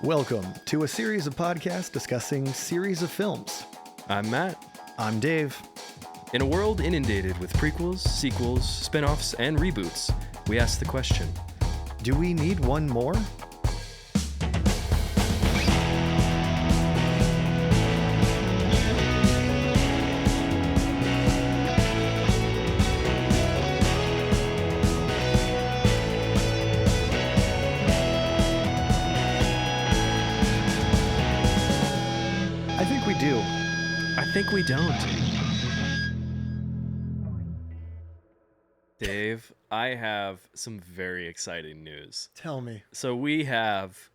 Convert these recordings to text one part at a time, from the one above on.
Welcome to a series of podcasts discussing series of films. I'm Matt. I'm Dave. In a world inundated with prequels, sequels, spin-offs, and reboots, we ask the question, Do we need one more? I think we do. I think we don't. Dave, I have some very exciting news. Tell me. So we have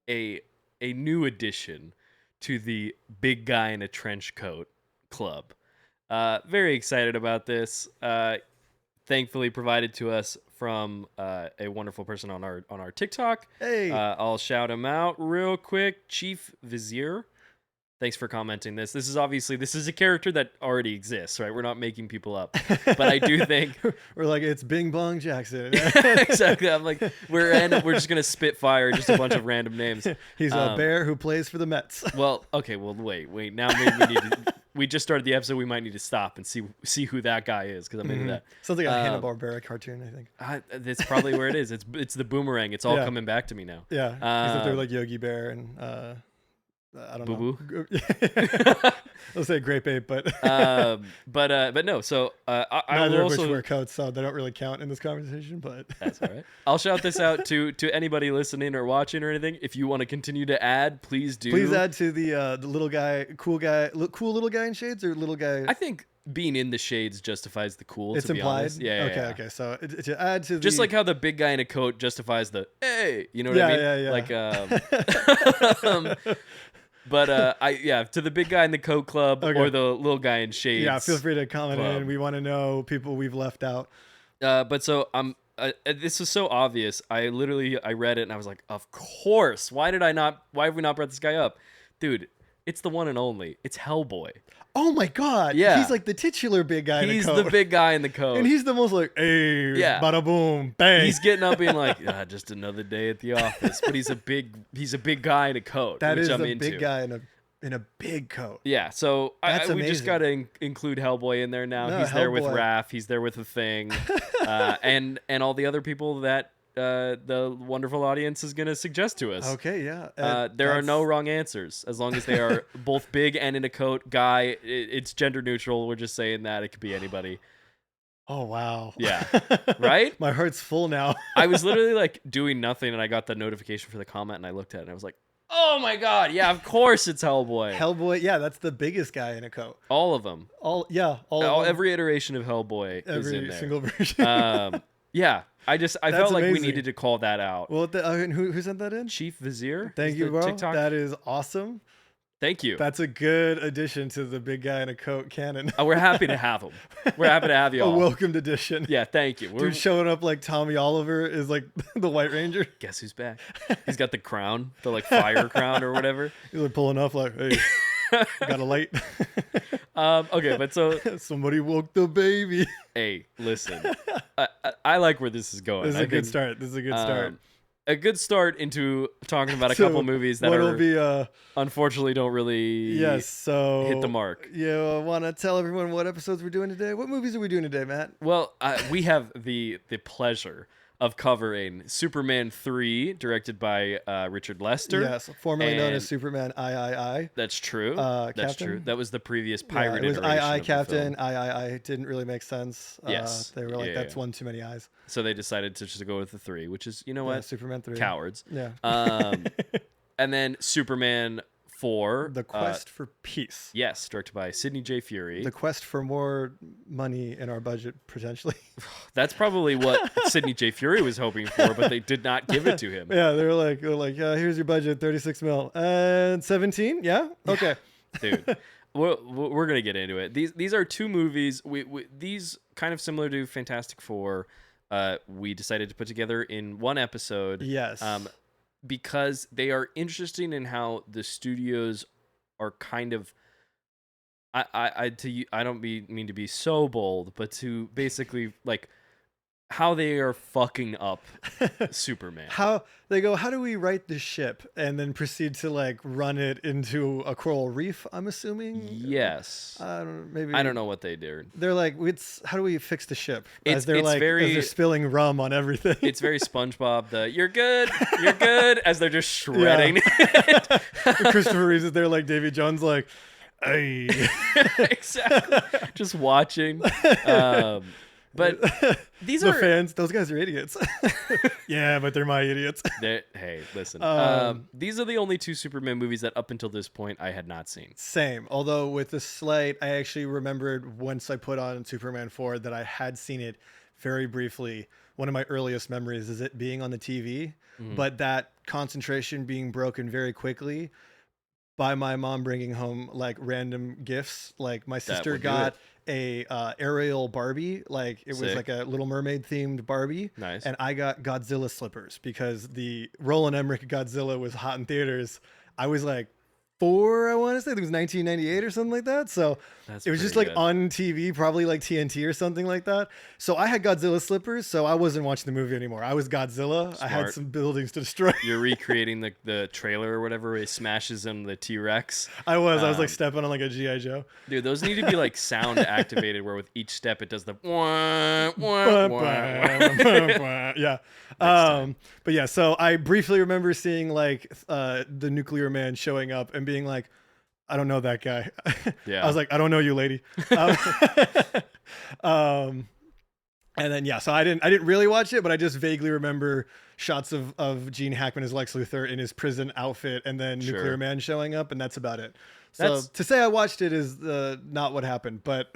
a new addition to the Big Guy in a Trench Coat Club. Very excited about this. Thankfully provided to us from a wonderful person on our TikTok. Hey. I'll shout him out real quick. Chief Vizier. Thanks for commenting this. This is a character that already exists, right? We're not making people up. But I do think We're like, it's Bing Bong Jackson. exactly. I'm like, we're just gonna spit fire just a bunch of random names. He's a bear who plays for the Mets. Well, okay, wait. Now maybe we need to. We just started the episode. We might need to stop and see who that guy is because I'm into that. Something like a Hanna-Barbera cartoon, I think. That's probably where it is. It's the boomerang. It's all coming back to me now. Yeah. He's up there like Yogi Bear and I don't Boo know. I'll say Grape Ape, but but no. So I neither will of which also wear coats, so they don't really count in this conversation. But that's all right. I'll shout this out to anybody listening or watching or anything. If you want to continue to add, please do. Please add to the little guy, cool little guy in shades or little guy. I think being in the shades justifies the cool. It's to be implied. Honest. Yeah. Okay. So to add to just the, like how the big guy in a coat justifies the hey, you know what I mean? Yeah. Like to the big guy in the coat club or the little guy in shades. Yeah, feel free to comment club. in. We want to know people we've left out. But so this is so obvious. I read it and I was like, of course. Why have we not brought this guy up? Dude, it's the one and only. It's Hellboy. Oh my god. Yeah. He's like the titular big guy in the coat. He's the big guy in the coat. And he's the most like, hey, bada boom, bang. He's getting up being like, just another day at the office. But he's a big guy in a coat. That which is I'm a into. big guy in a big coat. Yeah, so we just got to include Hellboy in there now. No, he's there with Hellboy. Raph. He's there with the Thing, and all the other people that the wonderful audience is going to suggest to us. Okay, yeah. There are no wrong answers as long as they are both big and in a coat. Guy, it's gender neutral. We're just saying that it could be anybody. Oh wow. Yeah. Right? My heart's full now. I was literally like doing nothing and I got the notification for the comment and I looked at it and I was like, oh my god, yeah, of course it's Hellboy. Hellboy, yeah, that's the biggest guy in a coat. All of them. All of them. Every iteration of Hellboy is in Every there. single version. Yeah, I felt like we amazing. needed to call that out. Well, who sent that in? Chief Vizier. Thank you, bro. TikTok. That is awesome. Thank you. That's a good addition to the big guy in a coat canon. We're happy to have him. We're happy to have you all. A welcomed addition. Yeah, thank you. Dude showing up like Tommy Oliver is like the White Ranger. Guess who's back? He's got the crown, the like fire crown or whatever. He's like pulling off like, hey, got a light. Okay, but so somebody woke the baby. Hey, listen, I like where this is going. This is a good start. A good start into talking about a couple movies that unfortunately don't really hit the mark. You want to tell everyone what episodes we're doing today? What movies are we doing today, Matt? Well, we have the pleasure of covering Superman 3, directed by Richard Lester. Yes, formerly known as Superman III. That's true. That's Captain? true. That was the previous pirate it was iteration II of Captain, the film. III didn't really make sense. Yes. They were like, that's one too many eyes. So they decided to just go with the 3, which is, you know what? Superman 3. Cowards. Yeah. And then Superman 4. The Quest for Peace. Yes, directed by Sidney J. Furie. The quest for more money in our budget, potentially. That's probably what Sidney J. Furie was hoping for, but they did not give it to him. Yeah, they were like, yeah, here's your budget, 36 mil. And 17? Yeah? Okay. Dude, we're going to get into it. These are two movies. These kind of similar to Fantastic Four. We decided to put together in one episode. Yes. Because they are interesting in how the studios are kind of I don't mean to be so bold, but to basically like how they are fucking up Superman. How do we right this ship, and then proceed to like run it into a coral reef, I'm assuming? Yes. I don't know what they did. They're like, how do we fix the ship? It's very they're spilling rum on everything. It's very SpongeBob. You're good, as they're just shredding. Christopher Reeves is there like Davy Jones, like, hey. Exactly. Just watching. But these the are fans. Those guys are idiots. Yeah, but they're my idiots. Hey, listen. These are the only two Superman movies that up until this point I had not seen. Same. Although with the slight, I actually remembered once I put on Superman 4 that I had seen it very briefly. One of my earliest memories is it being on the TV, but that concentration being broken very quickly by my mom bringing home like random gifts. Like my sister got a Ariel Barbie, like it was like a Little Mermaid themed Barbie. Nice. And I got Godzilla slippers because the Roland Emmerich Godzilla was hot in theaters. I was like 4, I want to say. It was 1998 or something like that. So it was just like on TV, probably like TNT or something like that. So I had Godzilla slippers, so I wasn't watching the movie anymore. I was Godzilla. Smart. I had some buildings to destroy. You're recreating the trailer or whatever where he smashes him the T-Rex. I was like stepping on like a G.I. Joe. Dude, those need to be like sound activated where with each step it does the wah, wah, wah. Yeah. But yeah, so I briefly remember seeing like the Nuclear Man showing up and being like, I don't know that guy. Yeah. I was like, I don't know you, lady. And then so I didn't really watch it, but I just vaguely remember shots of Gene Hackman as Lex Luthor in his prison outfit, and then Nuclear Man showing up, and that's about it. So to say I watched it is not what happened, but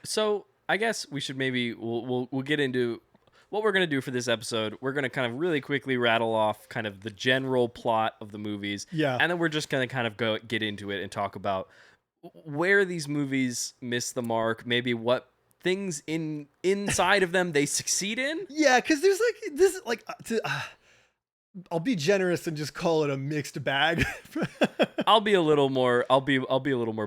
so I guess we should maybe we'll get into what we're going to do for this episode. We're going to kind of really quickly rattle off kind of the general plot of the movies. Yeah. And then we're just going to kind of get into it and talk about where these movies miss the mark, maybe what things inside of them they succeed in. Yeah, because there's like this like I'll be generous and just call it a mixed bag. I'll be a little more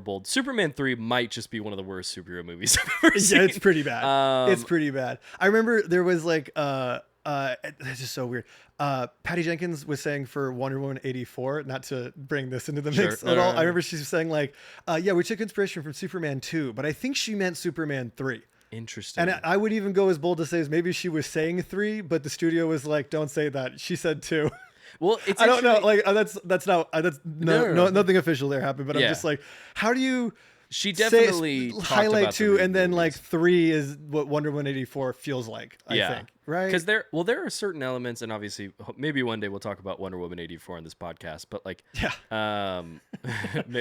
bold. Superman 3 might just be one of the worst superhero movies I've ever seen. Yeah, it's pretty bad. It's pretty bad. I remember there was like it's just so weird. Patty Jenkins was saying for Wonder Woman 84, not to bring this into the mix at all. I remember she was saying like, yeah, we took inspiration from Superman 2, but I think she meant Superman 3. Interesting. And I would even go as bold to say as maybe she was saying 3, but the studio was like, don't say that. She said 2. Well, it's I don't know. Like that's nothing official there happened, but I'm just like, how do you? She definitely highlight 2, and then like 3 is what Wonder Woman 84 feels like. I think, right? Because there are certain elements, and obviously, maybe one day we'll talk about Wonder Woman 84 on this podcast. But like,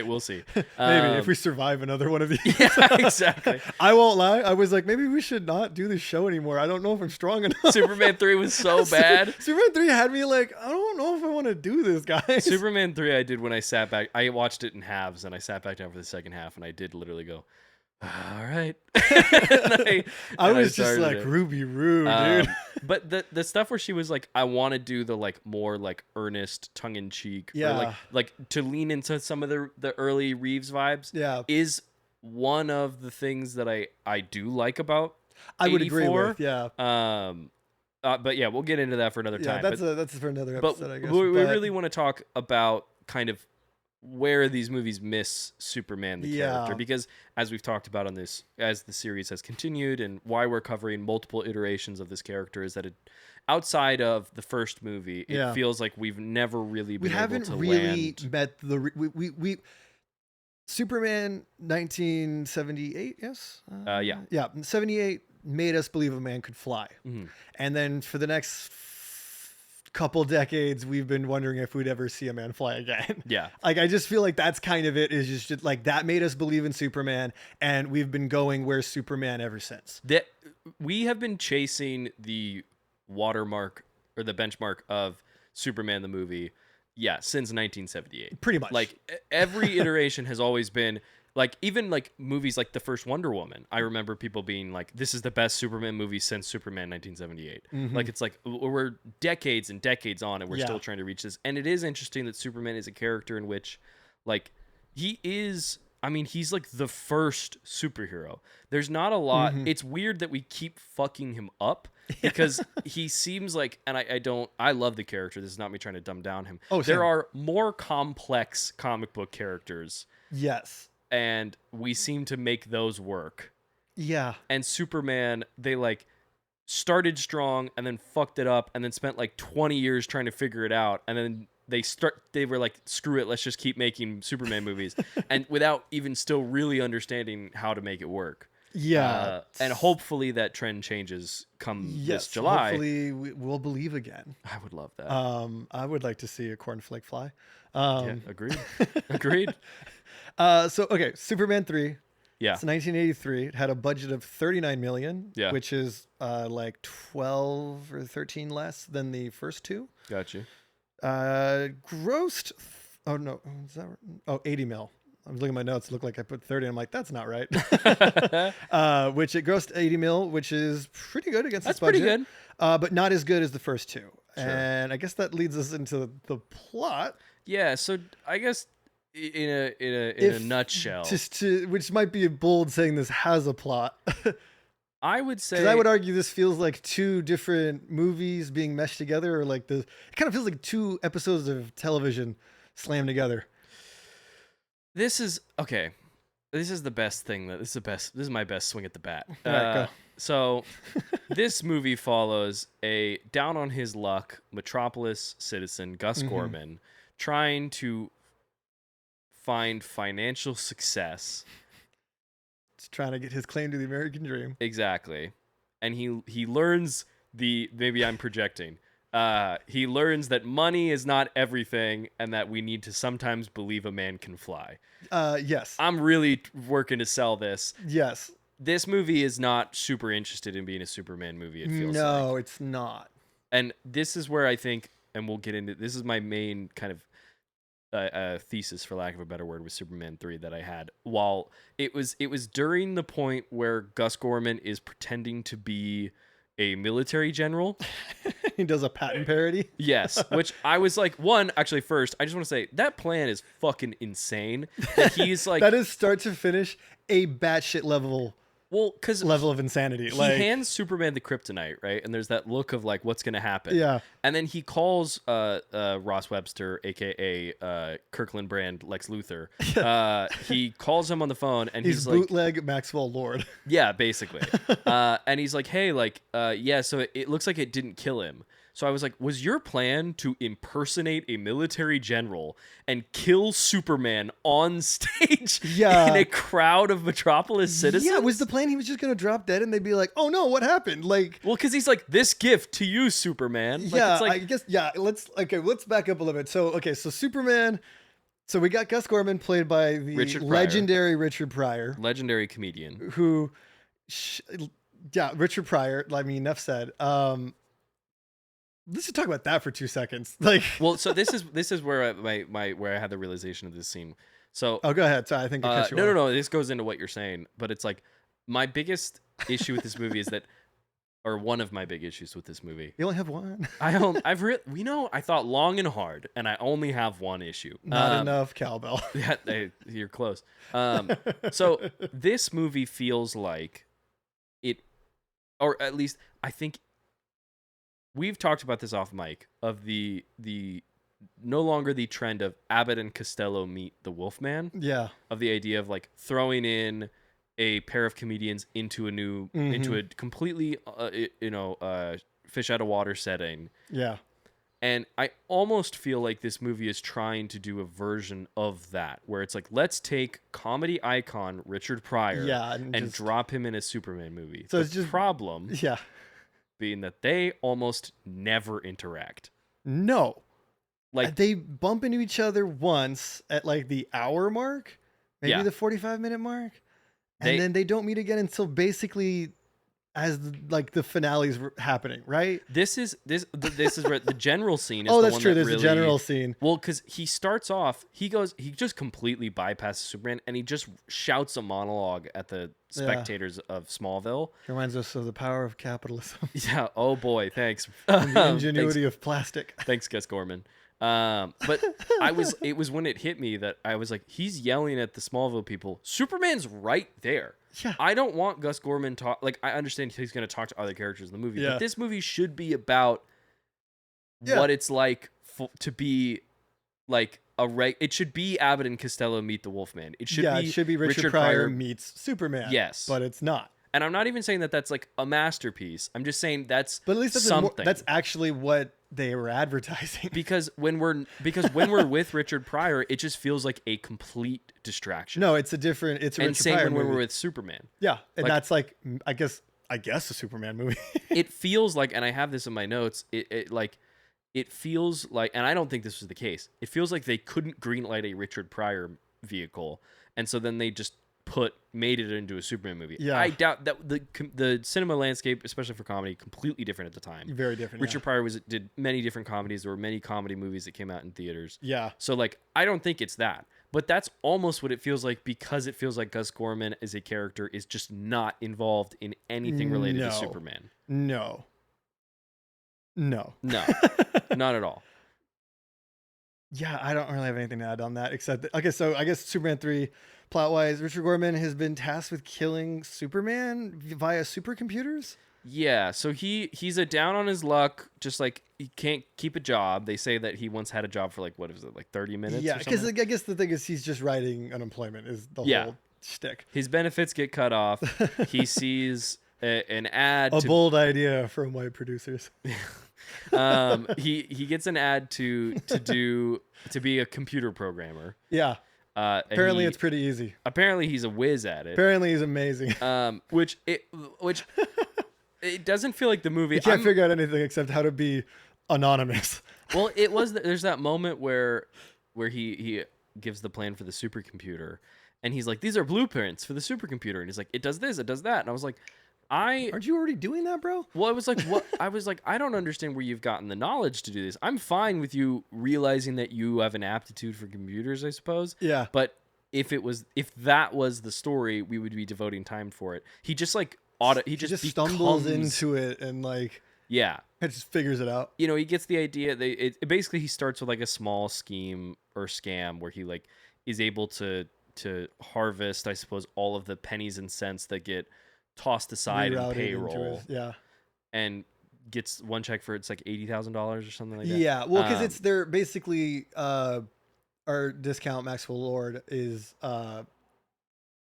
we'll see. Maybe if we survive another one of these. Yeah, exactly. I won't lie. I was like, maybe we should not do this show anymore. I don't know if I'm strong enough. Superman 3 was so bad. Superman 3 had me like, I don't know if I want to do this, guys. Superman 3, I did when I sat back. I watched it in halves, and I sat back down for the second half, and I did literally go, all right. I was just like, Ruby Roo, dude. But the stuff where she was like, I want to do the like more like earnest tongue in cheek, or like to lean into some of the early Reeves vibes, is one of the things that I do like about 84. I would agree with, but yeah, we'll get into that for another time. That's for another episode, I guess. We really want to talk about kind of where these movies miss Superman the character, because as we've talked about on this, as the series has continued, and why we're covering multiple iterations of this character, is that outside of the first movie, it feels like we've never really been able to met we Superman 1978, yes? 78 made us believe a man could fly. Mm-hmm. And then for the next couple decades, we've been wondering if we'd ever see a man fly again. Yeah. Like, I just feel like that's kind of it, is just like that made us believe in Superman, and we've been going, where's Superman ever since. That we have been chasing the watermark or the benchmark of Superman the movie, since 1978. Pretty much. Like, every iteration has always been like, even like movies like the first Wonder Woman, I remember people being like, this is the best Superman movie since Superman 1978. Mm-hmm. Like, it's like we're decades and decades on, and we're still trying to reach this. And it is interesting that Superman is a character in which, like, he is I mean, he's like the first superhero. There's not a lot. It's weird that we keep fucking him up because he seems like, and I love the character. This is not me trying to dumb down him. Oh, there same. are more complex comic book characters. Yes. And we seem to make those work. Yeah. And Superman, they like started strong and then fucked it up and then spent like 20 years trying to figure it out. And then they were like, screw it, let's just keep making Superman movies. And without even still really understanding how to make it work. Yeah. And hopefully that trend changes come this July. Hopefully we'll believe again. I would love that. I would like to see a cornflake fly. Yeah, agreed. Agreed. Okay, Superman 3. Yeah. It's 1983. It had a budget of $39 million, Yeah. which is like 12 or 13 less than the first two. Got you. Grossed. Oh no, is that? $80 million. I was looking at my notes. It looked like I put 30. I'm like, that's not right. Which it grossed $80 million, which is pretty good against this budget. That's pretty good. But not as good as the first two. Sure. And I guess that leads us into the plot. Yeah. So I guess in a nutshell, which might be bold saying this has a plot. I would say, because I would argue this feels like two different movies being meshed together, or like it kind of feels like two episodes of television slammed together. This is okay. This is the best thing. This is my best swing at the bat. All right, go. So this movie follows a down on his luck Metropolis citizen, Gus Gorman, trying to find financial success. He's trying to get his claim to the American dream. Exactly. And he learns maybe I'm projecting. He learns that money is not everything and that we need to sometimes believe a man can fly. Yes. I'm really working to sell this. Yes. This movie is not super interested in being a Superman movie, it feels like. No, it's not. And this is where I think, and we'll get into, this is my main kind of thesis, for lack of a better word, with Superman 3 that I had. While it was during the point where Gus Gorman is pretending to be a military general. He does a Patton parody. Yes, which I was like, first, I just want to say that plan is fucking insane. That he's like, that is start to finish a batshit level. Well, because level of insanity. He hands Superman the kryptonite, right? And there's that look of like, what's going to happen? Yeah. And then he calls Ross Webster, aka Kirkland Brand Lex Luthor. He calls him on the phone, and he's like, bootleg Maxwell Lord. Yeah, basically. And he's like, hey, like, yeah. So it looks like it didn't kill him. So I was like, was your plan to impersonate a military general and kill Superman on stage in a crowd of Metropolis citizens? Yeah, was the plan he was just going to drop dead and they'd be like, oh no, what happened? Like, well, because he's like, this gift to you, Superman. Like, yeah, it's like, I guess, yeah, let's back up a little bit. So Superman, so we got Gus Gorman played by the legendary Richard Pryor. Legendary comedian. Who, Richard Pryor, I mean, enough said. Let's just talk about that for 2 seconds. Like, well, so this is where where I had the realization of this scene. So, oh, go ahead. Sorry, I think I cut you off. No. This goes into what you're saying, but it's like my biggest issue with this movie is that, or one of my big issues with this movie. You only have one. I thought long and hard, and I only have one issue. Not enough cowbell. Yeah, you're close. So this movie feels like it, or at least I think. We've talked about this off mic of the no longer the trend of Abbott and Costello meet the Wolfman. Yeah. Of the idea of like throwing in a pair of comedians into into a completely fish out of water setting. Yeah. And I almost feel like this movie is trying to do a version of that, where it's like, let's take comedy icon Richard Pryor and drop him in a Superman movie. So it's just problem. Yeah. Being that they almost never interact. No. Like they bump into each other once at like the hour mark, maybe the 45-minute mark. And then they don't meet again until basically as the finale's happening, right? This is where the general scene is. Oh, the that's one true. That There's really, a general scene. Well, because he starts off, he just completely bypasses Superman, and he just shouts a monologue at the spectators of Smallville. He reminds us of the power of capitalism. Yeah. Oh boy. Thanks. And the ingenuity of plastic. Thanks, Gus Gorman. But it was when it hit me that I was like, he's yelling at the Smallville people. Superman's right there. Yeah. I don't want Gus Gorman I understand he's going to talk to other characters in the movie, Yeah. but this movie should be about what it's like to be like it should be Abbott and Costello meet the Wolfman. It should be Richard Pryor meets Superman. Yes. But it's not. And I'm not even saying that that's like a masterpiece. I'm just saying but at least that's something. That's actually what they were advertising. Because when we're with Richard Pryor, it just feels like a complete distraction. No, it's a Richard Pryor movie. And same when we're with Superman. Yeah, and that's like I guess a Superman movie. It feels like, and I have this in my notes. It feels like, and I don't think this was the case. It feels like they couldn't greenlight a Richard Pryor vehicle, and so then they just made it into a Superman movie. Yeah. I doubt that the cinema landscape, especially for comedy, completely different at the time. Very different. Richard Pryor did many different comedies. There were many comedy movies that came out in theaters. Yeah. So like, I don't think it's that, but that's almost what it feels like, because it feels like Gus Gorman as a character is just not involved in anything related to Superman. No, not at all. Yeah, I don't really have anything to add on that except that, okay, so I guess Superman 3, plot-wise, Richard Gorman has been tasked with killing Superman via supercomputers? Yeah, so he's a down on his luck, just like he can't keep a job. They say that he once had a job for like, what is it, like 30 minutes? Yeah, because I guess the thing is he's just writing unemployment is the whole shtick. His benefits get cut off. He sees an ad. A bold idea from white producers. He gets an ad to be a computer programmer. Yeah. Apparently it's pretty easy. Apparently he's a whiz at it. Apparently he's amazing. Which it doesn't feel like the movie. You can't figure out anything except how to be anonymous. Well, there's that moment where he gives the plan for the supercomputer, and he's like, these are blueprints for the supercomputer, and he's like, it does this, it does that, and I was like, aren't you already doing that, bro? Well, I was like, what? I was like, I don't understand where you've gotten the knowledge to do this. I'm fine with you realizing that you have an aptitude for computers, I suppose. Yeah. But if that was the story, we would be devoting time for it. He just like he just stumbles into it and like it just figures it out. You know, he gets the idea. Basically he starts with like a small scheme or scam where he like is able to harvest, I suppose, all of the pennies and cents that get tossed aside in payroll, and gets one check for it's like $80,000 or something like that. Yeah, well, because they're basically our discount Maxwell Lord is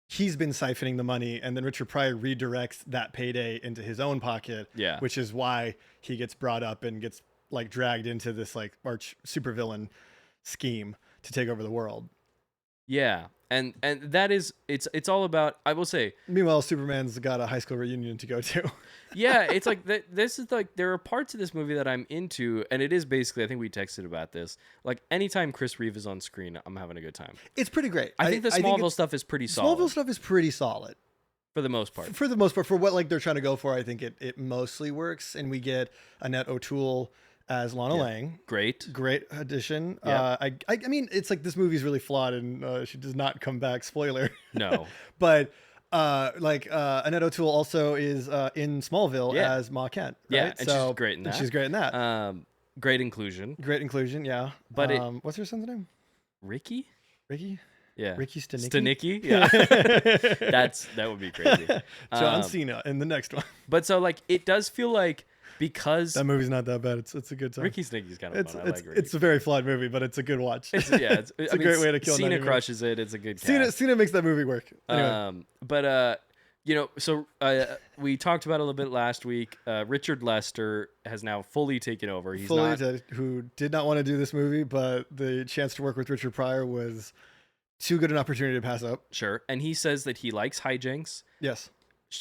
he's been siphoning the money, and then Richard Pryor redirects that payday into his own pocket. Yeah, which is why he gets brought up and gets like dragged into this like arch supervillain scheme to take over the world. Yeah. And that is it's all about, I will say. Meanwhile, Superman's got a high school reunion to go to. Yeah, it's like this is like there are parts of this movie that I'm into, and it is basically, I think we texted about this. Like anytime Chris Reeve is on screen, I'm having a good time. It's pretty great. I think the Smallville stuff is pretty solid. Smallville stuff is pretty solid. For the most part. For the most part, for what like they're trying to go for, I think it mostly works, and we get Annette O'Toole as Lana Lang. Great addition. Yeah. I mean, it's like this movie's really flawed, and she does not come back. Spoiler. No. But Annette O'Toole also is in Smallville as Ma Kent. Right? Yeah, and she's great in that. She's great in that. Great inclusion. Yeah. But what's her son's name? Ricky. Yeah. Ricky Stanicki. Yeah. That would be crazy. John Cena in the next one. But so like it does feel like, because that movie's not that bad. It's a good time. Ricky Snicky's kind of fun. I like Ricky. It's a very flawed movie, but it's a we watch. It's a great way to kill. Cena crushes it. It's a good cast. Cena makes that movie work. Anyway. So we talked about it a little bit last week. Richard Lester has now fully taken over. Who did not want to do this movie, but the chance to work with Richard Pryor was too good an opportunity to pass up. Sure. And he says that he likes hijinks. Yes.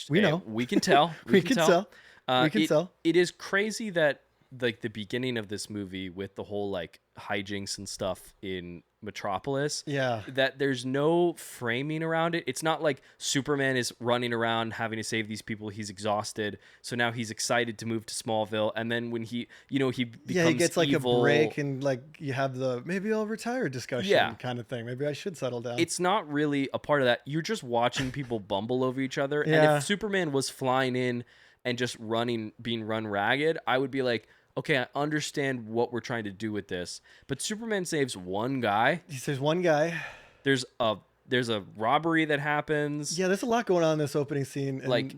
We know. We can tell. We can tell. It is crazy that like the beginning of this movie with the whole like hijinks and stuff in Metropolis, that there's no framing around it. It's not like Superman is running around having to save these people. He's exhausted, so now he's excited to move to Smallville. And then when he becomes he gets like evil, a break, and like you have the maybe I'll retire discussion kind of thing. Maybe I should settle down. It's not really a part of that. You're just watching people bumble over each other. And if Superman was flying in and just being run ragged, I would be like, okay, I understand what we're trying to do with this, but Superman saves one guy. He saves one guy. There's a robbery that happens. Yeah, there's a lot going on in this opening scene. And Like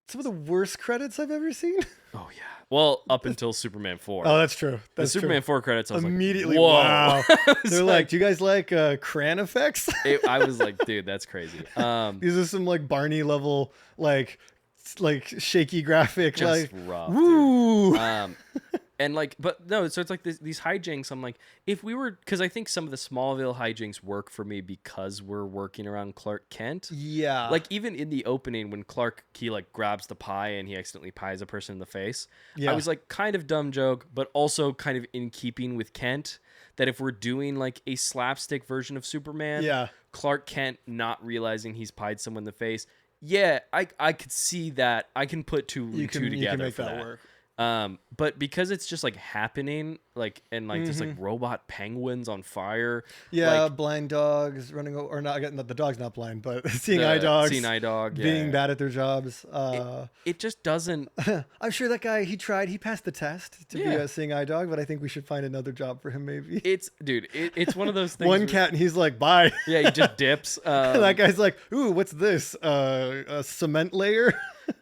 some of the worst credits I've ever seen. Oh yeah. Well, up until Superman 4. Oh, that's true. The Superman 4 credits, I was immediately. like, whoa. Wow. They're like, do you guys like cran effects? I was like, dude, that's crazy. These are some like Barney level like shaky graphic, just like rough. woo. And like, but no, so it's like these hijinks. I'm like, if we were, because I think some of the Smallville hijinks work for me because we're working around Clark Kent. Yeah. Like even in the opening when he like grabs the pie and he accidentally pies a person in the face. Yeah. I was like, kind of dumb joke, but also kind of in keeping with Kent. That if we're doing like a slapstick version of Superman, yeah, Clark Kent not realizing he's pied someone in the face. Yeah, I could see that. I can put two together you can make for that. work. But because it's just like happening, like and like just like robot penguins on fire. Yeah, like, blind dogs running over, or not. The dog's not blind, but seeing eye dogs. Seeing eye dog, being bad at their jobs. It just doesn't. I'm sure that guy. He passed the test to be a seeing eye dog, but I think we should find another job for him. Maybe it's one of those things. One cat and he's like, bye. Yeah, he just dips. That guy's like, ooh, what's this? A cement layer?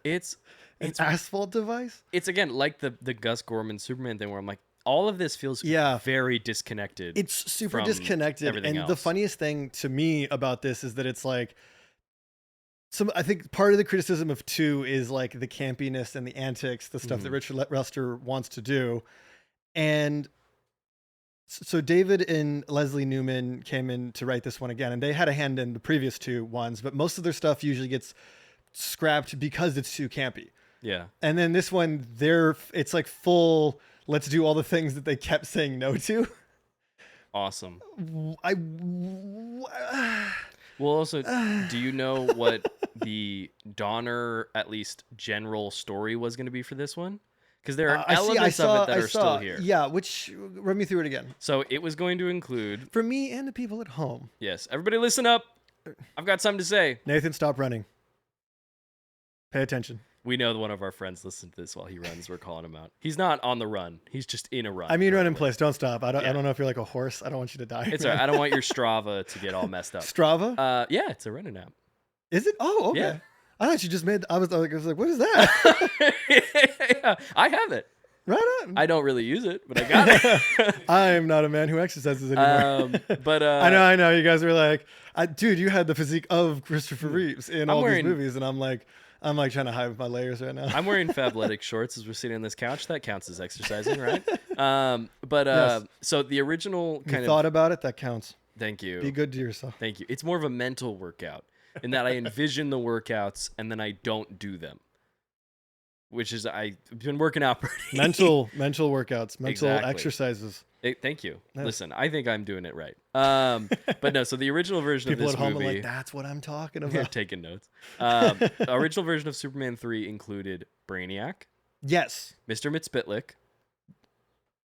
It's an asphalt device. It's again like the Gus Gorman Superman thing where I'm like, all of this feels very disconnected. It's super disconnected. And else. The funniest thing to me about this is that it's like I think part of the criticism of 2 is like the campiness and the antics, the stuff that Richard Lester wants to do. And so David and Leslie Newman came in to write this one again, and they had a hand in the previous 2 ones, but most of their stuff usually gets scrapped because it's too campy. Yeah. And then this one, it's like full, let's do all the things that they kept saying no to. Awesome. Well, also, do you know what the Donner, at least general story was going to be for this one? Because there are elements of it that are still here. Yeah, run me through it again. So it was going to include... For me and the people at home. Yes. Everybody listen up. I've got something to say. Nathan, stop running. Pay attention. We know that one of our friends listened to this while he runs. We're calling him out. He's not on the run. He's just in a run. I mean, run in place. Don't stop. I don't know if you're like a horse. I don't want you to die. It's all right. I don't want your Strava to get all messed up. Strava? Yeah, it's a running app. Is it? Oh, okay. Yeah. I thought you just made... I was like, what is that? Yeah, I have it. Right on. I don't really use it, but I got it. I'm not a man who exercises anymore. But I know. You guys were like, dude, you had the physique of Christopher Reeves in all these movies, and I'm like trying to hide my layers right now. I'm wearing Fabletic shorts as we're sitting on this couch. That counts as exercising, right? Yes. So the original you thought about it. That counts. Thank you. Be good to yourself. Thank you. It's more of a mental workout in that I envision the workouts and then I don't do them. Which is, I've been working out pretty. Mental workouts, mental exercises. Thank you. Yes. Listen, I think I'm doing it right. But no, so the original version of this movie... People at home are like, that's what I'm talking about. You're taking notes. The original version of Superman 3 included Brainiac. Yes. Mr. Mxyzptlk.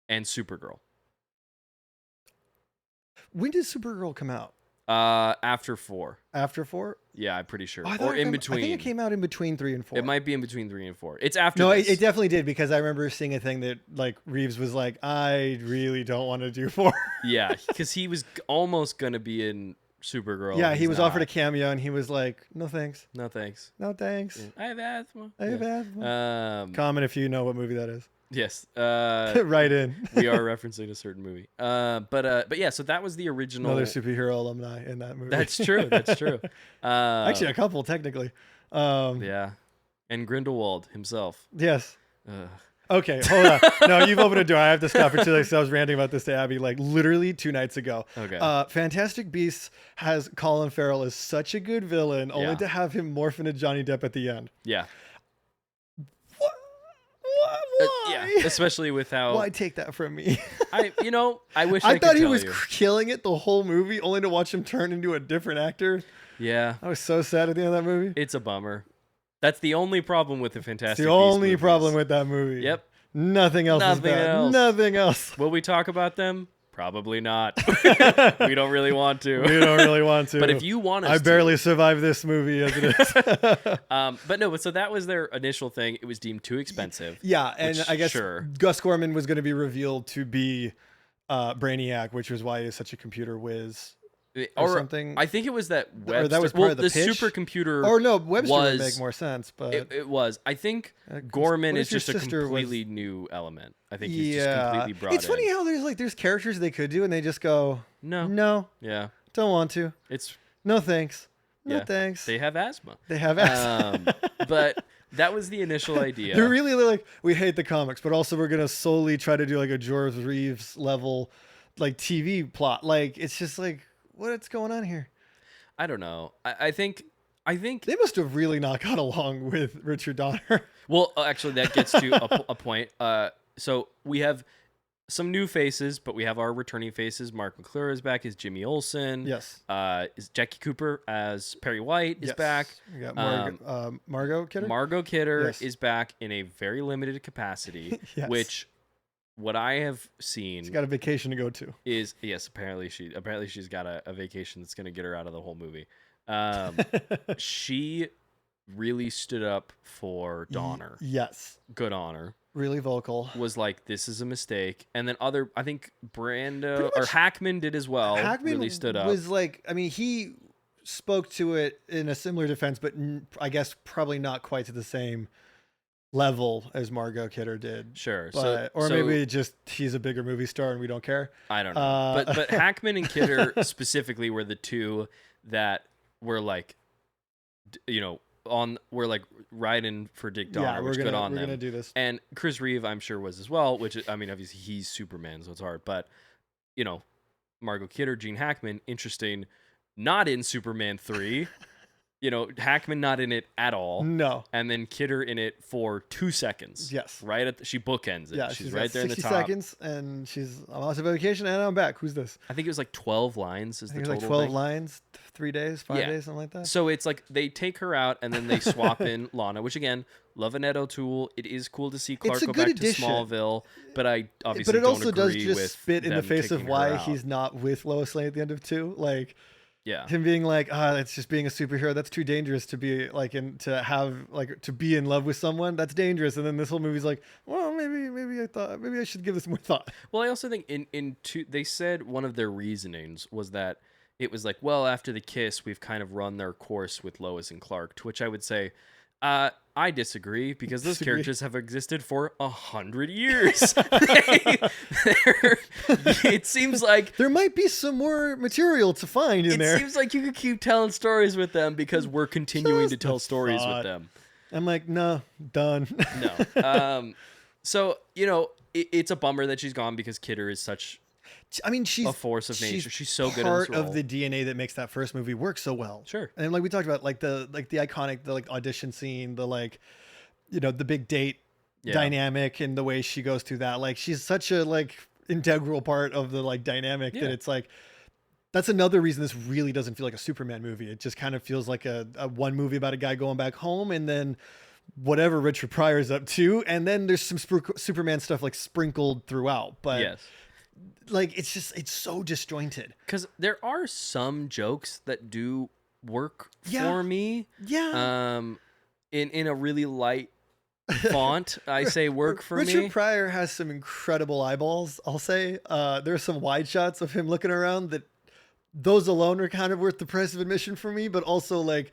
And Supergirl. When did Supergirl come out? After 4. After 4? Yeah, I'm pretty sure. Or in between. I think it came out in between 3 and 4. It might be in between 3 and 4. It's after. No, this. it definitely did, because I remember seeing a thing that like Reeves was like, I really don't want to do 4. Yeah, because he was almost gonna be in Supergirl. Yeah, he was offered a cameo, and he was like, no thanks. No thanks. No thanks. Yeah. I have asthma. I have asthma. Comment if you know what movie that is. Yes. Right in. We are referencing a certain movie. But yeah, so that was the original. Another superhero alumni in that movie. That's true. Actually, a couple technically. Yeah, and Grindelwald himself. Yes. Okay, hold on. No, you've opened a door. I have to stop it too. I was ranting about this to Abby like literally 2 nights ago. Okay. Fantastic Beasts has Colin Farrell as such a good villain, only to have him morph into Johnny Depp at the end. Yeah. Why? Yeah, especially with how... Why take that from me? I wish I thought could he tell was you. killing it the whole movie, only to watch him turn into a different actor. Yeah. I was so sad at the end of that movie. It's a bummer. That's the only problem with the Fantastic Beasts the only movies. problem with that movie. Yep. Nothing else is bad. Nothing else. Will we talk about them? Probably not. We don't really want to. We don't really want to. But if you want us I to. barely survived this movie as it is. But so that was their initial thing. It was deemed too expensive. Yeah, and which, I guess sure. Gus Gorman was going to be revealed to be Brainiac, which was why he's such a computer whiz. Or something. I think it was that Webster. Or that was part of the pitch? supercomputer. Or no, Webster would make more sense, but it was. I think Gorman what is if your just a sister completely new element. I think he's just completely brought It's funny how there's characters they could do and they just go no, don't want to. It's no thanks, no thanks. They have asthma. They have asthma. But that was the initial idea. They're really like, we hate the comics, but also we're gonna solely try to do like a George Reeves level like TV plot. Like it's just like, what's going on here? I don't know. I think they must have really not got along with Richard Donner. Well, actually, that gets to a point. So we have some new faces, but we have our returning faces. Mark McClure is back as Jimmy Olsen. Yes. Is Jackie Cooper as Perry White is back. We got Margot Kidder. Margot Kidder is back in a very limited capacity, which what I have seen, she's got a vacation to go to. Is apparently she's got a vacation that's going to get her out of the whole movie. She really stood up for Donner. Yes, good on her. Really vocal. Was like, this is a mistake, and then I think Brando or Hackman did as well. Hackman really stood up. Was like, I mean, he spoke to it in a similar defense, but I guess probably not quite to the same level as Margot Kidder did. Sure. But, maybe just he's a bigger movie star and we don't care. I don't know. But Hackman and Kidder specifically were the two that were like, we're like riding for Dick Donner, which good on them. We're gonna do this. And Chris Reeve, I'm sure, was as well, which, I mean, obviously he's Superman, so it's hard. But, Margot Kidder, Gene Hackman, interesting. Not in Superman 3. Hackman not in it at all. No. And then Kidder in it for 2 seconds. Yes. Right she bookends it. Yeah, she's right there in the top. 60 seconds, and I'm on vacation, and I'm back. Who's this? I think it was like 12 lines. It was like 12 lines, 3 days, 5 days, something like that. So it's like they take her out, and then they swap in Lana, which again, love Annette O'Toole. It is cool to see Clark go back addition. to Smallville, but I obviously But it also don't does agree just with spit in the face of why out. he's not with Lois Lane at the end of 2. Like, yeah, him being like, it's just being a superhero. That's too dangerous to be like, to be in love with someone. That's dangerous. And then this whole movie's like, well, maybe I should give this more thought. Well, I also think in 2, they said one of their reasonings was that it was like, well, after the kiss, we've kind of run their course with Lois and Clark, to which I would say, I disagree, because those characters have existed for 100 years. It seems like there might be some more material to find in there. It seems like you could keep telling stories with them because we're continuing to tell stories with them. I'm like, no, done. No. So, it's a bummer that she's gone, because Kidder is such... I mean, she's a force of nature. She's so good part in this role. of the DNA that makes that first movie work so well. Sure. And like we talked about, like the iconic, the like audition scene, the the big date dynamic, and the way she goes through that. Like, she's such a like integral part of the like dynamic that it's like, that's another reason this really doesn't feel like a Superman movie. It just kind of feels like a one movie about a guy going back home, and then whatever Richard Pryor's up to, and then there's some Superman stuff like sprinkled throughout. But yes. Like, it's so disjointed. Because there are some jokes that do work for me. Yeah. In a really light font, I say work for me. Richard Pryor has some incredible eyeballs, I'll say. There are some wide shots of him looking around that those alone are kind of worth the price of admission for me, but also like,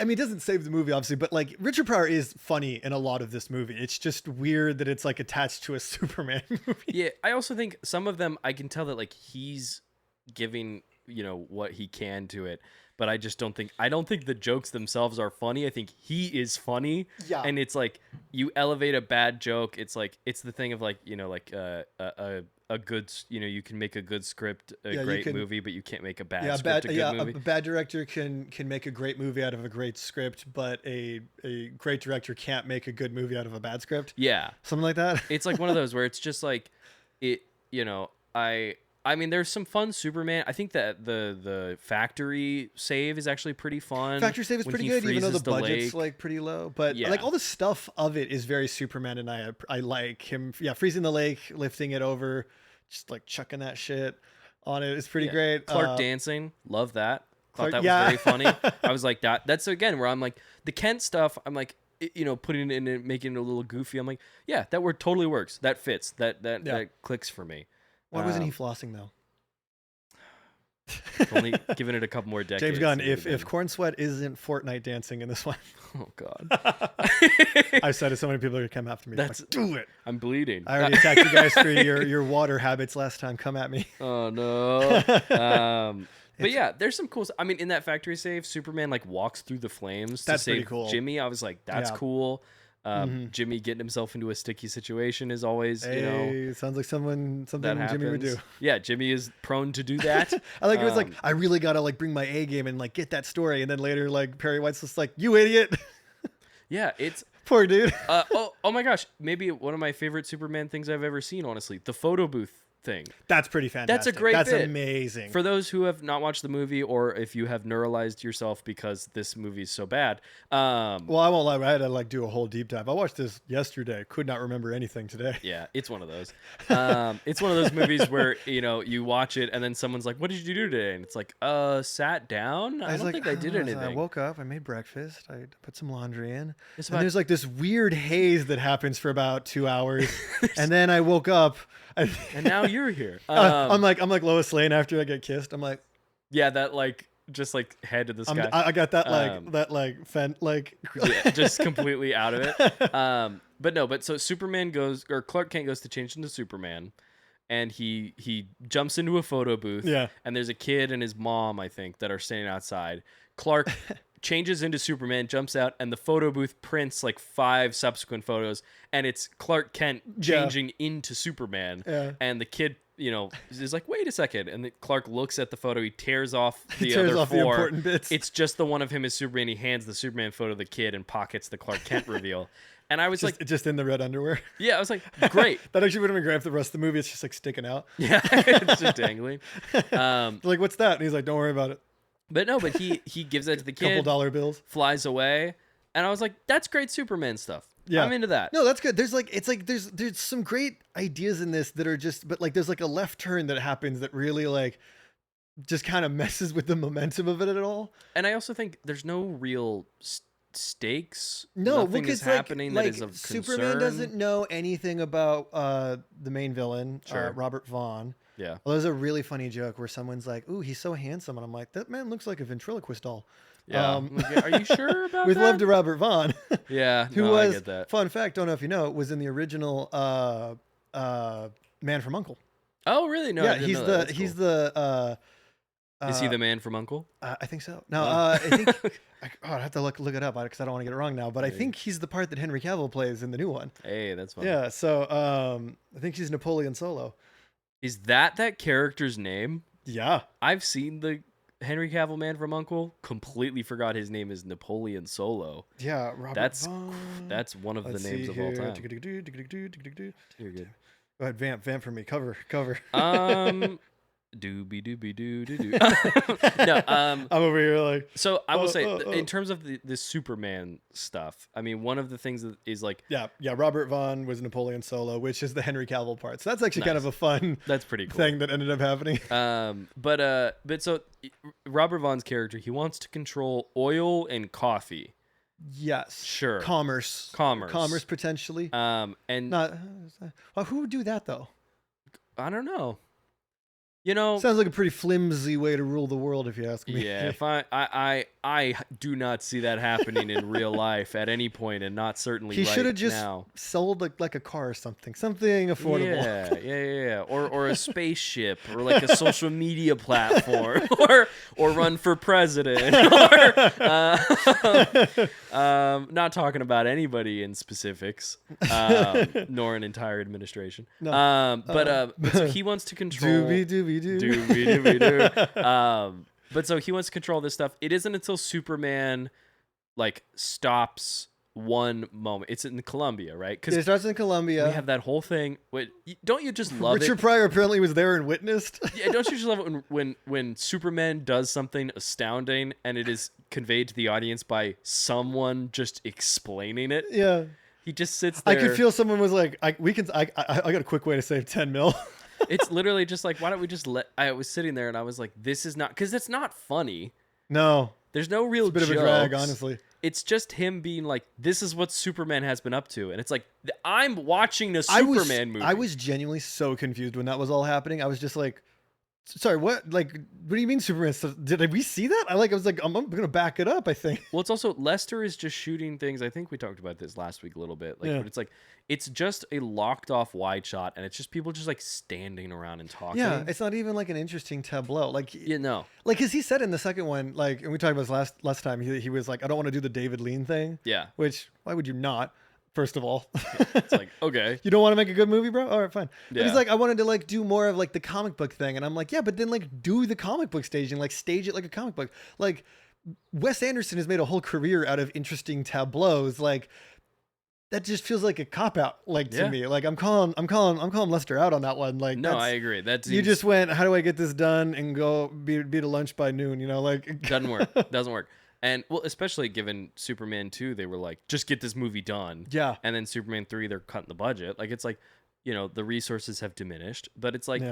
I mean, it doesn't save the movie, obviously, but like, Richard Pryor is funny in a lot of this movie. It's just weird that it's like attached to a Superman movie. Yeah, I also think some of them, I can tell that like he's giving, what he can to it, but I just don't think the jokes themselves are funny. I think he is funny. Yeah. And it's like, you elevate a bad joke. It's like, it's the thing of like, a good, you can make a good script, great movie, but you can't make a bad script a good movie. A bad director can make a great movie out of a great script, but a great director can't make a good movie out of a bad script. Yeah. Something like that. It's like one of those where it's just like, I mean, there's some fun Superman. I think that the factory save is actually pretty fun. Factory save is pretty good, even though the budget's like pretty low. But like all the stuff of it is very Superman, and I like him. Yeah, freezing the lake, lifting it over just like chucking that shit on it. It's pretty great. Clark dancing, love that. Thought Clark, that was very funny. I was like, that's again where I'm like, the Kent stuff, I'm like, putting it in and making it a little goofy. I'm like, yeah, that word totally works. That fits. That clicks for me. Why wasn't he flossing though? Only giving it a couple more decades. James Gunn, if Corn Sweat isn't Fortnite dancing in this one. Oh God. I've said it, so many people are gonna come after me. Like, do it. I'm bleeding. I already attacked you guys for your water habits last time. Come at me. Oh no. But yeah, there's some cool. I mean, in that factory save, Superman like walks through the flames to save cool. Jimmy. I was like, that's cool. Jimmy getting himself into a sticky situation is always, sounds like something Jimmy would do. Yeah, Jimmy is prone to do that. I like it was like, I really gotta like bring my A game and like get that story, and then later like Perry White's just like, you idiot. Yeah, it's poor dude. oh my gosh, maybe one of my favorite Superman things I've ever seen. Honestly, the photo booth thing. That's pretty fantastic. That's a great That's bit. Amazing. For those who have not watched the movie, or if you have neuralized yourself because this movie is so bad. Well, I won't lie. I had to like do a whole deep dive. I watched this yesterday. Could not remember anything today. Yeah, it's one of those. It's one of those movies where you watch it and then someone's like, "What did you do today?" And it's like, sat down. I don't think I did anything. I woke up. I made breakfast. I put some laundry in. And there's like this weird haze that happens for about 2 hours, and then I woke up. And now you're here. I'm like Lois Lane after I get kissed. I'm like, yeah, that like just like head to the sky. I got that yeah, just completely out of it. But so Superman or Clark Kent goes to change into Superman, and he jumps into a photo booth. Yeah, and there's a kid and his mom, I think, that are standing outside. Clark changes into Superman, jumps out, and the photo booth prints like 5 subsequent photos, and it's Clark Kent changing into Superman. Yeah. And the kid, is like, wait a second. And Clark looks at the photo, he tears off the other 4. The important bits. It's just the one of him as Superman. He hands the Superman photo to the kid and pockets the Clark Kent reveal. And I was just in the red underwear. Yeah, I was like, great. That actually would have been great if the rest of the movie it's just like sticking out. Yeah, it's just dangling. Like, what's that? And he's like, don't worry about it. But no, he gives that to the kid. Couple dollar bills. Flies away, and I was like, "That's great Superman stuff." Yeah, I'm into that. No, that's good. There's some great ideas in this that are just, but like there's like a left turn that happens that really like just kind of messes with the momentum of it at all. And I also think there's no real stakes. No, nothing is happening that is of concern. Superman doesn't know anything about the main villain, Robert Vaughn. Yeah. Well, there's a really funny joke where someone's like, "Ooh, he's so handsome," and I'm like, "That man looks like a ventriloquist doll." Yeah. Are you sure about with that? love to Robert Vaughn. Yeah. Who I was, get that. Fun fact, don't know if you know, was in the original Man from U.N.C.L.E. Oh, really? No. Yeah, I didn't know that. That's cool. Is he the Man from U.N.C.L.E.? I think so. No, I think I'd have to look it up because I don't want to get it wrong now. But I think he's the part that Henry Cavill plays in the new one. Hey, that's fun. Yeah. So I think he's Napoleon Solo. Is that character's name? Yeah. I've seen the Henry Cavill Man from U.N.C.L.E. Completely forgot his name is Napoleon Solo. Yeah, Robert Vaughn. That's one of the names of all time. You're good. Go ahead, vamp for me. Cover. Doobie doobie doo doo doo. No, I'm over here like. So I will say, in terms of the Superman stuff, I mean, one of the things that is like, yeah, Robert Vaughn was Napoleon Solo, which is the Henry Cavill part. So that's actually kind of a fun. That's pretty cool thing that ended up happening. But so Robert Vaughn's character, he wants to control oil and coffee. Yes. Sure. Commerce potentially. And not. Well, who would do that though? I don't know. Sounds like a pretty flimsy way to rule the world, if you ask me. Yeah, if I do not see that happening in real life at any point, and not certainly right now. He should have just sold like a car or something affordable. Yeah, or a spaceship, or like a social media platform, or run for president. Not talking about anybody in specifics, nor an entire administration. No. But so he wants to control. But so he wants to control this stuff. It isn't until Superman like stops one moment. It's in Colombia, right? Because it starts in Colombia. We have that whole thing. Don't you just love Richard Pryor apparently was there and witnessed. Yeah, don't you just love it when Superman does something astounding and it is conveyed to the audience by someone just explaining it? Yeah. He just sits there. I could feel someone was like, I got a quick way to save 10 mil. It's literally just like, why don't we just let? I was sitting there and I was like, this is not, because it's not funny. No, There's no real it's a bit jokes. of a drag, honestly. It's just him being like, this is what Superman has been up to, and it's like, I'm watching a Superman movie. I was genuinely so confused when that was all happening. I was just like, sorry, what? Like, what do you mean Superman? Did we see that? I was like, I'm gonna back it up, I think. Well, it's also Lester is just shooting things. I think we talked about this last week a little bit. Like, but it's like, it's just a locked off wide shot, and it's just people just like standing around and talking. Yeah, it's not even like an interesting tableau. Like, no, like because he said in the second one, like, and we talked about this last time. He was like, I don't want to do the David Lean thing. Yeah. Which, why would you not? First of all, it's like, okay, you don't want to make a good movie, bro? All right, fine. Yeah. But he's like, I wanted to like do more of like the comic book thing, and I'm like, yeah, but then like do the comic book staging, like stage it like a comic book. Like Wes Anderson has made a whole career out of interesting tableaus. Like that just feels like a cop out, like to me. Like I'm calling Lester out on that one. Like no, I agree. That you just went, how do I get this done and go be to lunch by noon? You know, like doesn't work. And well, especially given Superman 2, they were like, just get this movie done. Yeah. And then Superman 3, they're cutting the budget. Like, it's like, you know, the resources have diminished, but it's like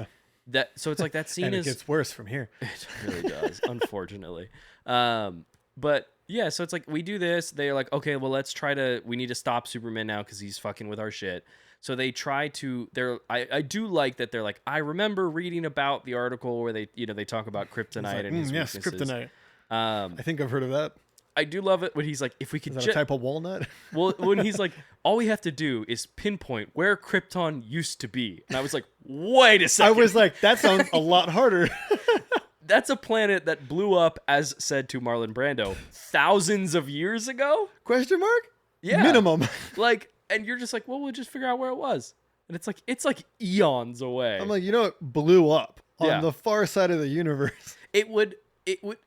that. So it's like that scene and it gets worse from here. It really does, unfortunately. But yeah, so it's like, we do this. They're like, okay, well, we need to stop Superman now because he's fucking with our shit. So they try to, I do like that they're like, I remember reading about the article where they, you know, they talk about kryptonite like, and his yes, weaknesses. kryptonite. I think I've heard of that. I do love it when he's like, if we could just a type of walnut. Well, when he's like, all we have to do is pinpoint where Krypton used to be, and I was like, wait a second. I was like, that sounds a lot harder. That's a planet that blew up, as said to Marlon Brando, thousands of years ago? Question mark? Yeah, minimum. Like, and you're just like, well, we'll just figure out where it was, and it's like eons away. I'm like, you know, it blew up on the far side of the universe. It would,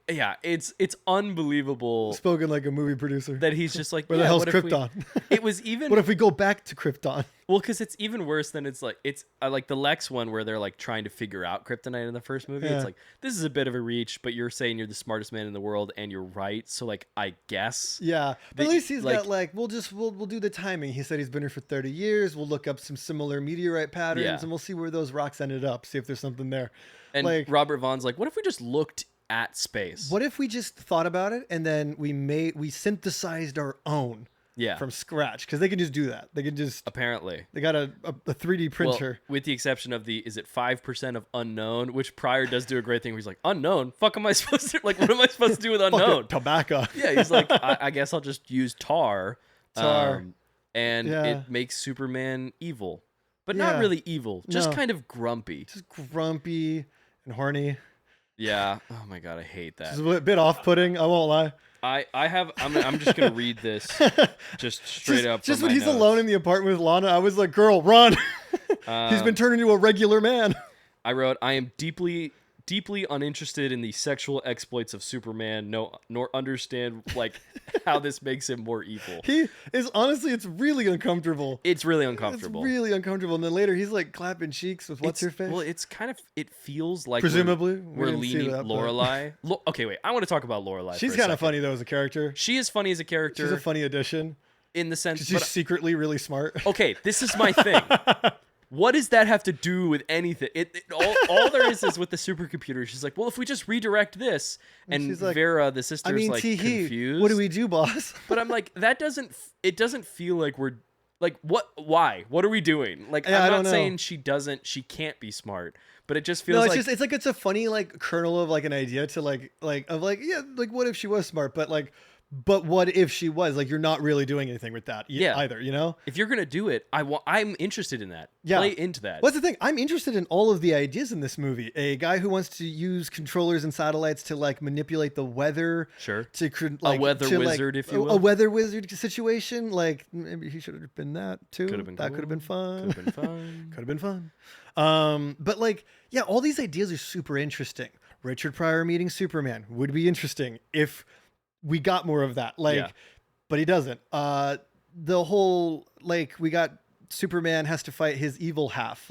yeah, it's unbelievable. Spoken like a movie producer. That he's just like, where the hell's Krypton? It was even. What if we go back to Krypton? Well, because it's even worse than it's like the Lex one where they're like trying to figure out kryptonite in the first movie. Yeah. It's like, this is a bit of a reach, but you're saying you're the smartest man in the world, and you're right. So like, I guess. Yeah, but at least he's got like, we'll do the timing. He said he's been here for 30 years. We'll look up some similar meteorite patterns, and we'll see where those rocks ended up. See if there's something there. And like, Robert Vaughn's like, what if we just looked at space? What if we just thought about it and then we synthesized our own from scratch? Because they can just do that. They can just they got a 3D printer. Well, with the exception of is it 5% of unknown, which Pryor does do a great thing where he's like, unknown? Fuck am I supposed to like what am I supposed to do with unknown? Tobacco. Yeah, he's like, I guess I'll just use tar. And it makes Superman evil. But not really evil, just kind of grumpy. Just grumpy and horny. Yeah. Oh my god, I hate that. It's a bit off-putting. I won't lie. I'm just gonna read this just straight up. Just when he's alone in the apartment with Lana, I was like, "Girl, run!" He's been turned into a regular man. I wrote, I am deeply uninterested in the sexual exploits of Superman, nor understand like how this makes him more evil. He is honestly, it's really uncomfortable. It's really uncomfortable. It's really uncomfortable. And then later he's like clapping cheeks with what's her face? Well, it's kind of, it feels like presumably we're leaning Lorelai. Okay, wait. I want to talk about Lorelai. She's kind of funny though as a character. She is funny as a character. She's a funny addition. In the sense she's secretly really smart. Okay, this is my thing. What does that have to do with anything? All there is with the supercomputer. She's like, well, if we just redirect this, and she's like, Vera, the sister's like confused. What do we do, boss? But I'm like, it doesn't feel like we're like, what? Why? What are we doing? Like, yeah, I'm not saying she can't be smart, but it just feels like it's a funny like kernel of like an idea to like what if she was smart, but what if she was like, you're not really doing anything with that either, you know? If you're going to do it, I'm interested in that. Yeah. Play into that. What's the thing? I'm interested in all of the ideas in this movie. A guy who wants to use controllers and satellites to like manipulate the weather. Sure. To like, a weather wizard, if you will. A weather wizard situation. Like maybe he should have been that too. Could have been that cool. could have been fun. Could have been fun. Could have been fun. But like, yeah, all these ideas are super interesting. Richard Pryor meeting Superman would be interesting if we got more of that, but he doesn't. The whole we got Superman has to fight his evil half,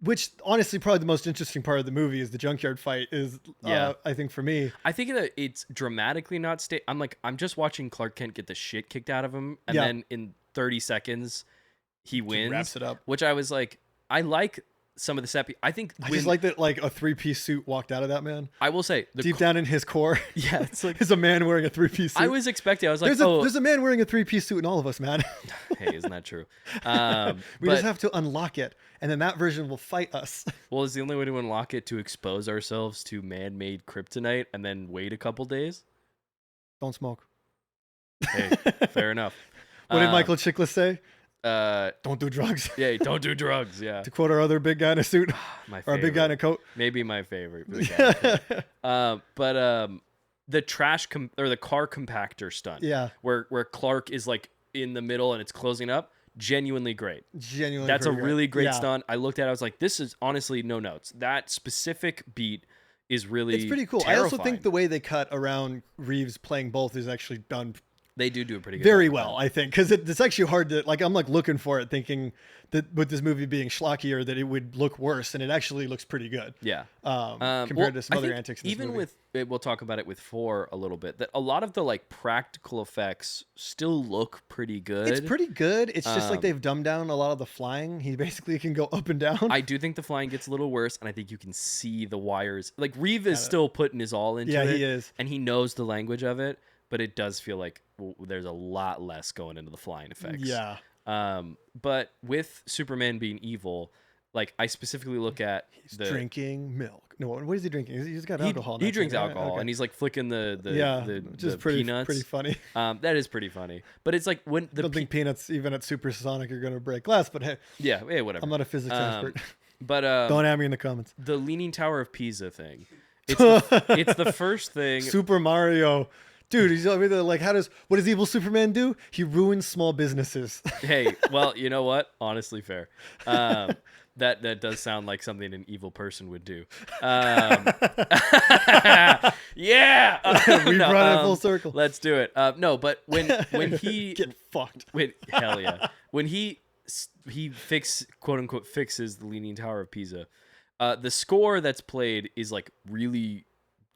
which honestly probably the most interesting part of the movie is the junkyard fight. I think for me, I think that it's dramatically not I'm just watching Clark Kent get the shit kicked out of him, and then in 30 seconds he wins, wraps it up. Which I was like, I like some of the set. I think I just like that, like a 3-piece suit walked out of that man. I will say Deep down in his core, yeah, it's like there's a man wearing a 3-piece suit. I was expecting. I was like, there's a man wearing a 3-piece suit in all of us, man. Hey, isn't that true? We just have to unlock it, and then that version will fight us. Well, is the only way to unlock it to expose ourselves to man-made kryptonite and then wait a couple days? Don't smoke. Hey, fair enough. What did Michael Chiklis say? Don't do drugs. Yeah, don't do drugs. Yeah. To quote our other big guy in a suit, or a big guy in a coat. Maybe my favorite. But the or the car compactor stunt. Yeah. Where Clark is like in the middle and it's closing up. Genuinely great. That's a really great stunt. I looked at it. I was like, this is honestly no notes. That specific beat is really it's pretty cool. Terrifying. I also think the way they cut around Reeves playing both is actually done. They do a pretty good very job. well, I think, because it's actually hard to like. I'm like looking for it, thinking that with this movie being schlockier, that it would look worse, and it actually looks pretty good. Yeah. Compared to some other antics. In even this movie. We'll talk about it with 4 a little bit. That a lot of the like practical effects still look pretty good. It's pretty good. It's just like they've dumbed down a lot of the flying. He basically can go up and down. I do think the flying gets a little worse, and I think you can see the wires. Like Reeve is still putting his all into it. Yeah, he is, and he knows the language of it. But it does feel like there's a lot less going into the flying effects. Yeah. But with Superman being evil, like I specifically look at he's drinking milk. No, what is he drinking? He's got alcohol. He drinks alcohol, and he's like flicking the peanuts. Pretty funny. That is pretty funny. But it's like when I don't think peanuts even at supersonic are gonna break glass. But hey, yeah, whatever. I'm not a physics expert. But don't at me in the comments. The Leaning Tower of Pisa thing. It's the first thing. Super Mario. Dude, he's like, what does evil Superman do? He ruins small businesses. Hey, well, you know what? Honestly, fair. That does sound like something an evil person would do. Yeah, we brought it full circle. Let's do it. No, but when he get fucked. Hell yeah. When he quote unquote fixes the Leaning Tower of Pisa, the score that's played is like really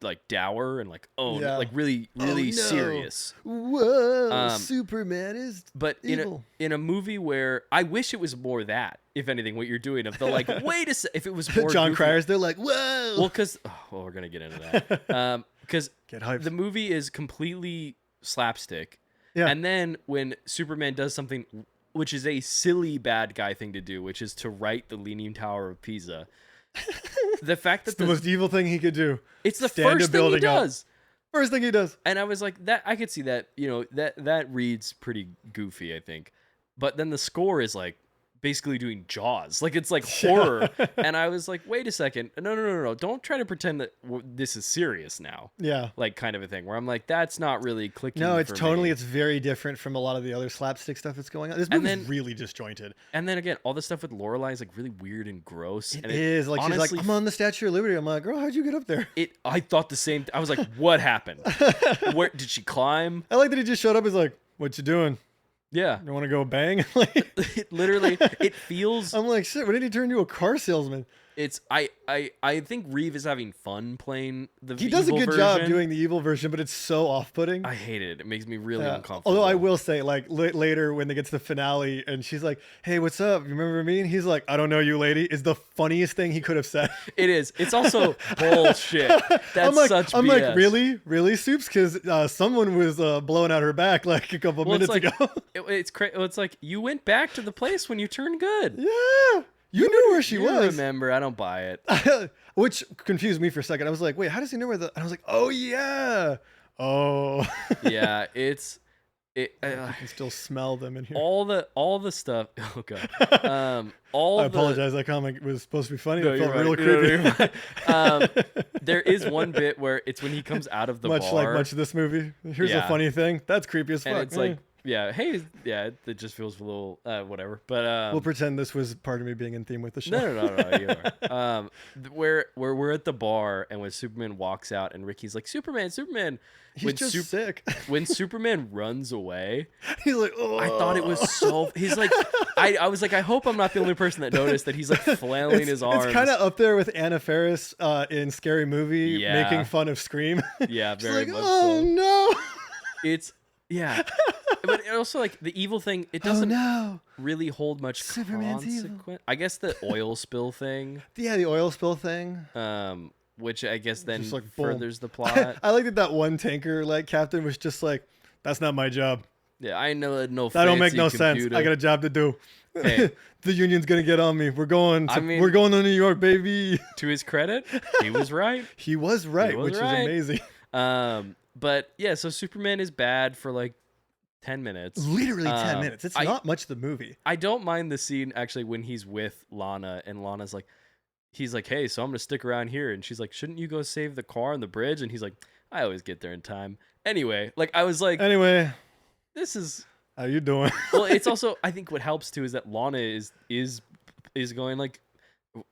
like dour and like like really serious. Whoa, Superman is evil. in a movie where I wish it was more that, if anything, what you're doing of the like wait a sec, if it was more John goofy, Cryers, they're like, whoa. Well, because we're gonna get into that. Because the movie is completely slapstick. Yeah. And then when Superman does something which is a silly bad guy thing to do, which is to write the Leaning Tower of Pisa. The fact that it's the most evil thing he could do. It's the first thing he does. First thing he does. And I was like, that I could see that, that reads pretty goofy, I think. But then the score is like basically doing Jaws. Like it's like horror. And I was like, wait a second. No. Don't try to pretend that this is serious now. Yeah. Like kind of a thing where I'm like, that's not really clicking. No, it's totally, me. It's very different from a lot of the other slapstick stuff that's going on. This movie's really disjointed. And then again, all the stuff with Lorelai is like really weird and gross. It is. Like honestly, she's like, I'm on the Statue of Liberty. I'm like, girl, how'd you get up there? I thought the same. I was like, what happened? Where did she climb? I like that he just showed up. He's like, what you doing? Yeah. You want to go bang? It feels. I'm like, shit, when did he turn into a car salesman? It's I think Reeve is having fun playing the evil version. He does a good job doing the evil version, but it's so off-putting. I hate it. It makes me really uncomfortable. Although I will say, like later when they get to the finale and she's like, "Hey, what's up? You remember me?" And he's like, "I don't know you, lady." Is the funniest thing he could have said. It is. It's also bullshit. That's such BS. I'm like, really, Soups? Because someone was blowing out her back like a couple minutes ago. It's like you went back to the place when you turned good. Yeah. You knew where she was. Remember, I don't buy it. Which confused me for a second. I was like, wait, how does he know where the... And I was like, oh, yeah. Oh. Yeah, I can still smell them in here. All the stuff. Oh, God. I apologize. That comic was supposed to be funny. No, It felt real creepy. There is one bit where it's when he comes out of the bar. Much of this movie. Here's a funny thing. That's creepy as fuck. And it's like... Yeah, hey, yeah, it just feels a little whatever. But we'll pretend this was part of me being in theme with the show. No, you are. Where we're at the bar and when Superman walks out and Ricky's like, Superman. He's just sick. When Superman runs away, he's like, oh. I thought it was so. He's like, I was like, I hope I'm not the only person that noticed that he's like flailing his arms. It's kind of up there with Anna Faris in Scary Movie making fun of Scream. Yeah, very like, much oh so. no. Yeah, But also, like, the evil thing, it doesn't really hold much Superman's consequence. I guess the oil spill thing. Yeah, the oil spill thing. Which I guess then Just, like, furthers the plot. I like that one tanker like captain was just like, that's not my job. Yeah, I know no. That don't make no computer. sense. I got a job to do. Hey. The union's gonna get on me. We're going to New York, baby. To his credit, he was right. He was right, which is amazing. But yeah, so Superman is bad for like 10 minutes. Literally 10 minutes. It's not much of the movie. I don't mind the scene actually when he's with Lana and Lana's like, he's like, hey, so I'm gonna stick around here, and she's like, shouldn't you go save the car on the bridge? And he's like, I always get there in time. Anyway, like I was like, this is. How you doing? Well, it's also, I think what helps too is that Lana is going like,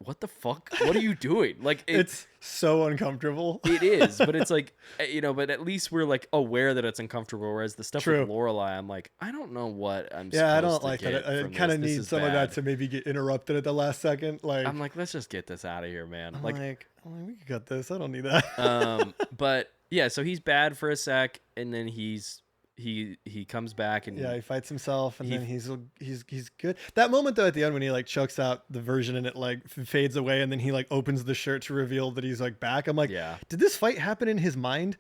what the fuck? What are you doing? Like it's so uncomfortable. It is, but it's like, but at least we're like aware that it's uncomfortable. Whereas the stuff with Lorelai, I'm like, I don't know what I'm. Yeah, I don't like that. I kind of need some of that to maybe get interrupted at the last second. Like I'm like, let's just get this out of here, man. Like we can cut this. I don't need that. But yeah, so he's bad for a sec, and then he comes back and he fights himself, and then he's good. That moment though at the end when he like chokes out the version and it like fades away, and then he like opens the shirt to reveal that he's like back. I'm like, did this fight happen in his mind?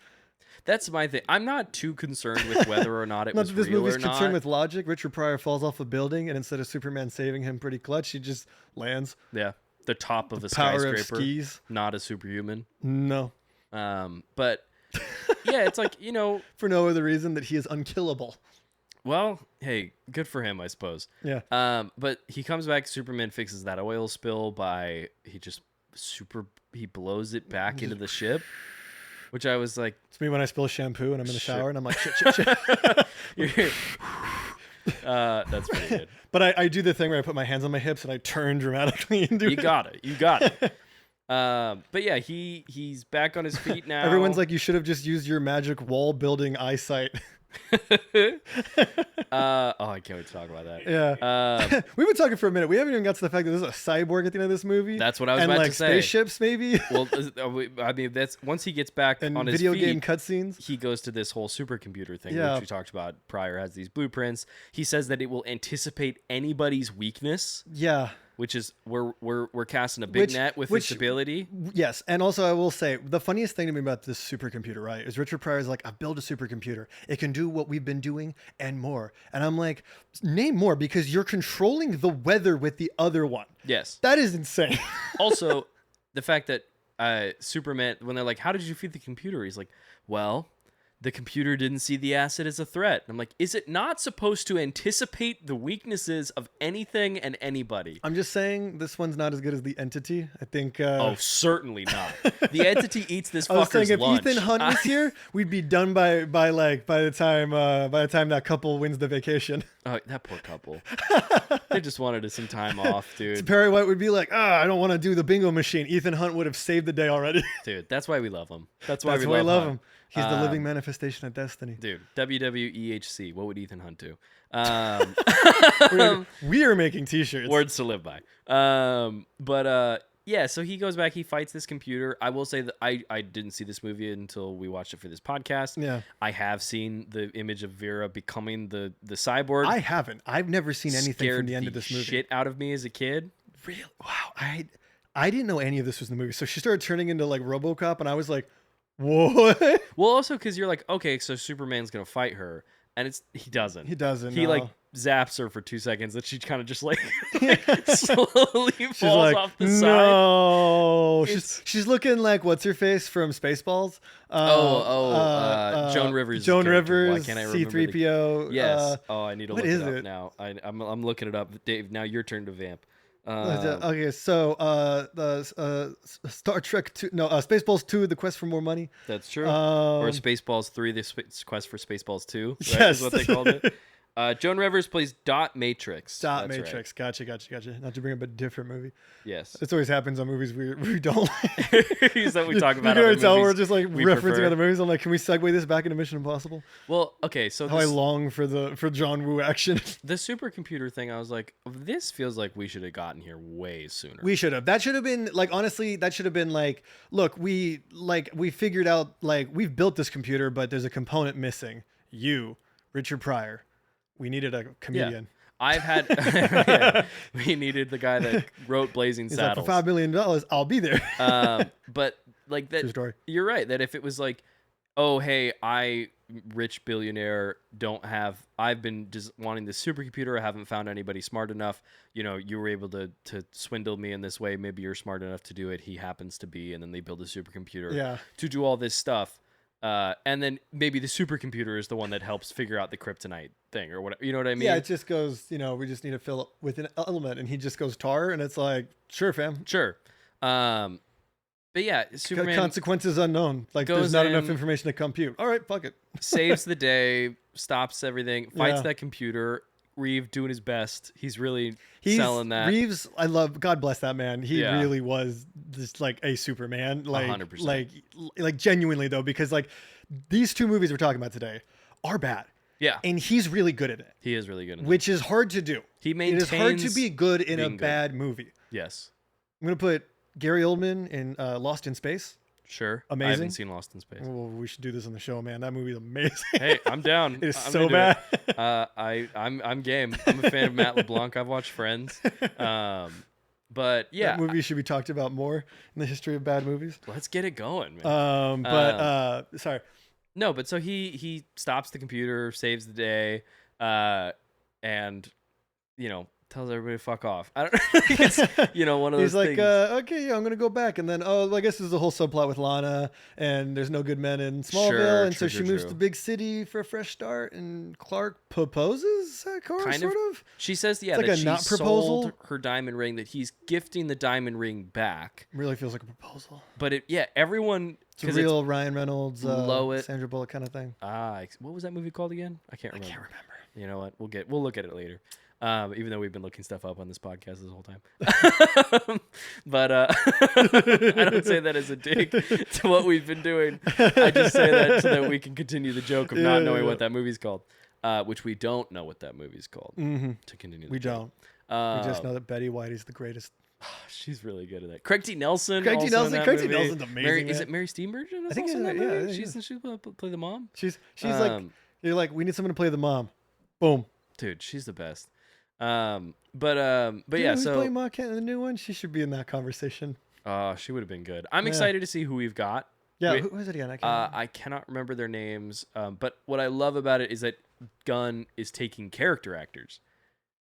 That's my thing. I'm not too concerned with whether or not it was this real movie's or not. concerned with logic. Richard Pryor falls off a building, and instead of Superman saving him pretty clutch, he just lands. Yeah, the top of a power skyscraper. Of skis. Not a superhuman. No. But yeah, it's like, for no other reason that he is unkillable. Well, hey, good for him, I suppose. Yeah. But he comes back. Superman fixes that oil spill by he blows it back into the ship, which I was like, it's me when I spill shampoo and I'm in the shower and I'm like, shit. That's pretty good. But I do the thing where I put my hands on my hips and I turn dramatically into You got it. But yeah, he's back on his feet now. Everyone's like, you should have just used your magic wall building eyesight. I can't wait to talk about that. Yeah. We've been talking for a minute. We haven't even got to the fact that there's a cyborg at the end of this movie. That's what I was about to say. Spaceships, maybe. Well, I mean, that's once he gets back and on his video feet, game cutscenes. He goes to this whole supercomputer thing, which we talked about. Pryor has these blueprints. He says that it will anticipate anybody's weakness. Yeah. Which is we're casting a big net with its ability. Yes, and also I will say the funniest thing to me about this supercomputer, right, is Richard Pryor's like, I've built a supercomputer. It can do what we've been doing and more. And I'm like, name more, because you're controlling the weather with the other one. Yes, that is insane. Also, the fact that Superman, when they're like, how did you feed the computer? He's like, well, the computer didn't see the acid as a threat. And I'm like, is it not supposed to anticipate the weaknesses of anything and anybody? I'm just saying this one's not as good as the Entity. I think. Oh, certainly not. The Entity eats this fucker's lunch. I was saying lunch. if Ethan Hunt was here, we'd be done by the time that couple wins the vacation. Oh, that poor couple. They just wanted some time off, dude. So Perry White would be like, I don't want to do the bingo machine. Ethan Hunt would have saved the day already. Dude, that's why we love him. That's why we love him. He's the living manifestation of destiny. Dude, WWEHC. What would Ethan Hunt do? We are making t-shirts. Words to live by. Yeah, so he goes back, he fights this computer. I will say that I didn't see this movie until we watched it for this podcast. Yeah. I have seen the image of Vera becoming the cyborg. I haven't. I've never seen anything from the end of this movie. Shit out of me as a kid. Really? Wow. I didn't know any of this was in the movie. So she started turning into like RoboCop, and I was like, what? Well, also because you're like, okay, so Superman's gonna fight her, and he doesn't. He like zaps her for 2 seconds, and she kind of just like slowly falls off the side. No, she's looking like what's her face from Spaceballs. Joan Rivers. Joan Rivers. Why can't I remember C-3PO. Yes. I'm need to look it up it? now. I'm looking it up. Dave, now your turn to vamp. Okay, so the Star Trek 2, Spaceballs 2, The Quest for More Money. That's true. Or Spaceballs 3, The Quest for Spaceballs 2. Right? Yes, is what they called it. Joan Rivers plays Dot Matrix. Dot Matrix. Right. Gotcha. Not to bring up a different movie. Yes. This always happens on movies we don't like. That we talk about. You can tell we're just like referencing prefer. other movies. I'm like, can we segue this back into Mission Impossible? Well, okay, so I long for John Woo action. The supercomputer thing, I was like, this feels like we should have gotten here way sooner. We should have. That should have been like, honestly, that should have been like, look, we figured out like we've built this computer, but there's a component missing. You, Richard Pryor. we needed a comedian. I've had yeah, we needed the guy that wrote Blazing He's Saddles. like, for $5 million, I'll be there. But like that, True story. you're right. That if it was like, oh hey, I rich billionaire I've been just wanting this supercomputer. I haven't found anybody smart enough. You were able to swindle me in this way. Maybe you're smart enough to do it. He happens to be, and then they build a supercomputer to do all this stuff. And then maybe the supercomputer is the one that helps figure out the kryptonite thing or whatever. You know what I mean? Yeah, it just goes, we just need to fill it with an element, and he just goes tar, and it's like, sure, fam. Sure. But yeah, Superman consequences unknown. Like, there's not enough information to compute. All right, fuck it. Saves the day, stops everything, fights that computer. Reeve doing his best. He's really selling that. Reeves, I love. God bless that man. He really was just like a Superman. Like 100%. Like genuinely though, because like these two movies we're talking about today are bad. Yeah, and he's really good at it. He is really good at it, which is hard to do. It is hard to be good in a bad movie. Yes, I'm gonna put Gary Oldman in Lost in Space. Sure. Amazing. I haven't seen Lost in Space. Well, we should do this on the show, man. That movie's amazing. Hey, I'm down. It's so bad. I'm game. I'm a fan of Matt LeBlanc. I've watched Friends. But yeah, that movie should be talked about more in the history of bad movies. Let's get it going, man. Sorry. No, but so he stops the computer, saves the day, and tells everybody to fuck off. I don't know. It's, one of those He's like, things. okay, yeah, I'm going to go back. And then, I guess there's a whole subplot with Lana, and there's no good men in Smallville. So she moves to the big city for a fresh start, and Clark proposes, sort of? She says, it's like that a not she proposal. sold her diamond ring, that he's gifting the diamond ring back. Really feels like a proposal. But everyone... It's a real Ryan Reynolds, Lois, Sandra Bullock kind of thing. What was that movie called again? I can't remember. You know what? We'll look at it later. Even though we've been looking stuff up on this podcast this whole time. But I don't say that as a dig to what we've been doing. I just say that so that we can continue the joke of not knowing what that movie's called, which we don't know what that movie's called. Mm-hmm. To continue we joke. don't. We just know that Betty White is the greatest. She's really good at that. Craig T. Nelson. Craig T. Nelson. Craig T. Nelson's amazing. Is it Mary Steenburgen? I think so. Yeah. She's play the mom. She's like, you're like, we need someone to play the mom. Boom. Dude, she's the best. But yeah. Who's So playing Ma Kent in the new one? She should be in that conversation. She would have been good. I'm excited to see who we've got. Yeah. Who is it again? I cannot remember their names. But what I love about it is that Gunn is taking character actors.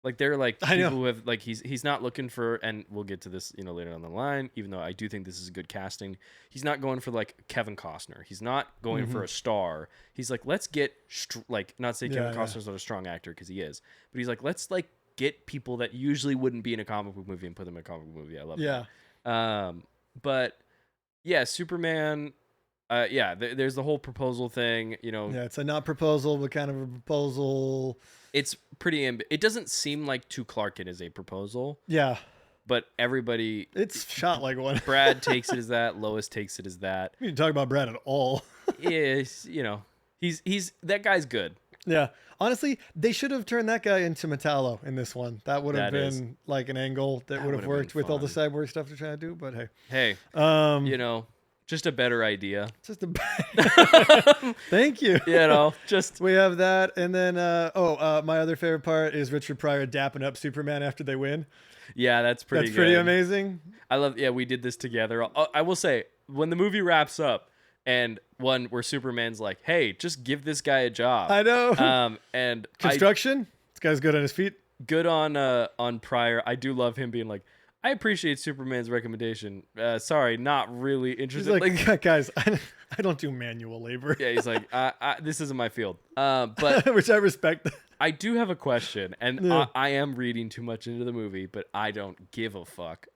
Like they're like people who have like he's not looking for, and we'll get to this later down the line, even though I do think this is good casting. He's not going for like Kevin Costner. He's not going for a star. He's like, let's get not say Kevin Costner's not a strong actor, because he is, but he's like, let's like get people that usually wouldn't be in a comic book movie and put them in a comic book movie. I love that. But yeah, Superman. There's the whole proposal thing. Yeah, it's a not proposal, but kind of a proposal. It's pretty. It doesn't seem like to Clark it is a proposal. Yeah. But everybody. It's shot like one. Brad takes it as that. Lois takes it as that. We didn't talk about Brad at all. He's that guy's good. Yeah. Honestly, they should have turned that guy into Metallo in this one. That would have been like an angle that would have worked with all the cyborg stuff they're trying to do. But hey, just a better idea. Just a thank you. Just we have that, and then my other favorite part is Richard Pryor dapping up Superman after they win. Yeah, that's pretty. That's pretty amazing. I love. Yeah, we did this together. I will say, when the movie wraps up, and one where Superman's like, "Hey, just give this guy a job." I know. And construction. This guy's good on his feet. Good on Pryor. I do love him being like, I appreciate Superman's recommendation. Sorry, not really interested. He's like, guys, I don't do manual labor. Yeah, he's like, this isn't my field. But which I respect. I do have a question, and I am reading too much into the movie, but I don't give a fuck.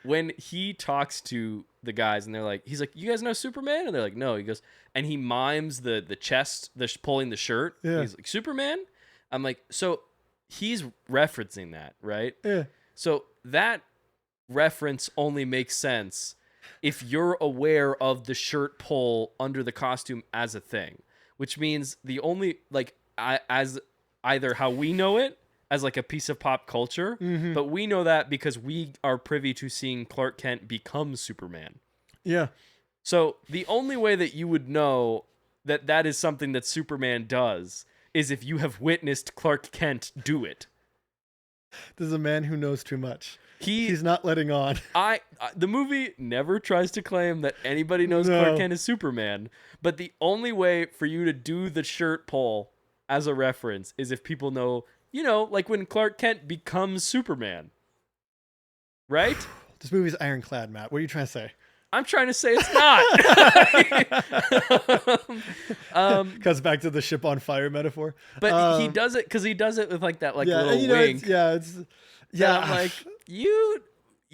When he talks to the guys, and they're like, he's like, you guys know Superman? And they're like, no. He goes, and he mimes the chest, pulling the shirt. Yeah. He's like, Superman? I'm like, so he's referencing that, right? Yeah. So that reference only makes sense if you're aware of the shirt pull under the costume as a thing, which means the only as either how we know it as like a piece of pop culture, but we know that because we are privy to seeing Clark Kent become Superman. Yeah. So the only way that you would know that is something that Superman does is if you have witnessed Clark Kent do it. This is a man who knows too much. He's He's not letting on. The movie never tries to claim that anybody knows Clark Kent is Superman, but the only way for you to do the shirt pull as a reference is if people know, like when Clark Kent becomes Superman. Right? This movie's ironclad, Matt. What are you trying to say? I'm trying to say it's not. Comes back to the ship on fire metaphor. But he does it because he does it with like that little wink. I'm like,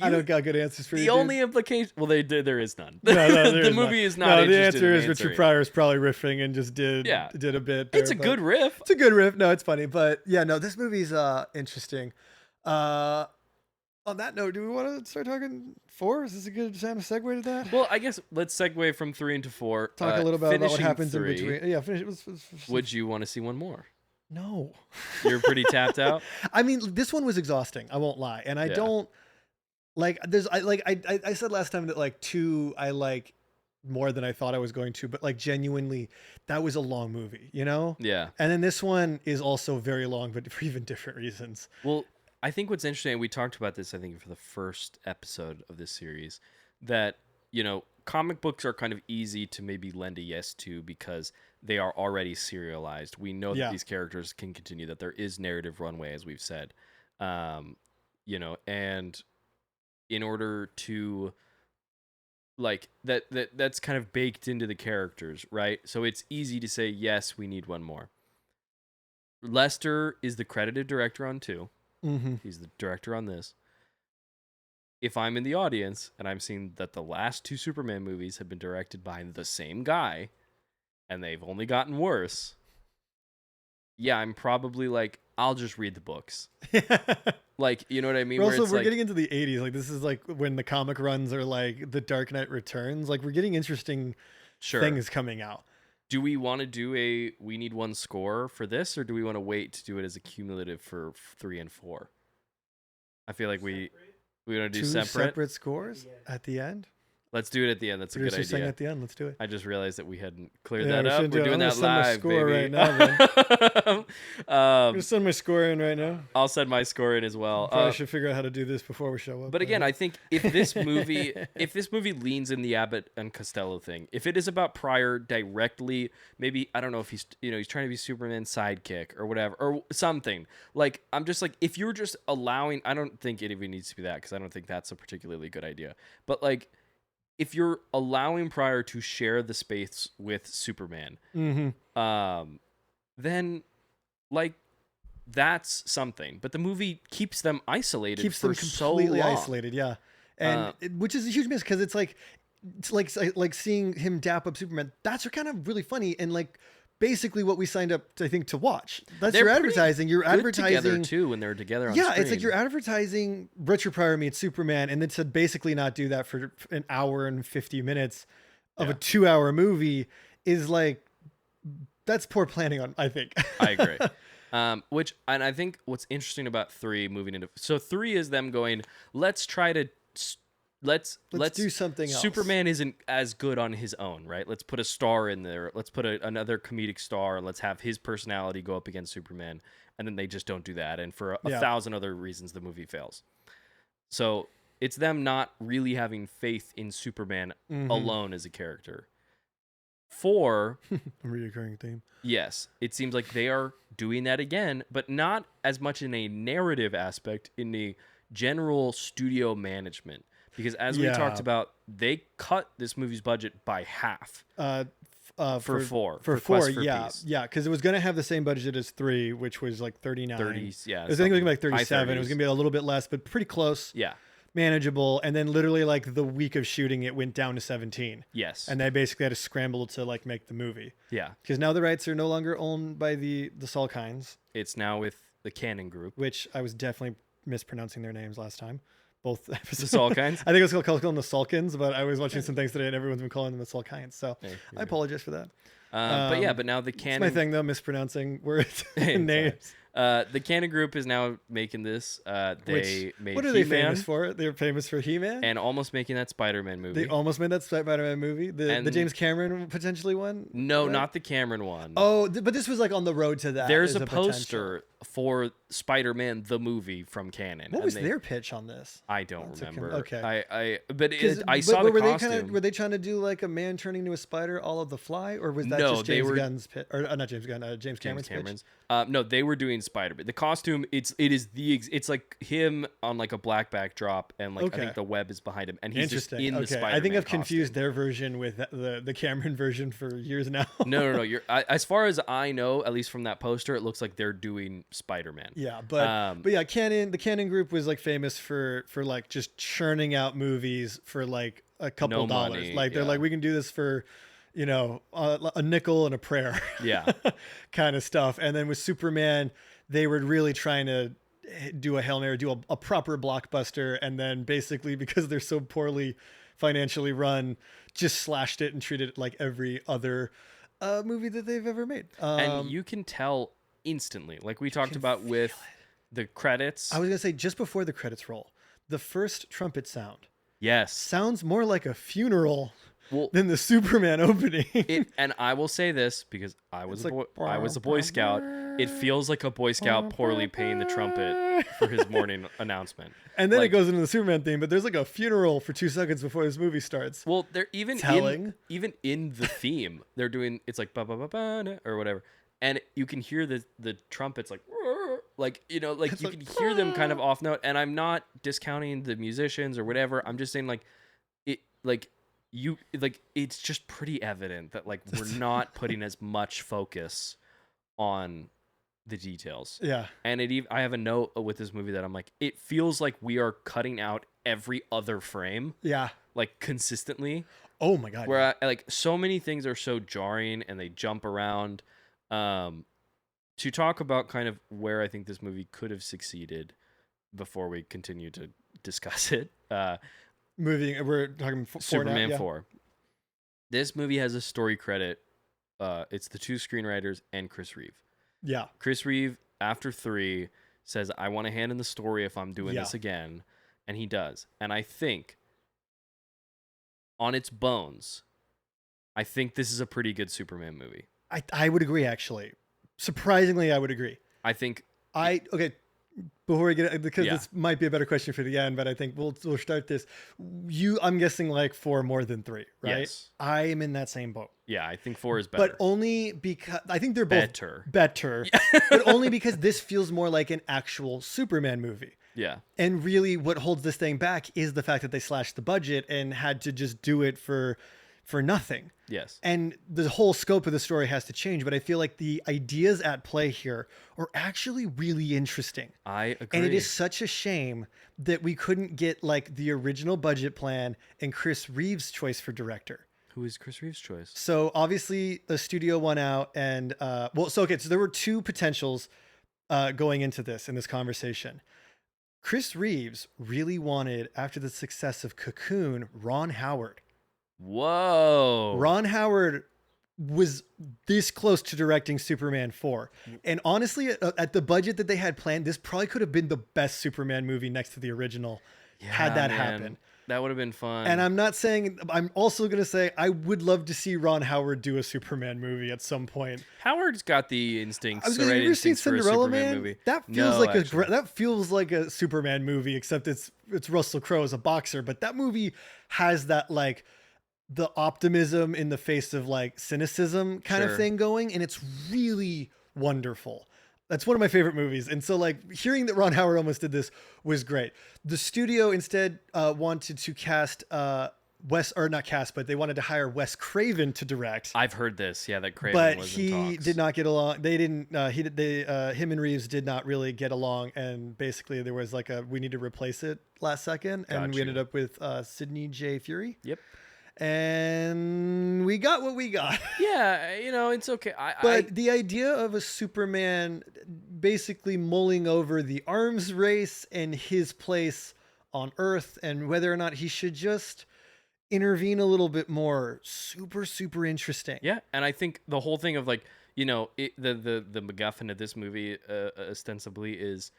I don't got good answers for you. The only implication, there is none. The movie is not. The answer is Richard Pryor is probably riffing and just did a bit. It's a good riff. It's a good riff. No, it's funny, but this movie's interesting. On that note, do we want to start talking 4? Is this a good time to segue to that? Well, I guess let's segue from 3 into 4. Talk a little bit about what happens 3, in between. Yeah, finish. Would you want to see one more? No. You're pretty tapped out? I mean, this one was exhausting. I won't lie. And I don't like, I said last time that like 2, I like more than I thought I was going to, but like genuinely that was a long movie, Yeah. And then this one is also very long, but for even different reasons. Well, I think what's interesting, and we talked about this, I think, for the first episode of this series, that, comic books are kind of easy to maybe lend a yes to because they are already serialized. We know that these characters can continue, that there is narrative runway, as we've said. And in order to, like, that's kind of baked into the characters, right? So it's easy to say, yes, we need one more. Lester is the credited director on 2. Mm-hmm. He's the director on this. If I'm in the audience and I'm seeing that the last 2 Superman movies have been directed by the same guy and they've only gotten worse, I'm probably like, I'll just read the books. Like, you know what I mean? We're getting into the 80s. Like, this is like when the comic runs are like The Dark Knight Returns. Like, we're getting interesting things coming out. Do we want to do we need one score for this, or do we want to wait to do it as a cumulative for 3 and 4? I feel like we want to do 2 separate scores at the end. Let's do it at the end. That's a good idea. Saying at the end. Let's do it. I just realized that we hadn't cleared that up. We're doing that live, baby. Right now, man. I'm gonna send my score in right now. I'll send my score in as well. Probably should figure out how to do this before we show up. But again, I think if this movie leans in the Abbott and Costello thing, if it is about Pryor directly, maybe I don't know if he's trying to be Superman's sidekick or whatever or something. Like, I'm just like, if you're just allowing, I don't think it even needs to be that, because I don't think that's a particularly good idea. But like, if you're allowing Pryor to share the space with Superman, then like that's something. But the movie keeps them isolated. Keeps them completely isolated, yeah. And which is a huge miss, because it's like seeing him dap up Superman. That's kind of really funny and like basically what we signed up, I think, to watch. That's your advertising. You're advertising together too when they're together on screen. It's like you're advertising Richard Pryor meets Superman, and then to basically not do that for an hour and 50 minutes of a 2-hour movie is like, that's poor planning on, I think. I agree. And I think what's interesting about 3 moving into, so 3 is them going, let's try to let's do something else. Superman isn't as good on his own, right? Let's put a star in there. Let's put another comedic star, and let's have his personality go up against Superman. And then they just don't do that. And for 1,000 other reasons, the movie fails. So it's them not really having faith in Superman alone as a character. 4, a reoccurring theme. Yes, it seems like they are doing that again, but not as much in a narrative aspect, in the general studio management. Because as we talked about, they cut this movie's budget by half. For 4. For 4, yeah. Because it was going to have the same budget as 3, which was like 39. 30, yeah. It was going to be like 37. It was going to be a little bit less, but pretty close. Yeah. Manageable. And then literally like the week of shooting, it went down to 17. Yes. And they basically had to scramble to like make the movie. Yeah. Because now the rights are no longer owned by the Salkinds. It's now with the Cannon Group. Which I was definitely mispronouncing their names last time. Both episodes. The Salkinds? I think it was called them the Salkins, but I was watching some things today and everyone's been calling them the Salkinds. So I apologize for that. But now the Cannon... It's my thing though, mispronouncing words and names. The Canon Group is now making this. They made What are they He-Man famous for? They're famous for He-Man. and almost making that Spider-Man movie. They almost made that Spider-Man movie. The And- James Cameron potentially one. No, right? not the Cameron one. Oh, but this was like on the road to that. There's as a potential. poster for Spider-Man the movie from Canon. What and was their pitch on this? I don't That's a remember. okay. I saw the were costume. were they trying to do like a man turning into a spider, all of the fly, or was that No, just they James were- Gunn's pitch, or not James Gunn, James Cameron's pitch? No, they were doing Spider-Man. The costume, it's like him on like a black backdrop, and like I think the web is behind him, and he's just Interesting. in the Okay, Spider-Man I think I've confused costume. their version with the Cameron version for years now. No. As far as I know, at least from that poster, it looks like they're doing Spider-Man. Yeah, but yeah, the Canon Group was like famous for like just churning out movies for like a couple No dollars. money, Like they're yeah. like, we can do this for, a nickel and a prayer. Yeah. kind of stuff. And then with Superman, they were really trying to do a Hail Mary, do a proper blockbuster, and then basically because they're so poorly financially run, just slashed it and treated it like every other movie that they've ever made. And you can tell instantly, like we talked about with the credits. I was gonna say, just before the credits roll, the first trumpet sound Yes. sounds more like a funeral Well, than the Superman opening. and I will say this because I was It's a like, boy, I was a Boy Scout. It feels like a Boy Scout poorly playing the trumpet for his morning announcement. And then it Like- goes into the Superman theme, but there's like a funeral for 2 seconds before this movie starts. Well, they're even Telling. even in the theme, they're doing it's like ba ba ba ba or whatever, and you can hear the trumpets like you like, can hear them kind of off note. And I'm not discounting the musicians or whatever. I'm just saying it's just pretty evident that like we're not putting as much focus on the details. Yeah. And I have a note with this movie that I'm like, it feels like we are cutting out every other frame Yeah. like consistently. Oh my God. Where like so many things are so jarring and they jump around. To talk about kind of where I think this movie could have succeeded before we continue to discuss it. We're talking Superman now? Yeah. 4. This movie has a story credit. It's the two screenwriters and Chris Reeve. Yeah. Chris Reeve, after 3, says, I want a hand in the story if I'm doing this again. And he does. And I think, on its bones, I think this is a pretty good Superman movie. I would agree, actually. Surprisingly, I would agree. I think... Okay, before we get, because Yeah. this might be a better question for the end, but I think we'll start this. I'm guessing like 4 more than 3, right? Yes. I am in that same boat. Yeah, I think 4 is better. But only because I think they're both Better. but only because this feels more like an actual Superman movie. Yeah. And really what holds this thing back is the fact that they slashed the budget and had to just do it for nothing. Yes. And the whole scope of the story has to change, but I feel like the ideas at play here are actually really interesting. I agree. And it is such a shame that we couldn't get like the original budget plan and Chris Reeves' choice for director. Who is Chris Reeves' choice? So obviously the studio won out and so there were 2 potentials going into this conversation. Chris Reeves really wanted, after the success of Cocoon, Ron Howard. Whoa. Ron Howard was this close to directing Superman 4. And honestly, at the budget that they had planned, this probably could have been the best Superman movie next to the original had that happen. That would have been fun. And I'm also going to say, I would love to see Ron Howard do a Superman movie at some point. Howard's got the instincts. I was the going right to ever seen instincts for a Cinderella Superman Man? movie. That feels No, that feels like a Superman movie, except it's Russell Crowe as a boxer. But that movie has that like the optimism in the face of like cynicism kind of thing going, and it's really wonderful. That's one of my favorite movies. And so like hearing that Ron Howard almost did this was great. The studio instead wanted to cast but they wanted to hire Wes Craven to direct. I've heard this. Yeah, that Craven But was in he talks. did not get along. They didn't. Him and Reeves did not really get along, and basically there was like we need to replace it last second, and Got we you. ended up with Sidney J. Fury. Yep. And we got what we got. Yeah, it's okay. But the idea of a Superman basically mulling over the arms race and his place on Earth and whether or not he should just, intervene a little bit more. Super, super interesting. Yeah, and I think the whole thing of like, the MacGuffin of this movie ostensibly is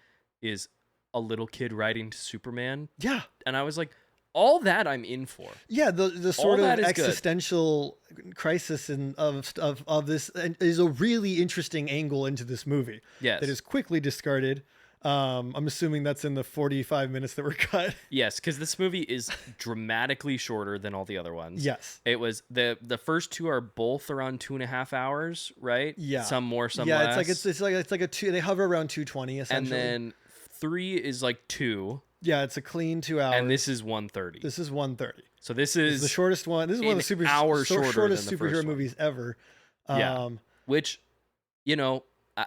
a little kid writing to Superman. Yeah. And I was like, all that I'm in for. Yeah, the sort All of that is existential crisis of this is a really interesting angle into this movie. Yes. That is quickly discarded. I'm assuming that's in the 45 minutes that were cut. Yes, because this movie is dramatically shorter than all the other ones. Yes. It was the first two are both around 2.5 hours, right? Yeah. Some more, some less. less. It's like a two. They hover around 220 essentially. And then 3 is like 2. Yeah, it's a clean 2 hours. And this is 1:30. This is 1:30. So this is the shortest one. This is one of the shortest superhero movies ever. Yeah. Which,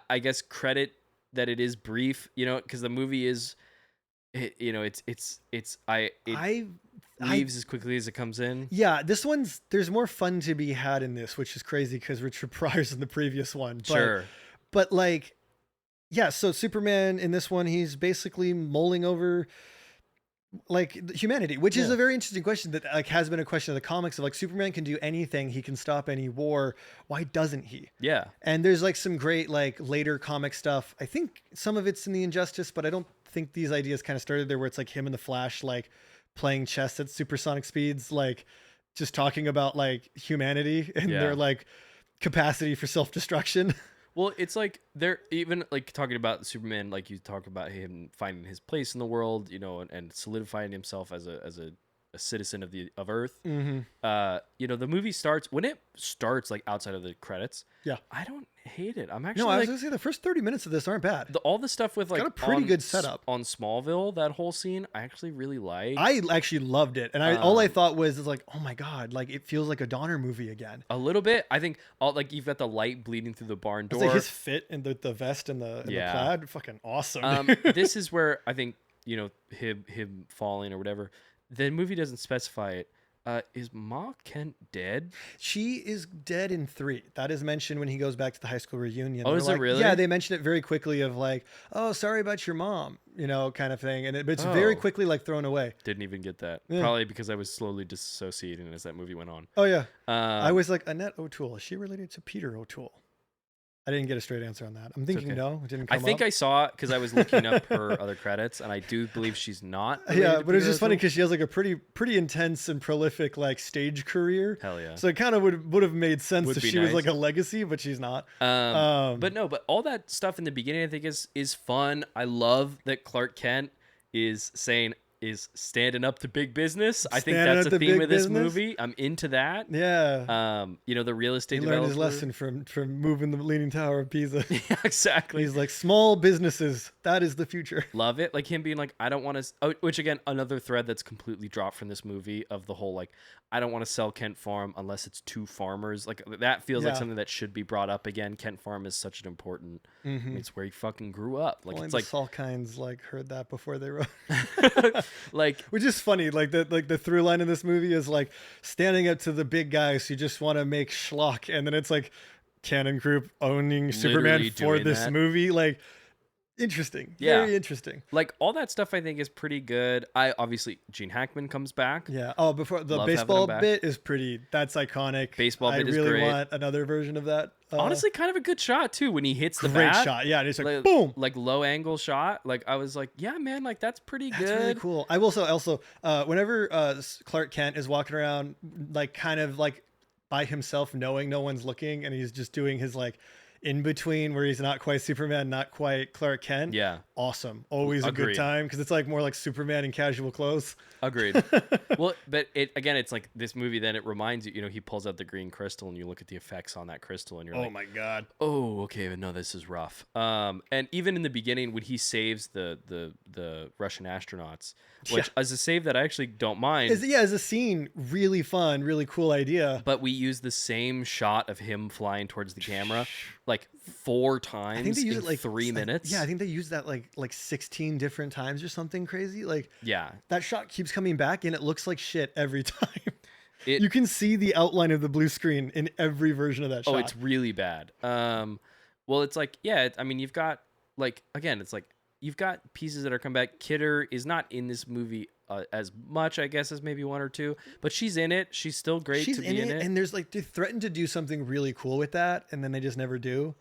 I guess credit that it is brief, because the movie is, it leaves as quickly as it comes in. Yeah, there's more fun to be had in this, which is crazy because Richard Pryor's in the previous one. But like, yeah, so Superman in this one, he's basically mulling over like humanity, which is a very interesting question that like has been a question of the comics of like Superman can do anything, he can stop any war, why doesn't he? Yeah. And there's like some great like later comic stuff. I think some of it's in the Injustice, but I don't think these ideas kind of started there where it's like him and the Flash like playing chess at supersonic speeds, like just talking about like humanity and their like capacity for self-destruction. Well, it's like they're even like talking about Superman, like you talk about him finding his place in the world, and solidifying himself as a citizen of Earth. Mm-hmm. The movie starts when it starts like outside of the credits. Yeah, I don't hate it. I'm actually I was gonna say the first 30 minutes of this aren't bad. All the stuff with like got a pretty good setup on Smallville. That whole scene, I actually really like. I actually loved it, and all I thought was like, oh my god, like it feels like a Donner movie again. A little bit. I think like you've got the light bleeding through the barn door. Like his fit and the vest and the plaid, fucking awesome. This is where I think him falling or whatever. The movie doesn't specify it. Is Ma Kent dead? She is dead in 3. That is mentioned when he goes back to the high school reunion. Oh, is it really? Yeah, they mention it very quickly of like, oh, sorry about your mom, kind of thing. And it's very quickly like thrown away. Didn't even get that. Yeah. Probably because I was slowly disassociating as that movie went on. Oh, yeah. I was like, Annette O'Toole, is she related to Peter O'Toole? I didn't get a straight answer on that. I'm thinking no, it didn't come up. I think I saw it because I was looking up her other credits, and I do believe she's not. Yeah, but it's just funny because she has like a pretty intense and prolific like stage career. Hell yeah! So it kind of would have made sense if she was like a legacy, but she's not. But all that stuff in the beginning I think is fun. I love that Clark Kent is standing up to big business. I think that's a theme of this movie. I'm into that. Yeah. The real estate he learned his lesson from moving the Leaning Tower of Pisa. Yeah, exactly. He's like, small businesses, that is the future. Love it. Like him being like, I don't want to, which again, another thread that's completely dropped from this movie of the whole, like, I don't want to sell Kent Farm unless it's to farmers. Like that feels like something that should be brought up again. Kent Farm is such an important, it's where he fucking grew up. Like only it's the like Salkinds like heard that before they wrote. Like, which is funny. Like the through line in this movie is like standing up to the big guys who just want to make schlock. And then it's like Cannon Group owning Superman for this movie. Like, interesting. Very interesting. Like all that stuff I think is pretty good. Obviously Gene Hackman comes back. Yeah. Oh, before the baseball bit is pretty, that's iconic. Baseball bit is great. I really want another version of that. Honestly, kind of a good shot too when he hits the great bat. Shot. Yeah. And it's like boom. Like low angle shot. Like I was like, yeah, man, like that's pretty good. That's really cool. I will also whenever Clark Kent is walking around like kind of like by himself knowing no one's looking and he's just doing his like in between where he's not quite Superman, not quite Clark Kent. Yeah. Awesome. Always a good time because it's like more like Superman in casual clothes. Agreed. Well, but it's like this movie then it reminds you, he pulls out the green crystal and you look at the effects on that crystal and you're like, oh my God. Oh, okay, but no, this is rough. And even in the beginning when he saves the Russian astronauts, which as a save that I actually don't mind. As a scene, really fun, really cool idea. But we use the same shot of him flying towards the camera like 4 times. I think they use it like 3 minutes. Yeah, I think they used that like 16 different times or something crazy. Like, yeah, that shot keeps coming back and it looks like shit every time. You can see the outline of the blue screen in every version of that shot. Oh, it's really bad. Well, it's like, yeah, I mean, you've got like, again, it's like you've got pieces that are come back. Kidder is not in this movie as much, I guess, as maybe one or two, but she's in it. She's still great to be in it. And there's like, they threaten to do something really cool with that, and then they just never do.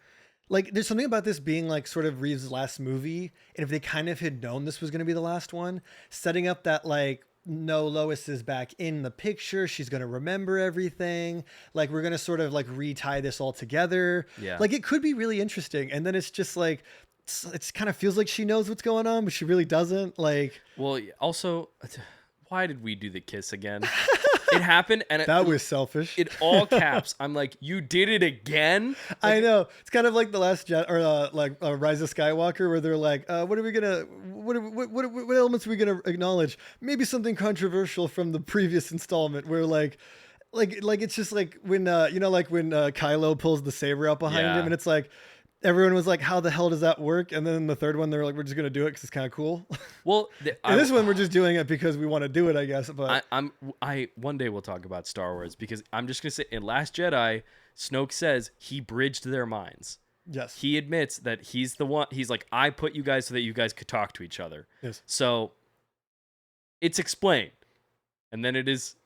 Like, there's something about this being like sort of Reeves' last movie, and if they kind of had known this was going to be the last one, setting up that like, no, Lois is back in the picture. She's going to remember everything. Like, we're going to sort of like retie this all together. Yeah. Like, it could be really interesting. And then it's just like, it's kind of feels like she knows what's going on, but she really doesn't. Like, well, also, why did we do the kiss again? It happened, and that was selfish. In all caps, I'm like, you did it again. Like, I know. It's kind of like the Last Jet or Rise of Skywalker, where they're like, what elements are we gonna acknowledge? Maybe something controversial from the previous installment, where like it's just like when like when Kylo pulls the saber out behind him, and it's like, everyone was like, how the hell does that work? And then the third one, they're like, we're just going to do it because it's kind of cool. Well, this one, we're just doing it because we want to do it, I guess. But one day we'll talk about Star Wars, because I'm just going to say, in Last Jedi, Snoke says he bridged their minds. Yes. He admits that he's the one. He's like, I put you guys so that you guys could talk to each other. Yes. So it's explained. And then it is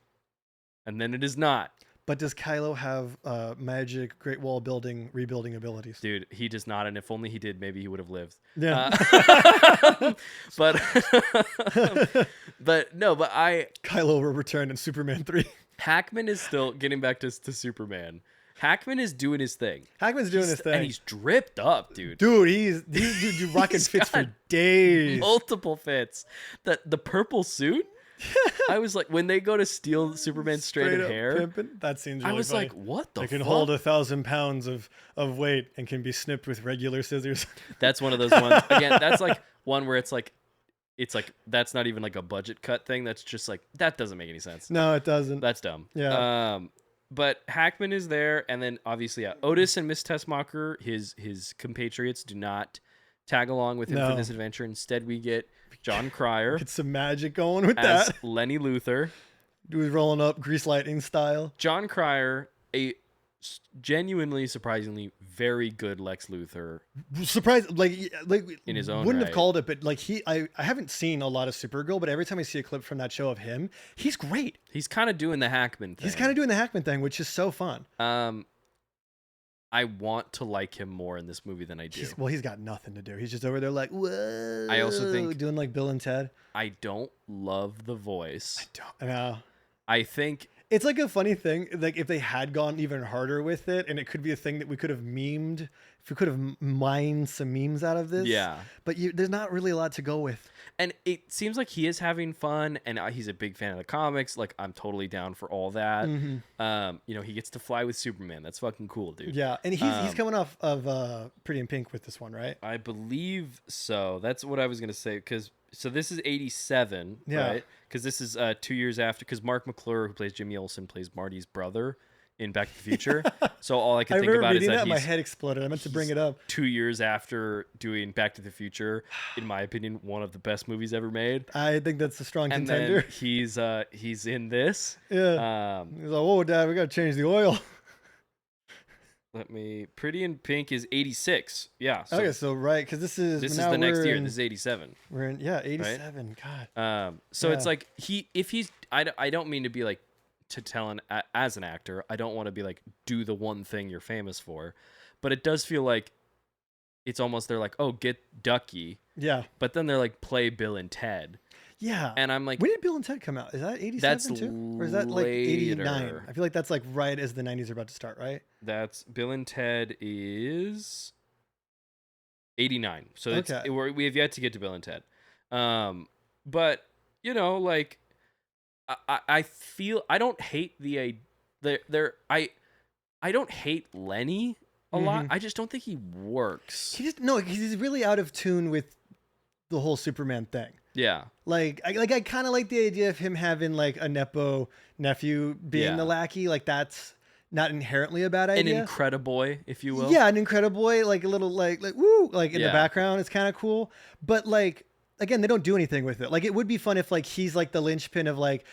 not. But does Kylo have magic, Great Wall rebuilding abilities? Dude, he does not, and if only he did, maybe he would have lived. Yeah. But Kylo will return in Superman 3. Hackman is still getting back to Superman. Hackman is doing his thing. He's doing his thing. And he's dripped up, dude. Dude, he's rocking fits for days. Multiple fits. The purple suit? I was like, when they go to steal Superman's straighted hair, pimpin', that seems really I was funny. like, what the fuck? They can hold 1,000 pounds of weight and can be snipped with regular scissors. That's one of those ones. Again, that's like one where it's like that's not even like a budget cut thing. That's just like, that doesn't make any sense. No, it doesn't. That's dumb. Yeah. But Hackman is there, and then obviously Otis and Miss Tessmacher, his compatriots, do not tag along with him for this adventure. Instead, we get John Cryer. Get some magic going with as that. Lenny Luthor. Dude's rolling up Grease Lightning style. John Cryer, a genuinely, surprisingly very good Lex Luthor. Surprised, like in his own wouldn't right. have called it, but like I haven't seen a lot of Supergirl, but every time I see a clip from that show of him, he's great. He's kind of doing the Hackman thing. Which is so fun. I want to like him more in this movie than I do. He's got nothing to do. He's just over there like, whoa. I also think doing like Bill and Ted. I don't love the voice. I know. I think it's like a funny thing. Like if they had gone even harder with it, and it could be a thing that we could have memed. If we could have mined some memes out of this. Yeah. But there's not really a lot to go with. And it seems like he is having fun, and he's a big fan of the comics. Like, I'm totally down for all that. Mm-hmm. He gets to fly with Superman. That's fucking cool, dude. Yeah, and he's coming off of Pretty in Pink with this one, right? I believe so. That's what I was gonna say. So this is 87, right? Because this is 2 years after. Because Mark McClure, who plays Jimmy Olsen, plays Marty's brother in Back to the Future. So all I can think about is that my head exploded. I meant to bring it up. 2 years after doing Back to the Future, in my opinion, one of the best movies ever made. I think that's a strong contender. Then he's in this. Yeah. He's like, "Whoa, Dad, we gotta change the oil." Pretty in Pink is 86. Yeah. So right, because this is the next year. This is 87. We're in 87. Right? God. So it's like I don't mean to be like, to tell as an actor, I don't want to be like, do the one thing you're famous for, but it does feel like it's almost, they're like, oh, get Ducky. Yeah. But then they're like, play Bill and Ted. Yeah. And I'm like, when did Bill and Ted come out? Is that 87 too? Or is that like 89? I feel like that's like right as the 90s are about to start, right? That's Bill and Ted is 89. So we have yet to get to Bill and Ted. But like, I feel I don't hate I don't hate Lenny a lot. I just don't think he works. He's really out of tune with the whole Superman thing. Yeah. Like I kind of like the idea of him having like a Nepo nephew being the lackey. Like that's not inherently a bad idea. An Incrediboy, if you will. Yeah, an Incrediboy, like a little like woo, like in the background. It's kind of cool. But like, again, they don't do anything with it. Like it would be fun if like he's like the linchpin of like,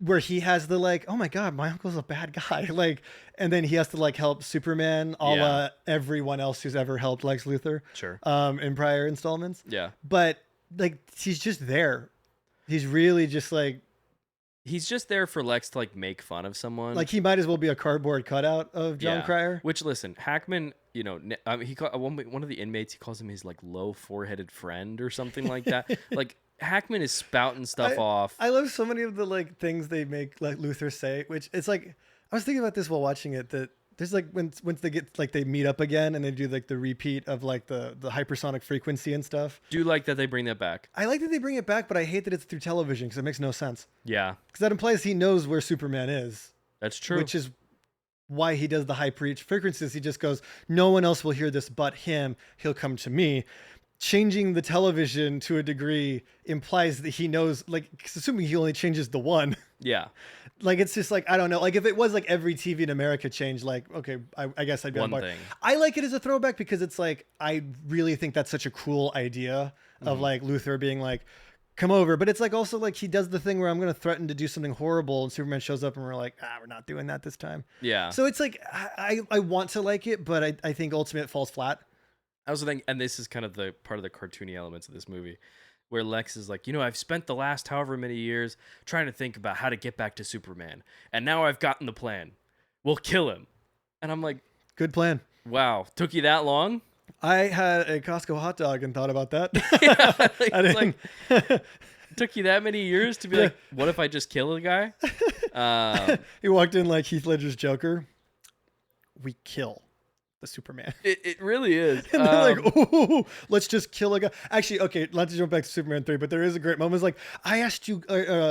where he has the like, oh my God, my uncle's a bad guy. Like, and then he has to like help Superman, a la everyone else who's ever helped Lex Luthor. Sure. In prior installments. Yeah. But like, he's just there. He's really just like He's just there for Lex to like make fun of someone. Like he might as well be a cardboard cutout of John Cryer. Which, listen, Hackman, you know, he one of the inmates, he calls him his like low foreheaded friend or something like that. Like Hackman is spouting stuff off. I love so many of the like things they make like Luther say, which it's like I was thinking about this while watching it, that there's like once they get like they meet up again and they do like the repeat of like the hypersonic frequency and stuff. Do you like that they bring that back? I like that they bring it back, but I hate that it's through television because it makes no sense. Yeah, because that implies he knows where Superman is. That's true. Which is why he does the high frequencies. He just goes, no one else will hear this but him. He'll come to me. Changing the television to a degree implies that he knows, like, assuming he only changes the one. Yeah. Like, it's just like, I don't know. Like, if it was like every TV in America changed, like, okay, I guess I'd be on board. Thing. I like it as a throwback because it's like, I really think that's such a cool idea of like Luthor being like, come over. But it's like also like he does the thing where I'm going to threaten to do something horrible and Superman shows up and we're like, we're not doing that this time. Yeah. So it's like, I want to like it, but I think ultimately it falls flat. I also think, and this is kind of the part of the cartoony elements of this movie, where Lex is like, you know, I've spent the last however many years trying to think about how to get back to Superman, and now I've gotten the plan. We'll kill him. And I'm like, good plan. Wow, took you that long? I had a Costco hot dog and thought about that. Yeah, like, took you that many years to be like, what if I just kill a guy? He walked in like Heath Ledger's Joker. We kill the Superman. It really is. And they're like, ooh, let's just kill a guy. Actually, okay, let's jump back to Superman 3, but there is a great moment. It's like, I asked you,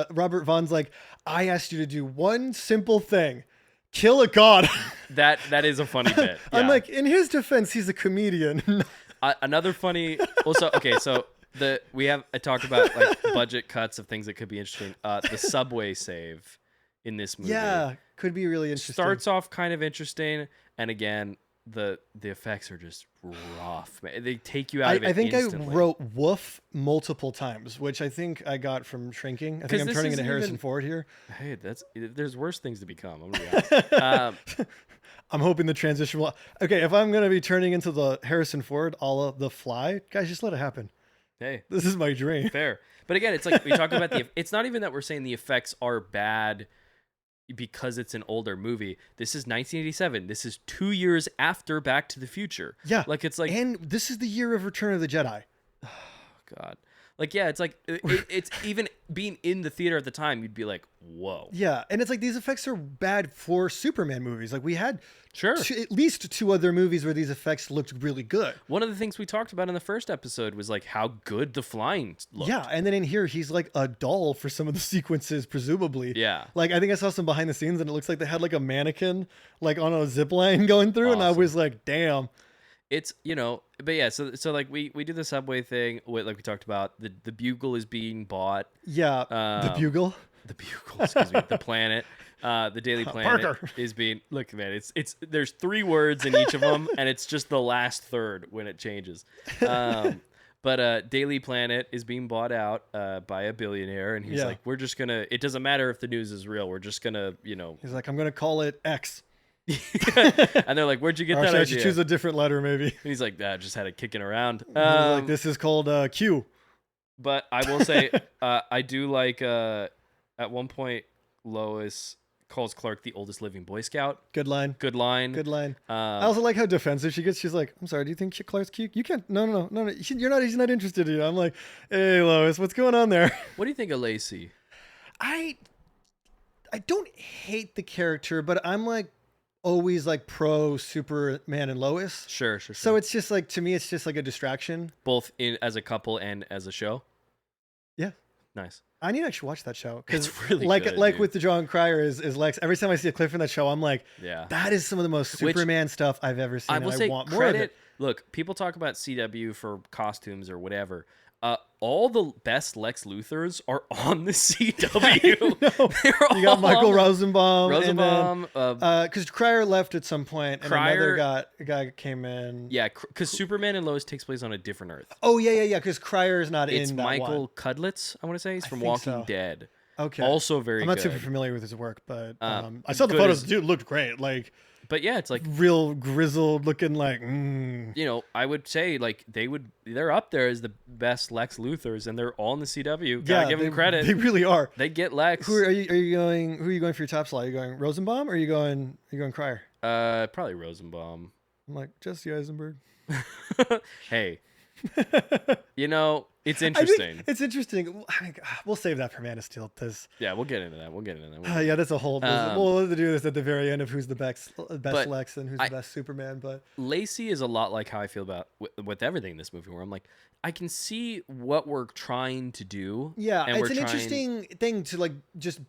Robert Vaughn's like, I asked you to do one simple thing. Kill a god. That is a funny bit. Yeah. I'm like, in his defense, he's a comedian. Another funny. Also, okay, so I talked about like budget cuts of things that could be interesting. The subway save in this movie. Yeah, could be really interesting. Starts off kind of interesting, and again, the effects are just rough. Man. They take you out of it. I think instantly. I wrote woof multiple times, which I think I got from shrinking. I think I'm turning into Harrison Ford here. Hey, there's worse things to become. I'm gonna be honest. I'm hoping the transition will. Okay, if I'm gonna be turning into the Harrison Ford, all of the Fly, guys, just let it happen. Hey, this is my dream. Fair, but again, it's like we talk about it's not even that we're saying the effects are bad because it's an older movie. This is 1987. This is 2 years after Back to the Future. Yeah. Like it's like, and this is the year of Return of the Jedi. Oh God. Like, yeah, it's like, it's even being in the theater at the time, you'd be like, whoa. Yeah. And it's like, these effects are bad for Superman movies. Like we had at least 2 other movies where these effects looked really good. One of the things we talked about in the first episode was like how good the flying looked. Yeah. And then in here, he's like a doll for some of the sequences, presumably. Yeah. Like I think I saw some behind the scenes and it looks like they had like a mannequin like on a zip line going through. Awesome. And I was like, damn. It's, you know, but yeah, so like we do the subway thing with, like we talked about, the Bugle is being bought. Yeah, the Bugle? The Bugle, excuse me, the Planet. The Daily Planet Parker. is being, look, man, it's there's 3 words in each of them, and it's just the last third when it changes. But Daily Planet is being bought out by a billionaire, and he's like, we're just gonna, it doesn't matter if the news is real, we're just gonna, you know. He's like, I'm gonna call it X. And they're like, where'd you get that idea? I should choose a different letter, maybe. And he's like, just had it kicking around. Like, this is called Q. But I will say, I do like, at one point, Lois calls Clark the oldest living Boy Scout. Good line. Good line. Good line. I also like how defensive she gets. She's like, I'm sorry, do you think Clark's cute? You can't. No. He's not interested in you. I'm like, hey, Lois, what's going on there? What do you think of Lacey? I don't hate the character, but I'm like, always like pro Superman and Lois. Sure. So it's just like, to me, it's just like a distraction. Both as a couple and as a show? Yeah. Nice. I need to actually watch that show. It's really like, good, like dude. with the John Cryer is Lex. Every time I see a clip from that show, I'm like, yeah, that is some of the most Superman stuff I've ever seen. I will say want more of it. Look, people talk about CW for costumes or whatever. All the best Lex Luthors are on the CW. No. You got Michael Rosenbaum. Rosenbaum. Because Cryer left at some point, and another guy came in. Yeah, because Superman and Lois takes place on a different Earth. Oh, yeah. Because Cryer is not it's in that Michael one. Cudlitz, I want to say. He's from Walking Dead. Okay. Also very good. I'm not super familiar with his work, but I saw the photos. Dude looked great. Like, But yeah, it's like real grizzled looking, like. You know, I would say like they're up there as the best Lex Luthors, and they're all in the CW. Gotta give them credit. They really are. They get Lex. Who are you going? Who are you going for your top slot? Are you going Rosenbaum or are you going Cryer? Probably Rosenbaum. I'm like Jesse Eisenberg. Hey, you know, it's interesting. It's interesting. We'll save that for Man of Steel. Yeah, we'll get into that. Yeah, that's a whole. We'll have to do this at the very end of who's the best but Lex and who's the best Superman. But Lacey is a lot like how I feel about with everything in this movie, where I'm like, I can see what we're trying to do. Yeah, and it's an interesting thing to like just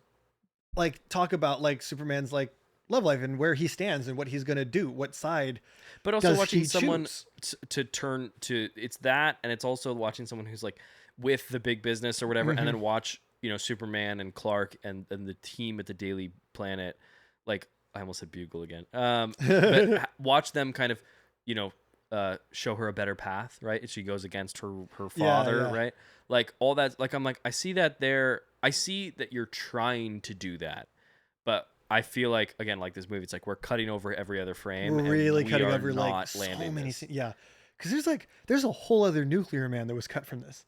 like talk about like Superman's like love life and where he stands and what he's gonna do, what side. But also watching someone choose? to turn to it's that, and it's also watching someone who's like with the big business or whatever, and then watch, you know, Superman and Clark and the team at the Daily Planet, like I almost said Bugle again. But watch them kind of, you know, show her a better path, right? And she goes against her father, right? Like all that. Like I'm like, I see that there. I see that you're trying to do that, but I feel like, again, like this movie, it's like we're cutting over every other frame. We're really cutting over like so many scenes. Yeah, because there's a whole other Nuclear Man that was cut from this.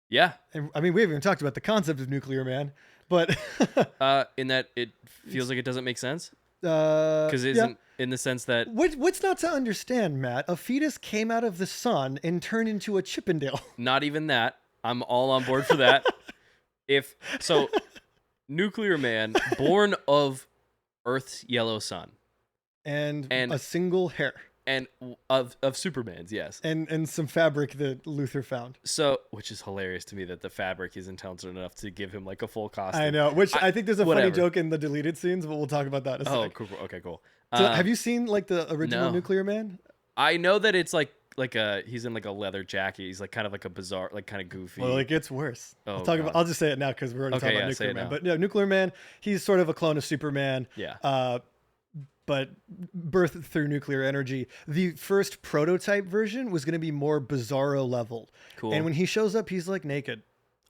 Yeah, and I mean we haven't even talked about the concept of Nuclear Man, but in that it feels like it doesn't make sense. Because it isn't in the sense that what's not to understand, Matt? A fetus came out of the sun and turned into a Chippendale. Not even that. I'm all on board for that. If so, Nuclear Man, born of Earth's yellow sun, and a single hair, and of Superman's, yes, and some fabric that Luthor found. So, which is hilarious to me that the fabric is intelligent enough to give him like a full costume. I know, which I think there's a funny joke in the deleted scenes, but we'll talk about that in a sec. Cool. Okay, cool. So, have you seen like the original Nuclear Man? I know that it's like he's in like a leather jacket. He's like kind of like a bizarre, like kind of goofy. Well, it gets worse. I'll just say it now because we're already talking about Nuclear Man. But no, Nuclear Man, he's sort of a clone of Superman. Yeah. But birthed through nuclear energy. The first prototype version was going to be more bizarro level. Cool. And when he shows up, he's like naked.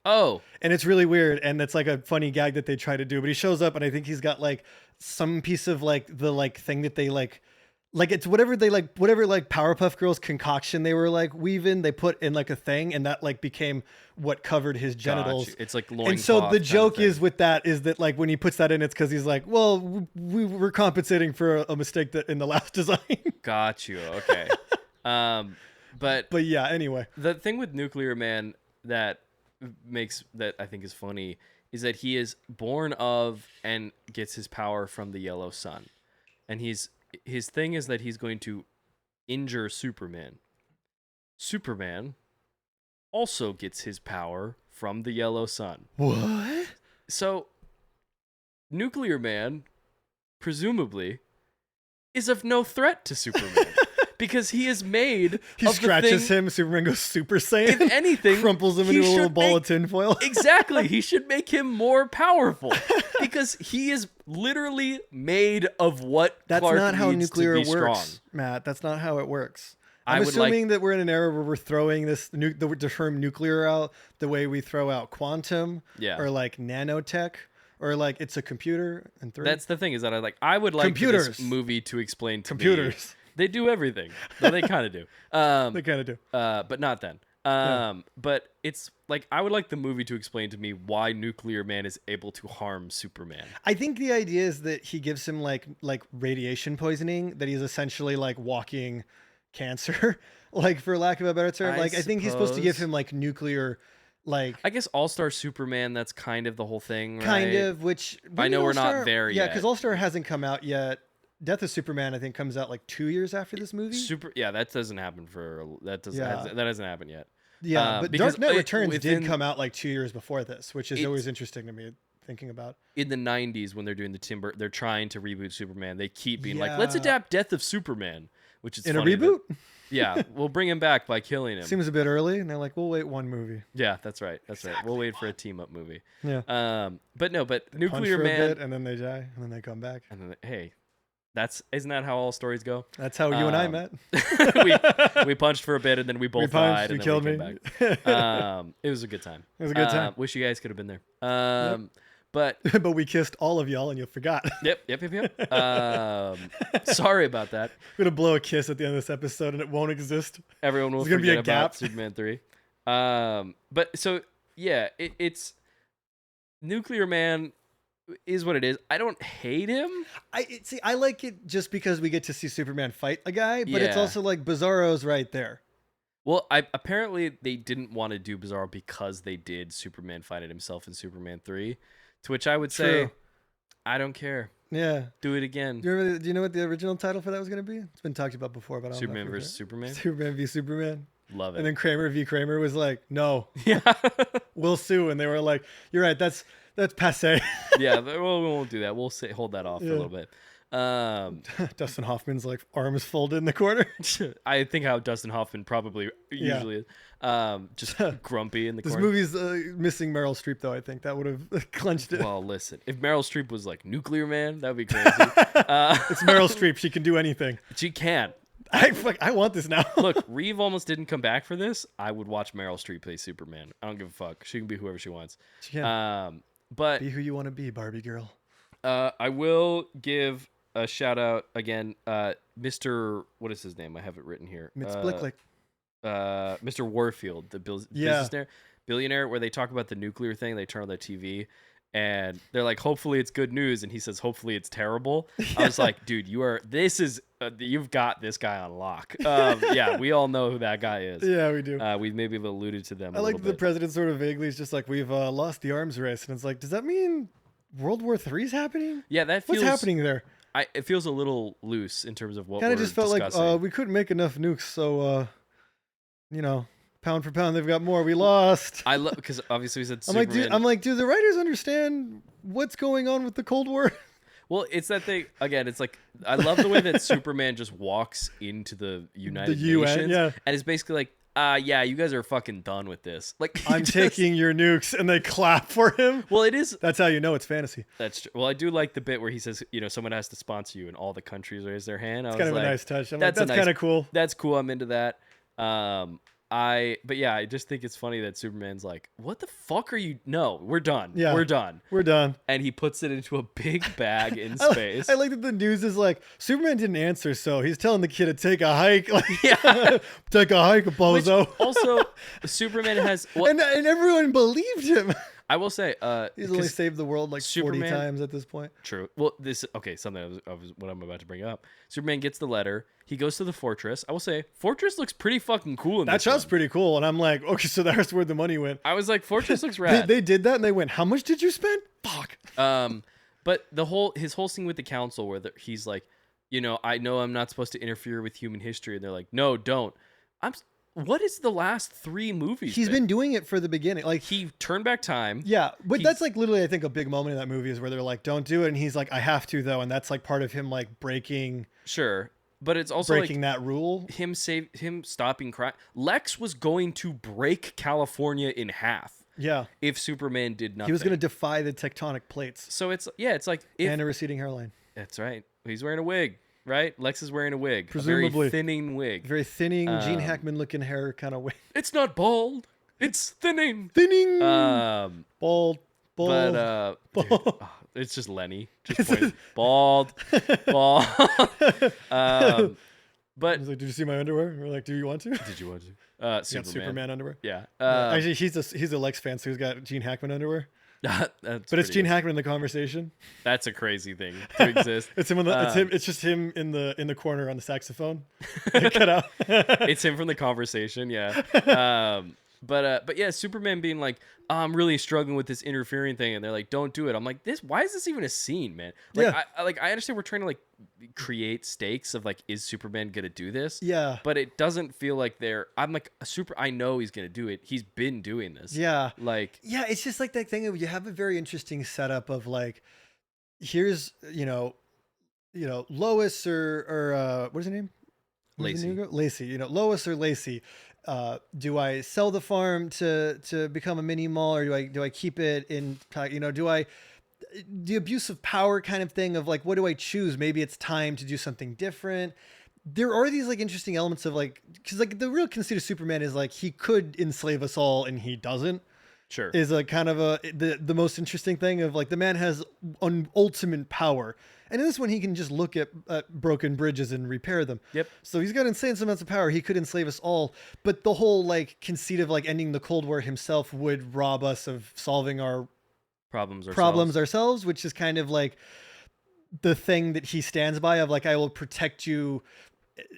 Oh. And it's really weird. And it's like a funny gag that they try to do. But he shows up and I think he's got like some piece of like the like thing that they like it's whatever Powerpuff Girls concoction they were like weaving, they put in like a thing, and that like became what covered his genitals. It's like loincloth. And so the joke is with that is that like when he puts that in, it's because he's like, well, we were compensating for a mistake that in the last design. Got you. Okay. But yeah. Anyway, the thing with Nuclear Man that I think is funny is that he is born of and gets his power from the yellow sun, and his thing is that he's going to injure Superman. Superman also gets his power from the yellow sun. What? So, Nuclear Man, presumably, is of no threat to Superman. Because he is made He scratches him, Superman goes Super Saiyan. If anything, crumples him into a little ball of tinfoil. Exactly. He should make him more powerful. Because he is literally made of what That's Clark not how needs nuclear to be works, strong. Matt. That's not how it works. I'm assuming that we're in an era where we're throwing the term nuclear out the way we throw out quantum or like nanotech. Or like it's a computer and That's the thing is that I would like this movie to explain to me. They do everything. No, they kind of do. They kind of do. But not then. But it's like I would like the movie to explain to me why Nuclear Man is able to harm Superman. I think the idea is that he gives him like radiation poisoning, that he's essentially like walking cancer, like for lack of a better term. I think he's supposed to give him like nuclear. Like I guess All-Star Superman, that's kind of the whole thing, right? Kind of, which I know we're not there yet. Yeah, because All-Star hasn't come out yet. Death of Superman, I think, comes out like 2 years after this movie. That doesn't happen that hasn't happened yet. Yeah, but Dark Knight Returns did come out like 2 years before this, which is always interesting to me thinking about. In the 90s, when they're doing they're trying to reboot Superman. They keep being like, let's adapt Death of Superman, which is in funny a reboot. Yeah, we'll bring him back by killing him. Seems a bit early, and they're like, we'll wait one movie. Yeah, that's right. We'll wait for a team-up movie. Yeah. But Nuclear Punch for Man, a bit, and then they die, and then they come back. And then hey, isn't that how all stories go? That's how you and I met. we punched for a bit, and then we both died. And then killed me. Back. It was a good time. It was a good time. Wish you guys could have been there. But but we kissed all of y'all and you forgot. yep. Sorry about that. We're gonna blow a kiss at the end of this episode and it won't exist. Everyone will There's gonna be forget a about gap. Superman 3. But so yeah, it's Nuclear Man is what it is. I don't hate him. I like it just because we get to see Superman fight a guy, but it's Yeah. also like Bizarro's right there. Well, apparently they didn't want to do Bizarro because they did Superman fighting himself in Superman 3, to which I would say, True. I don't care. Yeah. Do it again. Do you know what the original title for that was going to be? It's been talked about before, but I don't know. Superman versus Superman. Superman v Superman. Love it. And then Kramer v Kramer was like, no, Yeah. we'll sue. And they were like, you're right. That's passe. Yeah. Well, we won't do that. We'll hold that off for a little bit. Dustin Hoffman's like arms folded in the corner. I think how Dustin Hoffman probably usually is. Just grumpy in the This corner. movie's missing Meryl Streep, though. I think that would have clenched it. Well, listen, if Meryl Streep was like Nuclear Man, that would be crazy. It's Meryl Streep. She can do anything. She can. I want this now. Look, Reeve almost didn't come back for this. I would watch Meryl Streep play Superman. I don't give a fuck. She can be whoever she wants. She can. But Be who you want to be, Barbie girl. I will give a shout out again, Mr. What is his name? I have it written here. Blicklick. Mr. Warfield, the billionaire, where they talk about the nuclear thing. They turn on the TV, and they're like, "Hopefully it's good news," and he says, "Hopefully it's terrible." I was like, "Dude, you've got this guy on lock." Yeah, we all know who that guy is. Yeah, we do. We maybe have alluded to them. I a like little the bit. president sort of vaguely is just like, we've lost the arms race, and it's like, does that mean World War III is happening? Yeah, that feels. What's happening there? It feels a little loose in terms of what Kind we're of just felt discussing. like we couldn't make enough nukes, so pound for pound, they've got more. We lost. I love because obviously we said I'm Superman. like, do the writers understand what's going on with the Cold War? Well, it's that thing again. It's like I love the way that Superman just walks into the United UN, Nations, yeah. and it's basically like, yeah, you guys are fucking done with this. Like, I'm taking your nukes, and they clap for him. Well, it is. That's how you know it's fantasy. That's true. Well, I do like the bit where he says, someone has to sponsor you, and all the countries raise their hand. It's kind of a nice touch. That's nice, kind of cool. That's cool. I'm into that. But yeah, I just think it's funny that Superman's like, what the fuck are you? No, we're done. Yeah. We're done. We're done. And he puts it into a big bag in space. I like that the news is like, Superman didn't answer, so he's telling the kid to take a hike. Like, Yeah. take a hike, bozo. Also, Superman has. Well, and everyone believed him. I will say, He's only saved the world like 40 Superman- times at this point. True. Well, something what I'm about to bring up. Superman gets the letter. He goes to the fortress. I will say, fortress looks pretty fucking cool in That this shot's one. pretty cool. And I'm like, okay, so that's where the money went. I was like, fortress looks rad. They did that and they went, how much did you spend? Fuck. But his whole scene with the council where he's like, I know I'm not supposed to interfere with human history, and they're like, no, don't. What is the last 3 movies? He's been doing it for the beginning. Like, he turned back time. yeah, but that's like literally, I think, a big moment in that movie is where they're like, don't do it. And he's like, I have to, though. And that's like part of him like breaking Sure. But it's also like that rule. him stopping crime. Lex was going to break California in half. Yeah. If Superman did nothing. He was going to defy the tectonic plates So it's like and a receding hairline. That's right. He's wearing a wig, right? Lex is wearing a wig. Presumably. A very thinning wig. Very thinning, Gene Hackman looking hair kind of way. It's not bald. It's thinning. Thinning. But Bald. dude, it's just Lenny. Just pointing. Bald. But I was like, did you see my underwear? We're like, do you want to? did you want to? Got Superman underwear. Yeah. Actually, he's a Lex fan, so he's got Gene Hackman underwear. But it's Gene Hackman in the conversation. That's a crazy thing to exist. It's him. It's just him in the corner on the saxophone. Cut out. It's him from the conversation. Yeah. But yeah, Superman being like, I'm really struggling with this interfering thing, and they're like, don't do it. I'm like, why is this even a scene, man? Like, Yeah. I understand we're trying to like create stakes of like, is Superman gonna do this? Yeah. But it doesn't feel like I'm like I know he's gonna do it. He's been doing this. Yeah. Like, yeah, it's just like that thing of you have a very interesting setup of like, here's Lois or what's her name? Lacey. Lacey. Lois or Lacey. Do I sell the farm to become a mini mall, or do I keep it in? The abuse of power kind of thing of like, what do I choose? Maybe it's time to do something different. There are these like interesting elements of like, because like the real conceit of Superman is like he could enslave us all and he doesn't. Sure. is a kind of the most interesting thing of like the man has ultimate power. And in this one, he can just look at broken bridges and repair them. Yep. So he's got insane amounts of power. He could enslave us all. But the whole like conceit of like ending the Cold War himself would rob us of solving our Problems ourselves, which is kind of like the thing that he stands by of like, I will protect you.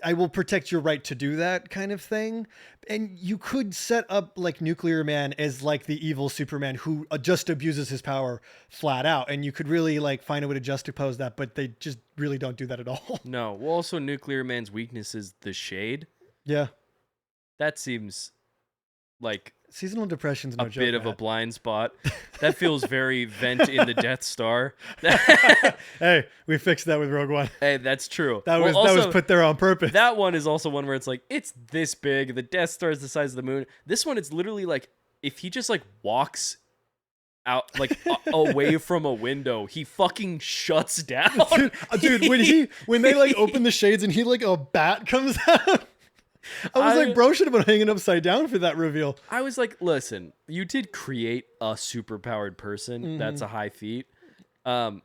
I will protect your right to do that kind of thing. And you could set up like Nuclear Man as like the evil Superman who just abuses his power flat out. And you could really like find a way to juxtapose that, but they just really don't do that at all. No. Well, also Nuclear Man's weakness is the shade. Yeah. That seems like seasonal depression's no a joke, bit of man. a blind spot. That feels very Vent in the Death Star. Hey, we fixed that with Rogue One. Hey, that's true. That was put there on purpose. That one is also one where it's like, it's this big. The Death Star is the size of the moon. This one, it's literally like, if he just like walks out like away from a window, he fucking shuts down. Dude, when they like open the shades and he like a bat comes out. I was like, bro should have been hanging upside down for that reveal. I was like, listen, you did create a superpowered person. Mm-hmm. That's a high feat. But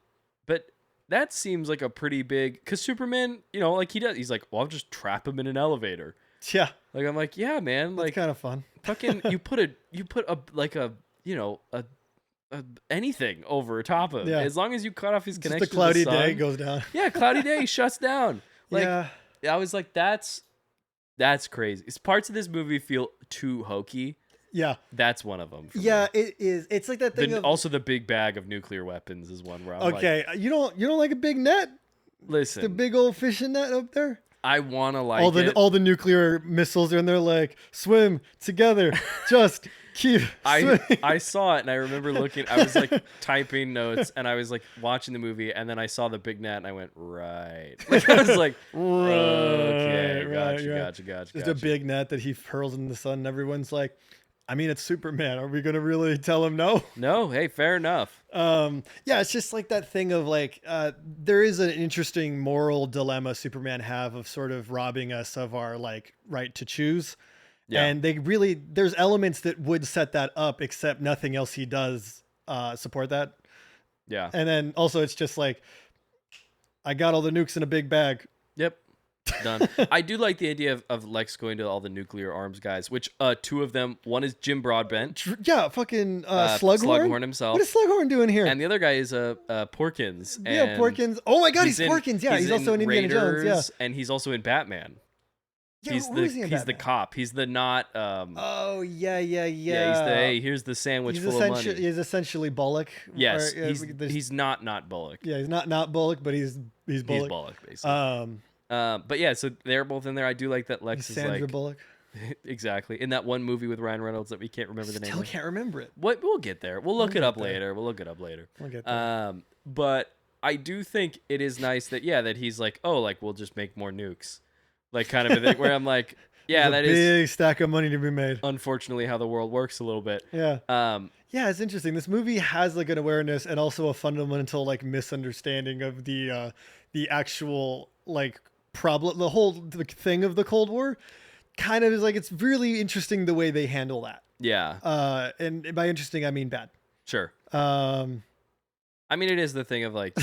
that seems like a pretty big, because Superman, you know, like he's like, well, I'll just trap him in an elevator. Yeah. Like, I'm like, yeah, man. That's like kind of fun. Fucking, you put anything over top of him. Yeah. As long as you cut off his connection Just a cloudy to the sun, day goes down. Yeah, cloudy day, he shuts down. Like, yeah. I was like, that's crazy. Parts of this movie feel too hokey. Yeah. That's one of them. Yeah, it is. It's like that thing also the big bag of nuclear weapons is one where I'm okay, you don't like a big net? Listen. The big old fishing net up there? I want to like all the nuclear missiles are in there like, swim together. Just keep swimming. I saw it and I remember looking, I was like typing notes and I was like watching the movie and then I saw the big net and I went, right. Like, I was like, okay, gotcha. Just a big net that he hurls in the sun and everyone's like, I mean, it's Superman. Are we going to really tell him no? No. Hey, fair enough. Yeah, it's just like that thing of like, there is an interesting moral dilemma Superman have of sort of robbing us of our like right to choose. Yeah. And there's elements that would set that up, except nothing else he does support that. Yeah. And then also it's just like, I got all the nukes in a big bag. Yep. Done. I do like the idea of Lex going to all the nuclear arms guys, which two of them, one is Jim Broadbent. Yeah, fucking Slughorn himself. What is Slughorn doing here? And the other guy is Porkins. Yeah, Porkins. Oh my God, he's Porkins. Yeah, he's also in Indiana Jones. Yeah, and he's also in Batman. Yeah, he's the cop. He's the not. Oh yeah. Yeah, here's the sandwich full of money. He's essentially Bullock. Yes, he's not Bullock. Yeah, he's not Bullock, but he's Bullock. He's Bullock basically. But yeah, so they're both in there. I do like that Lex is Sandra like Bullock. Exactly, in that one movie with Ryan Reynolds that we can't remember the name. Still can't remember it. We'll get there. We'll look it up later. We'll get there. But I do think it is nice that that he's like, oh, like we'll just make more nukes, like kind of a thing where I'm like, yeah, that is a big stack of money to be made. Unfortunately, how the world works a little bit. Yeah. Yeah, it's interesting. This movie has like an awareness and also a fundamental like misunderstanding of the actual like problem, the whole thing of the Cold War. Kind of is like, it's really interesting the way they handle that. Yeah. And by interesting, I mean bad. Sure. I mean, it is the thing of like,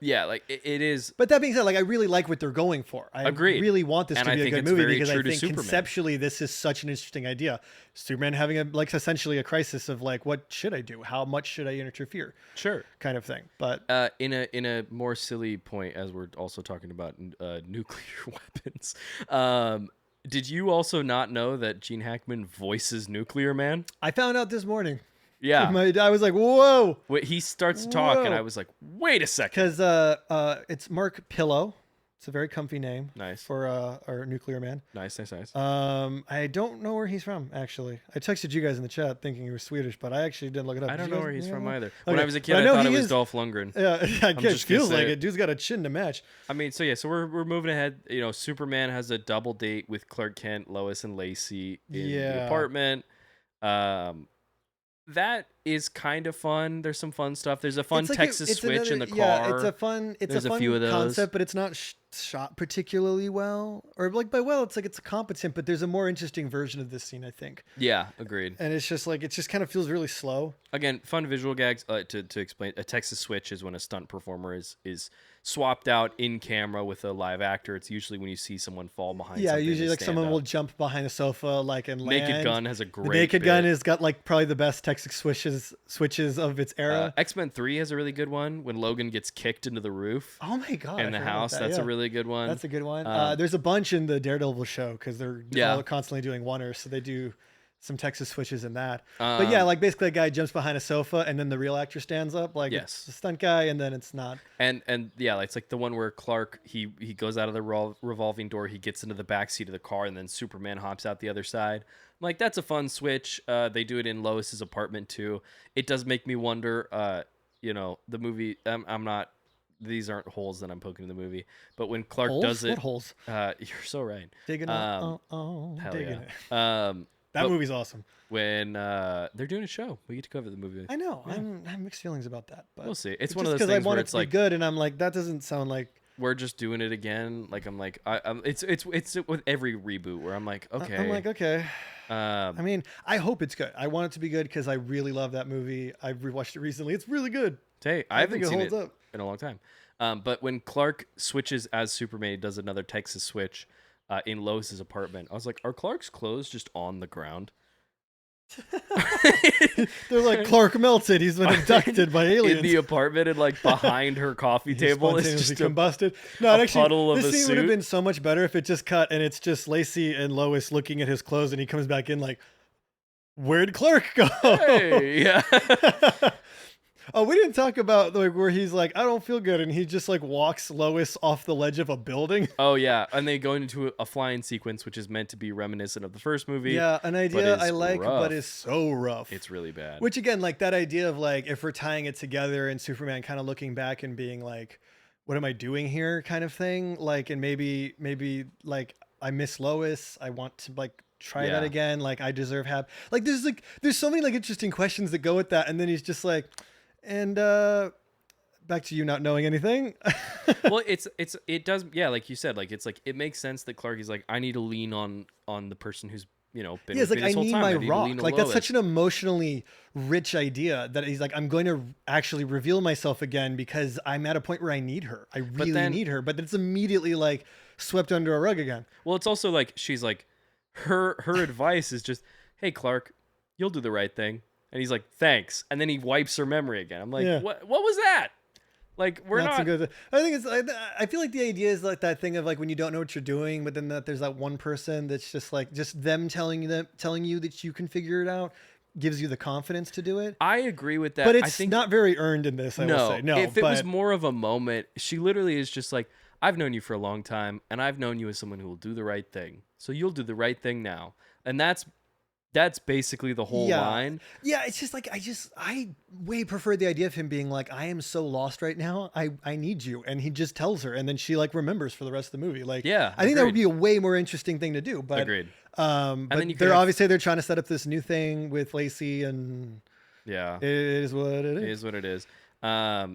yeah, like it is. But that being said, like I really like what they're going for. I really want this to be a good movie because I think conceptually this is such an interesting idea. Superman having essentially a crisis of like, what should I do? How much should I interfere? Sure, kind of thing. But in a more silly point, as we're also talking about nuclear weapons. Did you also not know that Gene Hackman voices Nuclear Man? I found out this morning. Yeah. I was like, whoa. Wait, he starts to talk, and I was like, wait a second. Because it's Mark Pillow. It's a very comfy name. Nice. For our Nuclear Man. Nice. I don't know where he's from, actually. I texted you guys in the chat thinking he was Swedish, but I actually didn't look it up. I don't know where he's from either. Okay. When I was a kid, I thought it was Dolph Lundgren. Yeah, it feels like it. Dude's got a chin to match. I mean, so we're moving ahead. You know, Superman has a double date with Clark Kent, Lois, and Lacey in the apartment. That is kind of fun. There's some fun stuff. There's a fun It's like Texas it's switch another, in the car. Yeah, it's a fun few of those. concept, but it's not shot particularly well. Or like by well, it's like it's competent, but there's a more interesting version of this scene, I think. Yeah, agreed. And it's just like it just kind of feels really slow. Again, fun visual gags. To explain, a Texas switch is when a stunt performer is swapped out in camera with a live actor. It's usually when you see someone fall behind. Yeah, something, usually like someone up. will jump behind a sofa, like and land. Naked Gun has a great. The Naked bit. Gun has got like probably the best Texas switches of its era. X-Men 3 has a really good one when Logan gets kicked into the roof. Oh my god! In the house, that's a really good one. That's a good one. There's a bunch in the Daredevil show because they're all constantly doing oneers, so they do some Texas switches in that. But yeah, like basically a guy jumps behind a sofa and then the real actor stands up, like it's a stunt guy, and then it's not. And yeah, it's like the one where Clark he goes out of the revolving door, he gets into the back seat of the car, and then Superman hops out the other side. I'm like, that's a fun switch. They do it in Lois's apartment too. It does make me wonder. The movie. I'm not. These aren't holes that I'm poking in the movie, but when Clark does it, what holes? You're so right. Digging it. Hell digging yeah. it. That movie's awesome. When they're doing a show, we get to cover the movie. I know. Yeah. I have mixed feelings about that, but we'll see. It's one of those things I want where it it's to be like good, and I'm like, that doesn't sound like we're just doing it again. Like I'm like, it's with every reboot where I'm like, okay. I'm like, okay. I mean, I hope it's good. I want it to be good because I really love that movie. I've rewatched it recently. It's really good. Hey, I haven't seen it up in a long time. But when Clark switches as Superman, he does another Texas switch in Lois's apartment. I was like, are Clark's clothes just on the ground? They're like, Clark melted. He's been abducted by aliens in the apartment, and like behind her coffee table is just combusted. No, actually, puddle of this a scene suit. would have been so much better if it just cut and it's just Lacey and Lois looking at his clothes, and he comes back in like, where'd Clark go? Hey, yeah. Oh, we didn't talk about like where he's like, I don't feel good, and he just like walks Lois off the ledge of a building. Oh yeah, and they go into a flying sequence, which is meant to be reminiscent of the first movie. Yeah, an idea I like, but is so rough. It's really bad. Which again, like that idea of like if we're tying it together and Superman kind of looking back and being like, what am I doing here, kind of thing. Like, and maybe like I miss Lois. I want to like try that again. Like I deserve like there's so many like interesting questions that go with that, and then he's just like. And back to you not knowing anything. Well, it does, yeah, like you said, like it's like it makes sense that Clark is like, I need to lean on the person who's been with me this whole time. I need my rock. Like that's such an emotionally rich idea that he's like, I'm going to actually reveal myself again because I'm at a point where I need her. I really need her, but it's immediately like swept under a rug again. Well, it's also like she's like her advice is just, hey Clark, you'll do the right thing. And he's like, thanks. And then he wipes her memory again. I'm like, what was that? Like, we're That's not. A good, I think I feel like the idea is like that thing of like when you don't know what you're doing, but then that there's that one person that's just like, just them telling you that you can figure it out gives you the confidence to do it. I agree with that. But it's I think, not very earned in this, I will say. No, if it was more of a moment, she literally is just like, I've known you for a long time, and I've known you as someone who will do the right thing. So you'll do the right thing now. And that's basically the whole line. Yeah, it's just like I way prefer the idea of him being like, I am so lost right now. I need you, and he just tells her, and then she like remembers for the rest of the movie. Like, I think that would be a way more interesting thing to do. But agreed. But they're obviously they're trying to set up this new thing with Lacey, and it is what it is. It is what it is.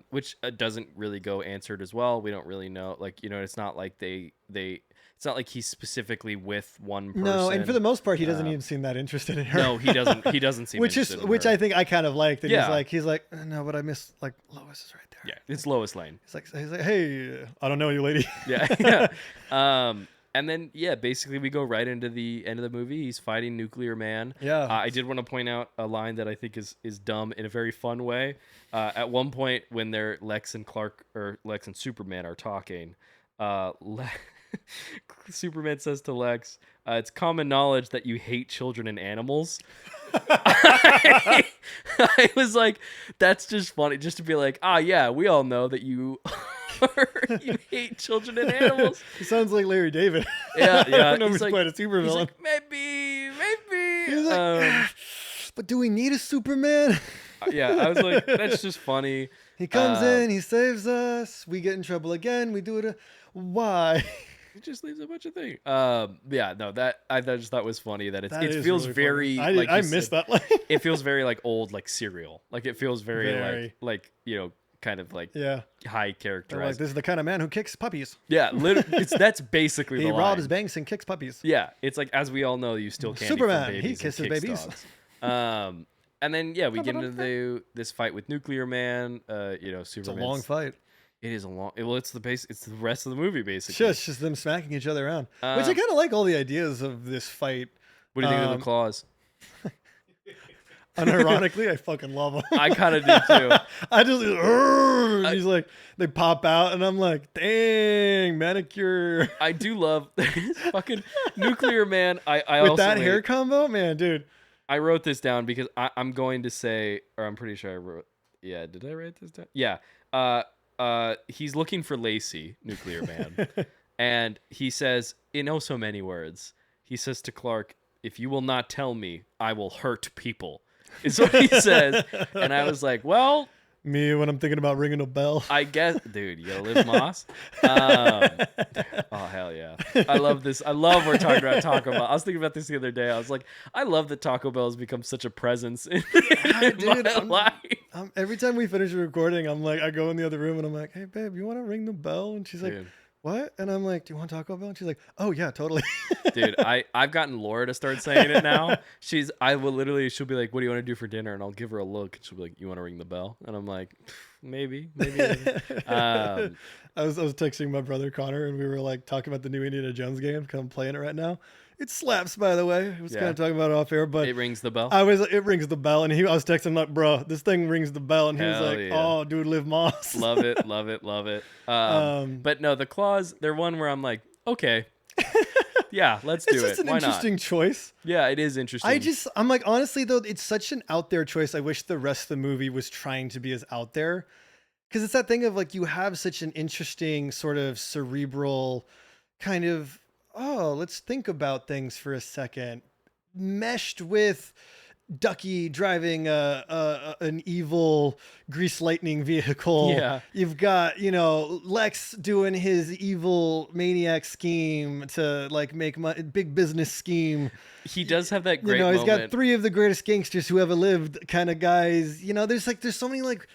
Which doesn't really go answered as well. We don't really know. Like, it's not like it's not like he's specifically with one person. No, and for the most part, he doesn't even seem that interested in her. No, he doesn't. He doesn't seem interested in her. Which I think I kind of like. That he's like, no, but I miss like Lois is right there. Yeah, it's Lois Lane. He's like, hey, I don't know you, lady. Yeah. And then basically we go right into the end of the movie. He's fighting Nuclear Man. Yeah. I did want to point out a line that I think is dumb in a very fun way. At one point when Lex and Superman are talking, Superman says to Lex, it's common knowledge that you hate children and animals. I was like, that's just funny, just to be like, yeah, we all know that you hate children and animals. He sounds like Larry David. Yeah. I don't know if he's quite a supervillain. He's like, maybe. He's like, but do we need a Superman? I was like, that's just funny. He comes in, he saves us, we get in trouble again, we do it. Why? He just leaves a bunch of things. Yeah, no, that I just thought was funny that it feels really very. funny. Like I missed that line. It feels very like old, like Serial. Like it feels very, Very. like kind of like Yeah. high They're characterized. like, this is the kind of man who kicks puppies. Yeah, that's basically He the line. robs banks and kicks puppies. Yeah, it's like, as we all know, you still candy Superman, from he babies kisses and kicks babies. dogs. And then we get into this fight with Nuclear Man. Superman. It's a long fight. It is a long. Well, it's the base. It's the rest of the movie basically. It's just them smacking each other around. Which I kind of like all the ideas of this fight. What do you think of the claws? Unironically, I fucking love them. I kind of do too. I just he's like, they pop out, and I'm like, dang, manicure. I do love fucking Nuclear Man. I With also that hair combo, man, dude. I wrote this down because I'm going to say, or I'm pretty sure I wrote. Yeah, did I write this down? Yeah. He's looking for Lacey, Nuclear Man, and he says in oh so many words, he says to Clark, "If you will not tell me, I will hurt people." Is what he says, and I was like, well. Me when I'm thinking about ringing a bell. I guess, dude, you Liv Moss. Oh hell yeah! I love this. I love we're talking about Taco Bell. I was thinking about this the other day. I was like, I love that Taco Bell has become such a presence in my life. Every time we finish a recording, I'm like, I go in the other room and I'm like, hey babe, you want to ring the bell? And she's like, what? And I'm like, do you want Taco Bell? And she's like, oh yeah, totally. Dude, I've gotten Laura to start saying it now. She'll be like, what do you want to do for dinner? And I'll give her a look, and she'll be like, you want to ring the bell? And I'm like, maybe. I was texting my brother Connor, and we were like talking about the new Indiana Jones game because I'm playing it right now. It slaps, by the way. I was kind of talking about it off air, but it rings the bell. It rings the bell, and I was texting him like, bro, this thing rings the bell, and he was like, yeah. oh, dude, Liv Moss. Love it. But no, the claws, they're one where I'm like, okay, yeah, let's do it. It's just an Why interesting not? choice. Yeah, it is interesting. I'm like, honestly though, it's such an out there choice. I wish the rest of the movie was trying to be as out there, because it's that thing of like, you have such an interesting sort of cerebral kind of, oh, let's think about things for a second, meshed with Ducky driving an evil grease lightning vehicle. Yeah. You've got, Lex doing his evil maniac scheme to like make money, big business scheme. He does have that great he's moment. got three of the greatest gangsters who ever lived kind of guys. There's so many like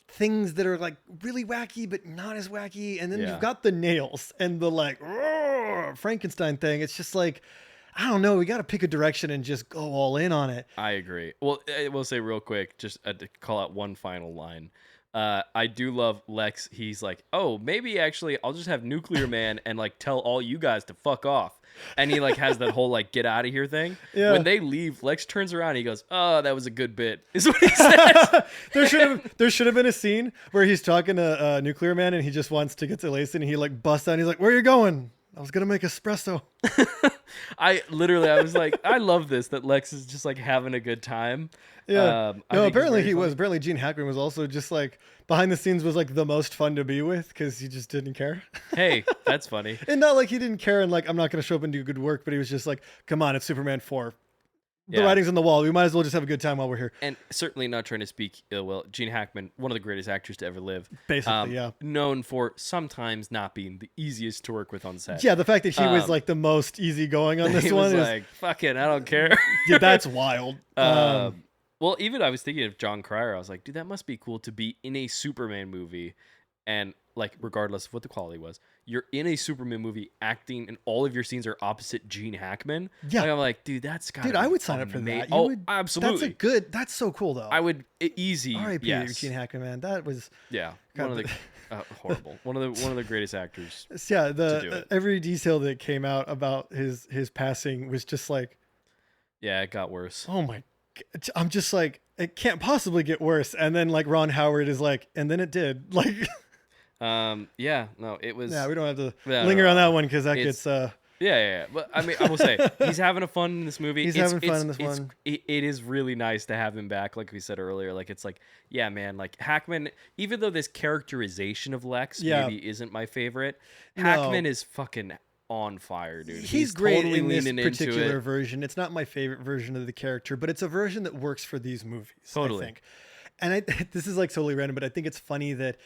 things that are like really wacky but not as wacky, and then you've got the nails and the like Frankenstein thing. It's just like, I don't know, we got to pick a direction and just go all in on it. I agree. Well, I will say real quick, just to call out one final line. I do love Lex. He's like, oh, maybe actually I'll just have Nuclear Man and like tell all you guys to fuck off. And he like has that whole like get out of here thing. Yeah. When they leave, Lex turns around and he goes, oh, that was a good bit, is what he says. there should have been a scene where he's talking to Nuclear Man and he just wants to get to Lacey and he like busts out and he's like, where are you going? I was going to make espresso. I was like, I love this, that Lex is just like having a good time. Yeah. No, apparently he was. Apparently Gene Hackman was also just like behind the scenes was like the most fun to be with because he just didn't care. Hey, that's funny. And not like he didn't care and like, I'm not going to show up and do good work, but he was just like, come on, it's Superman 4. The writing's on the wall. We might as well just have a good time while we're here. And certainly not trying to speak ill will. Gene Hackman, one of the greatest actors to ever live. Basically, yeah. Known for sometimes not being the easiest to work with on set. Yeah, the fact that he was like the most easygoing on this one is like, fuck it, I don't care. Yeah, that's wild. Well, even I was thinking of John Cryer. I was like, dude, that must be cool to be in a Superman movie, and like, regardless of what the quality was, you're in a Superman movie acting, and all of your scenes are opposite Gene Hackman. Yeah, like, I'm like, dude, that's got. Dude, I would sign up for that. Absolutely. That's so cool, though. I would easy. R.I.P. Yes. Gene Hackman, man. That was one of the horrible. One of the greatest actors. Yeah, every detail that came out about his passing was just like, yeah, it got worse. Oh my. I'm just like, it can't possibly get worse. And then like Ron Howard is like, and then it did. Like, yeah, no, it was. Yeah, we don't have to linger on that one because that gets. Yeah. But I mean, I will say he's having fun in this movie. He's having fun in this one. It is really nice to have him back, like we said earlier. Like, it's like, yeah, man. Like Hackman, even though this characterization of Lex maybe isn't my favorite, Hackman is fucking on fire, dude. He's great totally in this particular version. It's not my favorite version of the character, but it's a version that works for these movies. Totally. I think. And this is like totally random, but I think it's funny that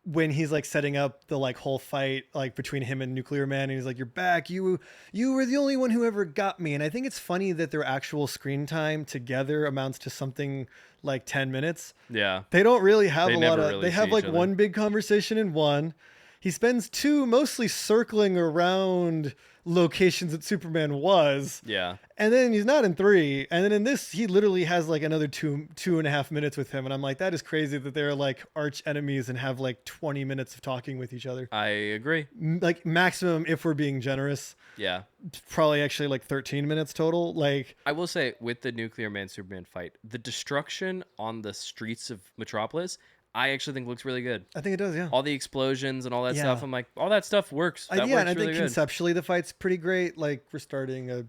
when he's like setting up the like whole fight like between him and Nuclear Man, and he's like, "You're back. You were the only one who ever got me." And I think it's funny that their actual screen time together amounts to something like 10 minutes. Yeah. They don't really have They a never lot of. really They have see like each other. one big conversation in one. He spends 2 mostly circling around locations that Superman was. Yeah. And then he's not in 3. And then in this, he literally has like another 2.5 minutes with him. And I'm like, that is crazy that they're like arch enemies and have like 20 minutes of talking with each other. I agree. Like maximum, if we're being generous, Yeah. probably actually like 13 minutes total. Like, I will say, with the Nuclear Man Superman fight, the destruction on the streets of Metropolis, I actually think looks really good. I think it does, yeah. All the explosions and all that Yeah. stuff, I'm like, all that stuff works. That Yeah, works and I really think good. conceptually the fight's pretty great. Like restarting a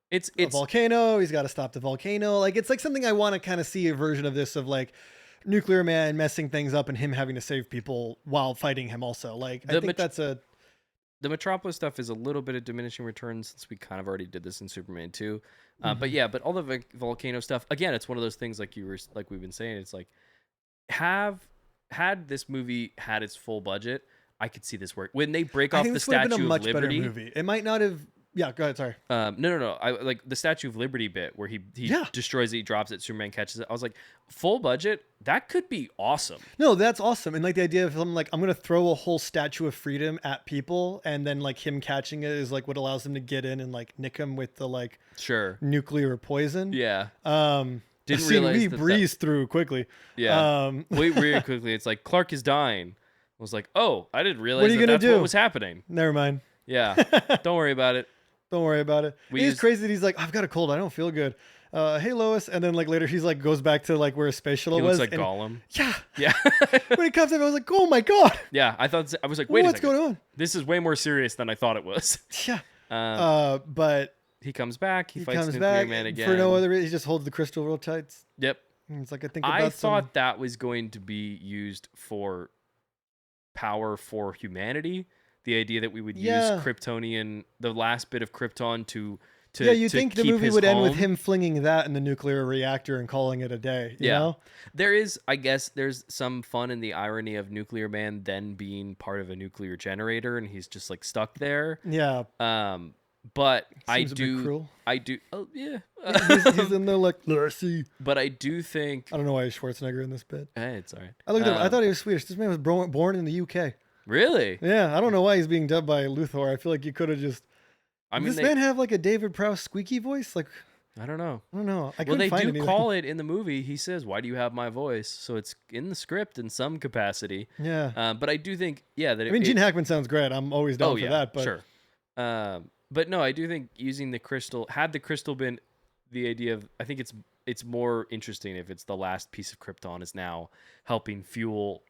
It's volcano. He's got to stop the volcano. Like it's like something I want to kind of see a version of this of like Nuclear Man messing things up and him having to save people while fighting him also. Like I think that's a the Metropolis stuff is a little bit of diminishing returns since we kind of already did this in Superman 2. But yeah, but all the volcano stuff, again, it's one of those things like we've been saying, it's like had this movie had its full budget, I could see this work. When they break I off think the this would have been Statue a of much Liberty. better movie. It might not have. Yeah, go ahead. Sorry. No. I like the Statue of Liberty bit where he destroys it, he drops it, Superman catches it. I was like, full budget, that could be awesome. No, that's awesome. And like the idea of him like, I'm gonna throw a whole Statue of Freedom at people, and then like him catching it is like what allows him to get in and like nick him with the like Sure. nuclear poison. Yeah. Didn't Didn't realize we that breezed through quickly. Yeah. Wait, really quickly. It's like Clark is dying. I was like, oh, I didn't realize What are you gonna that's do? what was happening. Never mind. Yeah. Don't worry about it. Don't worry about it. It's crazy that he's like, I've got a cold. I don't feel good. Hey, Lois. And then like later he's like goes back to like where his space shuttle He was. looks like and, Gollum. yeah. Yeah. When he comes up, I was like, oh my God. Yeah. I was like, wait What's a second. going on? This is way more serious than I thought it was. Yeah. But he comes back. He fights comes Nuclear back Man again. for no other reason. He just holds the crystal real tight. Yep. And it's like, I think about I thought that was going to be used for power for humanity. The idea that we would use Kryptonian, the last bit of Krypton to yeah, you think the movie would end with home. him flinging that in the nuclear reactor and calling it a day. You know? There is, I guess, there's some fun in the irony of Nuclear Man then being part of a nuclear generator and he's just like stuck there. Yeah. But Seems a bit cruel. I do. Oh yeah. he's in there like, let's see. But I do think. I don't know why he's Schwarzenegger in this bit. It's all right. I looked at him. I thought he was Swedish. This man was born in the UK. Really? Yeah, I don't know why he's being dubbed by Luthor. I feel like you could have just. I mean, does this man have like a David Prowse squeaky voice? Like, I don't know. I Well, they find do anything. call it in the movie. He says, "Why do you have my voice?" So it's in the script in some capacity. Yeah. But I do think, that. I mean, Gene Hackman sounds great. I'm always down for that. But sure. But no, I do think using the crystal, had the crystal been the idea of, I think it's more interesting if it's the last piece of Krypton is now helping fuel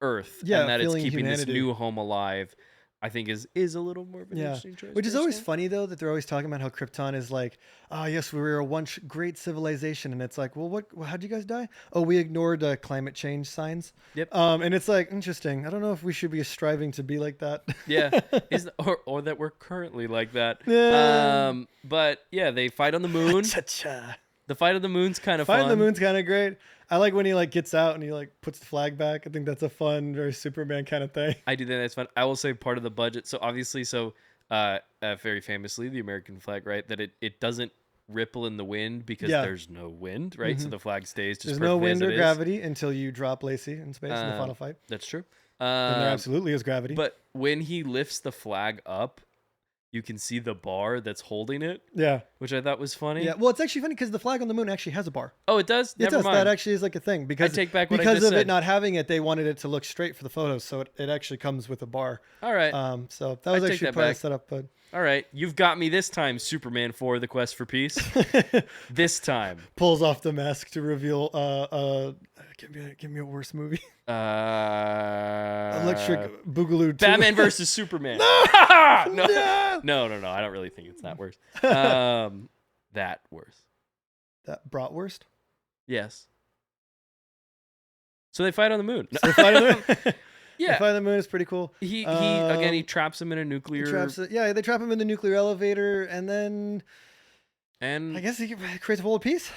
Earth, and that it's keeping this new home alive. I think is a little more of an interesting choice. Which is always funny though that they're always talking about how Krypton is like, oh yes, we were a once great civilization, and it's like, well, how'd you guys die? Oh, we ignored climate change signs. Yep. And it's like interesting. I don't know if we should be striving to be like that. Yeah, or that we're currently like that. Yeah. But yeah, they fight on the moon. The fight on the moon's kind of fun. Fight on the moon's kind of great. I like when he like gets out and he like puts the flag back. I think that's a fun, very Superman kind of thing. I do think that's fun. I will say part of the budget. So obviously, very famously, the American flag, right? That it doesn't ripple in the wind because there's no wind, right? So the flag stays just. There's no wind or gravity until you drop Lacey in space in the final fight. That's true. And there absolutely is gravity. But when he lifts the flag up, you can see the bar that's holding it. Yeah. Which I thought was funny. Yeah. Well, it's actually funny because the flag on the moon actually has a bar. Oh, it does? Never mind. That actually is like a thing. Because, I take back what I because just of said. it not having it, they wanted it to look straight for the photos. So it actually comes with a bar. All right. So that was actually part of the setup. But all right. You've got me this time, Superman 4, The Quest for Peace. This time. Pulls off the mask to reveal, give me a worse movie. Electric Boogaloo 2. Batman versus Superman. No! No. I don't really think it's that worse. That worse. That bratwurst? Yes. So they fight on the moon. So they fight on the moon? Yeah. The fight on the moon is pretty cool. He again, he traps him in a nuclear... they trap him in the nuclear elevator, and then... And I guess he creates a world peace?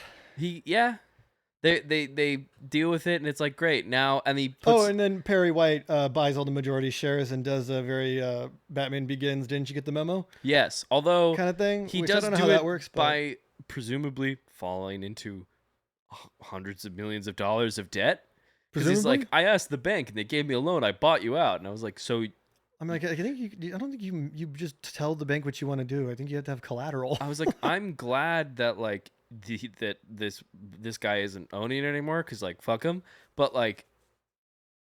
They deal with it, and it's like great now. And he puts and then Perry White buys all the majority shares and does a very Batman Begins. Didn't you get the memo? yes, although Kind of thing. he which does I don't know do how it that works, but by presumably falling into hundreds of millions of dollars of debt. Because he's like, I asked the bank and they gave me a loan. I bought you out, and I was like, so. I'm like, I don't think you just tell the bank what you want to do. I think you have to have collateral. I was like, I'm glad that like that this guy isn't owning it anymore, because like fuck him. But like,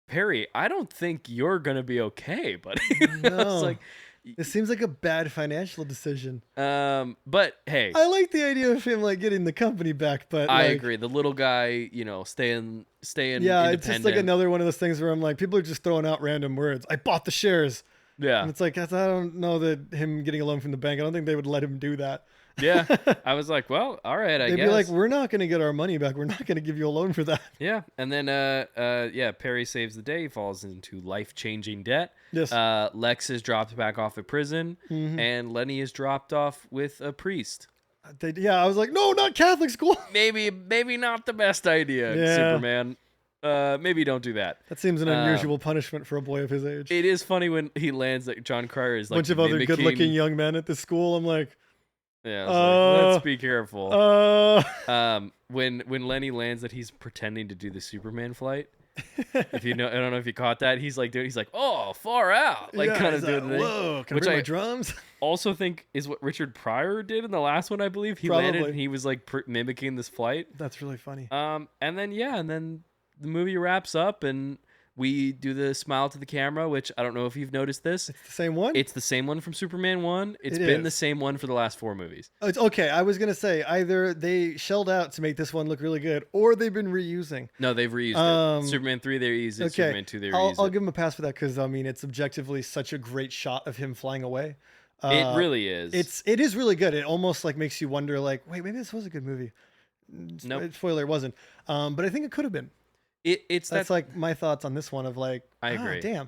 Perry, I don't think you're gonna be okay, buddy. I was like, it seems like a bad financial decision. But hey, I like the idea of him like getting the company back, but I like, agree. The little guy, staying yeah, independent. it's just like another one of those things where I'm like, people are just throwing out random words. I bought the shares. Yeah. And it's like, I don't know that him getting a loan from the bank, I don't think they would let him do that. Yeah. I was like, well, all right, I guess. They'd be like, we're not going to get our money back. We're not going to give you a loan for that. Yeah. And then, Perry saves the day. He falls into life-changing debt. Yes. Lex is dropped back off at prison, and Lenny is dropped off with a priest. I was like, no, not Catholic school. Maybe not the best idea, Yeah. Superman. Maybe don't do that. That seems an unusual punishment for a boy of his age. It is funny when he lands that John Cryer is like bunch of other good-looking young men at the school. I'm like, yeah, I was like, let's be careful. When Lenny lands that he's pretending to do the Superman flight. If you know, I don't know if you caught that. He's like, oh, far out, like kind of doing the thing. Whoa, can I bring my drums? Also think is what Richard Pryor did in the last one. I believe he Probably. landed and he was like mimicking this flight. That's really funny. And then the movie wraps up and we do the smile to the camera, which I don't know if you've noticed this. It's the same one? It's the same one from Superman 1. It's been the same one for the last 4 movies. Oh, it's okay. I was going to say either they shelled out to make this one look really good or they've been reusing. No, they've reused it. Superman 3, they reused it. Okay. Superman 2, they reused it. I'll give him a pass for that because, I mean, it's objectively such a great shot of him flying away. It really is. It is really good. It almost like makes you wonder, like, wait, maybe this was a good movie. Nope. Spoiler, it wasn't. But I think it could have been. That's like my thoughts on this one of like, I agree. Damn.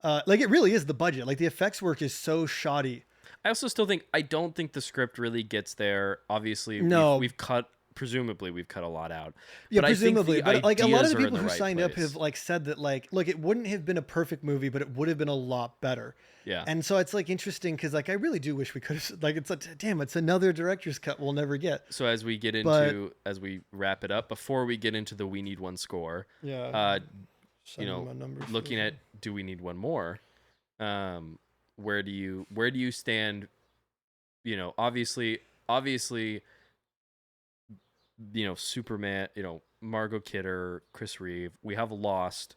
Like it really is the budget. Like the effects work is so shoddy. I also still I don't think the script really gets there. Obviously, no. presumably we've cut a lot out. Yeah, but presumably. But like a lot of the people who right signed up place. have like said that like, look, it wouldn't have been a perfect movie, but it would have been a lot better. Yeah. And so it's like interesting because like I really do wish we could have like it's like damn, it's another director's cut we'll never get. So as we get into as we wrap it up, before we get into the We Need One score, looking at do we need one more? Where do you stand? Obviously, Superman, Margot Kidder, Chris Reeve, we have lost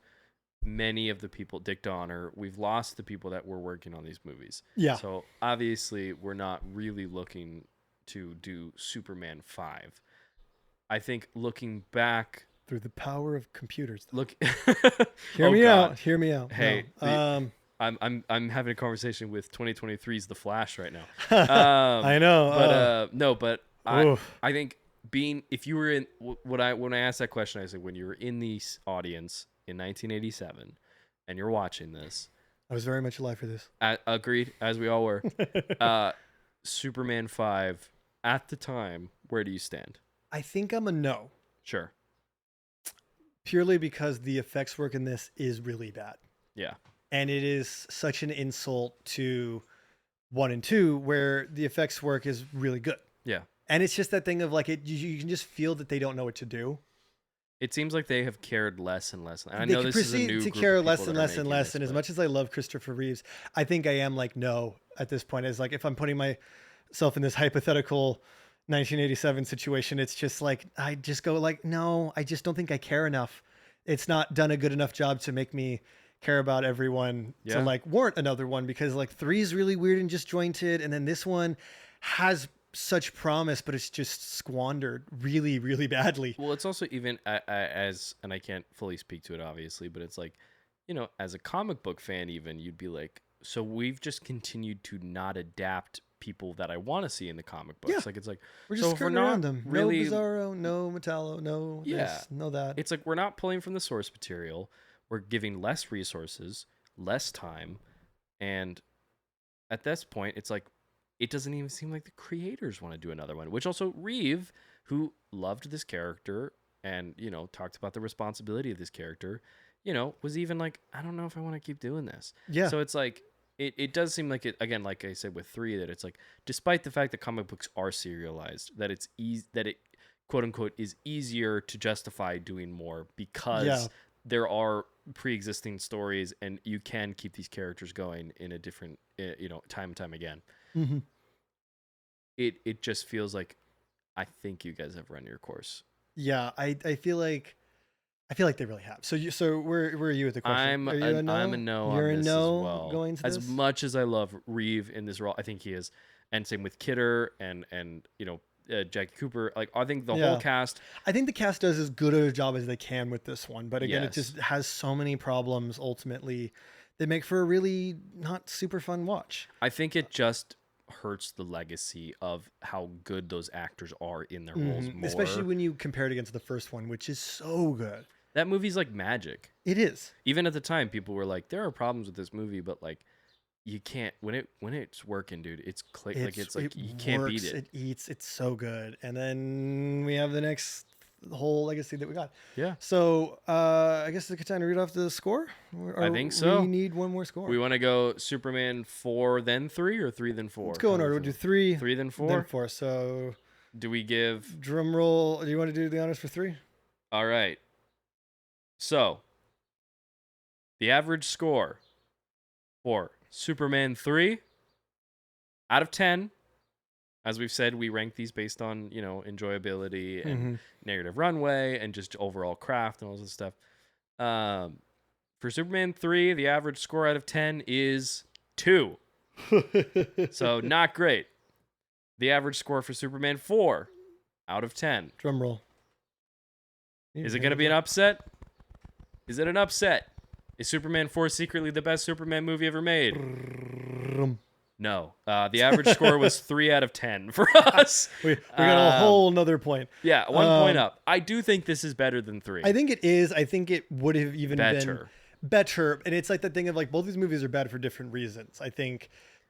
many of the people, Dick Donner, we've lost the people that were working on these movies. Yeah. So obviously we're not really looking to do Superman 5. I think looking back through the power of computers. Hear me out. Hey, no. I'm having a conversation with 2023's The Flash right now. I know. But I think if you were in when I asked that question, I said when you were in the audience in 1987 and you're watching this, I was very much alive for this. Agreed, as we all were. Superman 5 at the time, where do you stand? I think I'm a no. Sure. Purely because the effects work in this is really bad. Yeah. And it is such an insult to 1 and 2 where the effects work is really good. Yeah. And it's just that thing of like you can just feel that they don't know what to do. It seems like they have cared less and less. And I they know this is a new to group care of less people and that are less and making less. this, And as but- much as I love Christopher Reeves, I think I am like no at this point. Is like if I'm putting myself in this hypothetical 1987 situation, it's just like I just go like no, I just don't think I care enough. It's not done a good enough job to make me care about everyone to like warrant another one because like 3 is really weird and disjointed, and then this one has such promise, but it's just squandered really, really badly. Well, it's also even as, and I can't fully speak to it obviously, but it's like, as a comic book fan, even you'd be like, so we've just continued to not adapt people that I want to see in the comic books. Yeah. Like it's like We're just skirting around them. Really, no Bizarro, no Metallo, no this, no that. It's like we're not pulling from the source material. We're giving less resources, less time, and at this point, it's like it doesn't even seem like the creators want to do another one. Which also Reeve, who loved this character, and talked about the responsibility of this character, was even like, I don't know if I want to keep doing this. Yeah. So it's like it does seem like it, again, like I said with 3, that it's like, despite the fact that comic books are serialized, that it's that it quote unquote is easier to justify doing more because there are pre-existing stories and you can keep these characters going in a different time and time again. Mm-hmm. It just feels like, I think you guys have run your course. Yeah, I feel like they really have. So where are you with the question? Are you a no? I'm a no. You're on a this no as well. going to as this? much as I love Reeve in this role, I think he is, and same with Kidder and Jackie Cooper. Like, I think the whole cast. I think the cast does as good a job as they can with this one, but again, it Yes. just has so many problems. Ultimately, they make for a really not super fun watch. I think it just hurts the legacy of how good those actors are in their roles more. Especially when you compare it against the first one, which is so good. That movie's like magic. It is. Even at the time, people were like, there are problems with this movie, but like, you can't, when it's working, dude, it's you can't beat it. It eats. It's so good. And then we have the whole legacy that we got. Yeah. So I guess it's time to read off the score. I think so. We need one more score. We want to go Superman 4 then 3 or 3 then 4? Let's go in order. We'll do 3. 3 then 4? Then 4. So do we give... Drum roll. Do you want to do the honors for 3? All right. So the average score for Superman 3 out of 10. As we've said, we rank these based on, enjoyability and narrative runway and just overall craft and all this stuff. For Superman 3, the average score out of 10 is 2. So not great. The average score for Superman 4 out of 10. Drum roll. Is it going to be an upset? Is it an upset? Is Superman 4 secretly the best Superman movie ever made? No. The average score was 3 out of 10 for us. We got a whole nother point. Yeah, 1 point up. I do think this is better than 3. I think it is. I think it would have even better. Been better. And it's like the thing of like both these movies are bad for different reasons. I think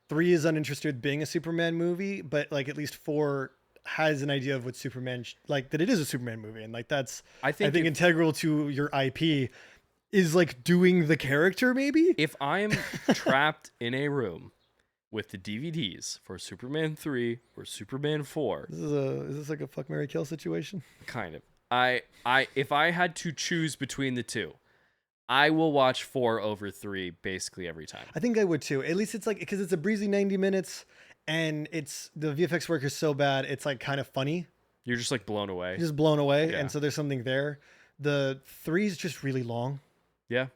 3 is uninterested being a Superman movie, but like at least 4 has an idea of what Superman that it is a Superman movie, and like that's I think integral to your IP is like doing the character. Maybe if I'm trapped in a room with the DVDs for Superman 3 or Superman 4, is this like a fuck, marry, kill situation? Kind of. If I had to choose between the two, I will watch 4 over 3 basically every time. I think I would too. At least it's like, because it's a breezy 90 minutes. And it's the VFX work is so bad, it's like kind of funny. You're just like blown away. Just blown away, Yeah. And so there's something there. The 3 is just really long. Yeah.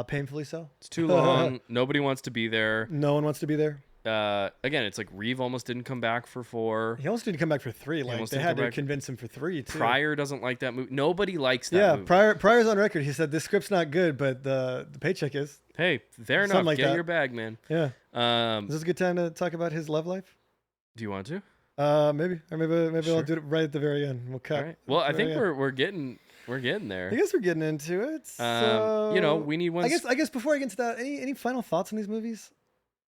Painfully so. It's too long. Nobody wants to be there. No one wants to be there. Again, it's like Reeve almost didn't come back for 4. He almost didn't come back for 3. Like they had to convince him for 3 too. Pryor doesn't like that movie. Nobody likes that movie. Pryor's on record. He said this script's not good, but the paycheck is. Hey, fair enough. Like Get that. your bag, man. Yeah. Is this a good time to talk about his love life? Do you want to? Maybe Sure. I'll do it right at the very end. We'll cut. All right. Well, I think we're getting there. I guess we're getting into it. So, we need one. I guess before I get into that, any final thoughts on these movies?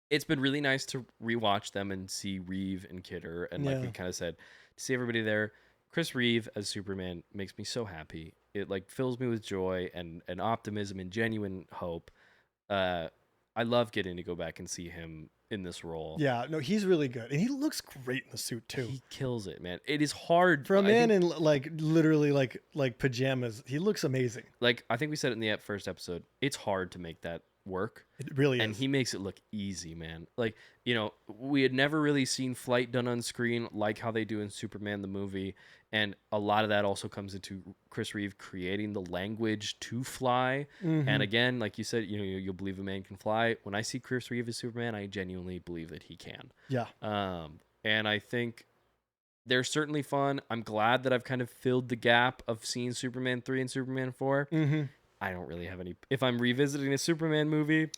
It's been really nice to rewatch them and see Reeve and Kidder, and like we kind of said, to see everybody there. Chris Reeve as Superman makes me so happy. It like fills me with joy and optimism and genuine hope. I love getting to go back and see him in this role. Yeah, no, he's really good, and he looks great in the suit too. He kills it, man. It is hard for a man in like literally like pajamas. He looks amazing. Like I think we said it in the first episode. It's hard to make that work. It really is. And he makes it look easy, man. Like, we had never really seen flight done on screen like how they do in Superman the movie. And a lot of that also comes into Chris Reeve creating the language to fly. Mm-hmm. And again, like you said, you'll believe a man can fly. When I see Chris Reeve as Superman, I genuinely believe that he can. Yeah. And I think they're certainly fun. I'm glad that I've kind of filled the gap of seeing Superman 3 and Superman 4. Mm-hmm. I don't really have any. If I'm revisiting a Superman movie,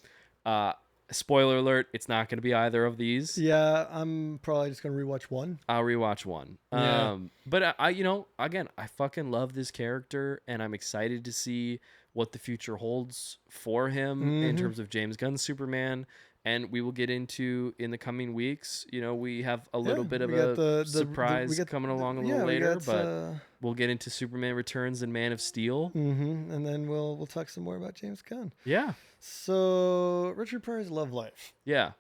spoiler alert, it's not going to be either of these. Yeah, I'm probably just going to rewatch one. I'll rewatch one. Yeah. But I again, I fucking love this character, and I'm excited to see what the future holds for him in terms of James Gunn's Superman. And we will get into in the coming weeks. We have a little bit of we got a surprise we got coming along a little later, but we'll get into Superman Returns and Man of Steel. And then we'll talk some more about James Gunn. Yeah. So Richard Pryor's love life. Yeah.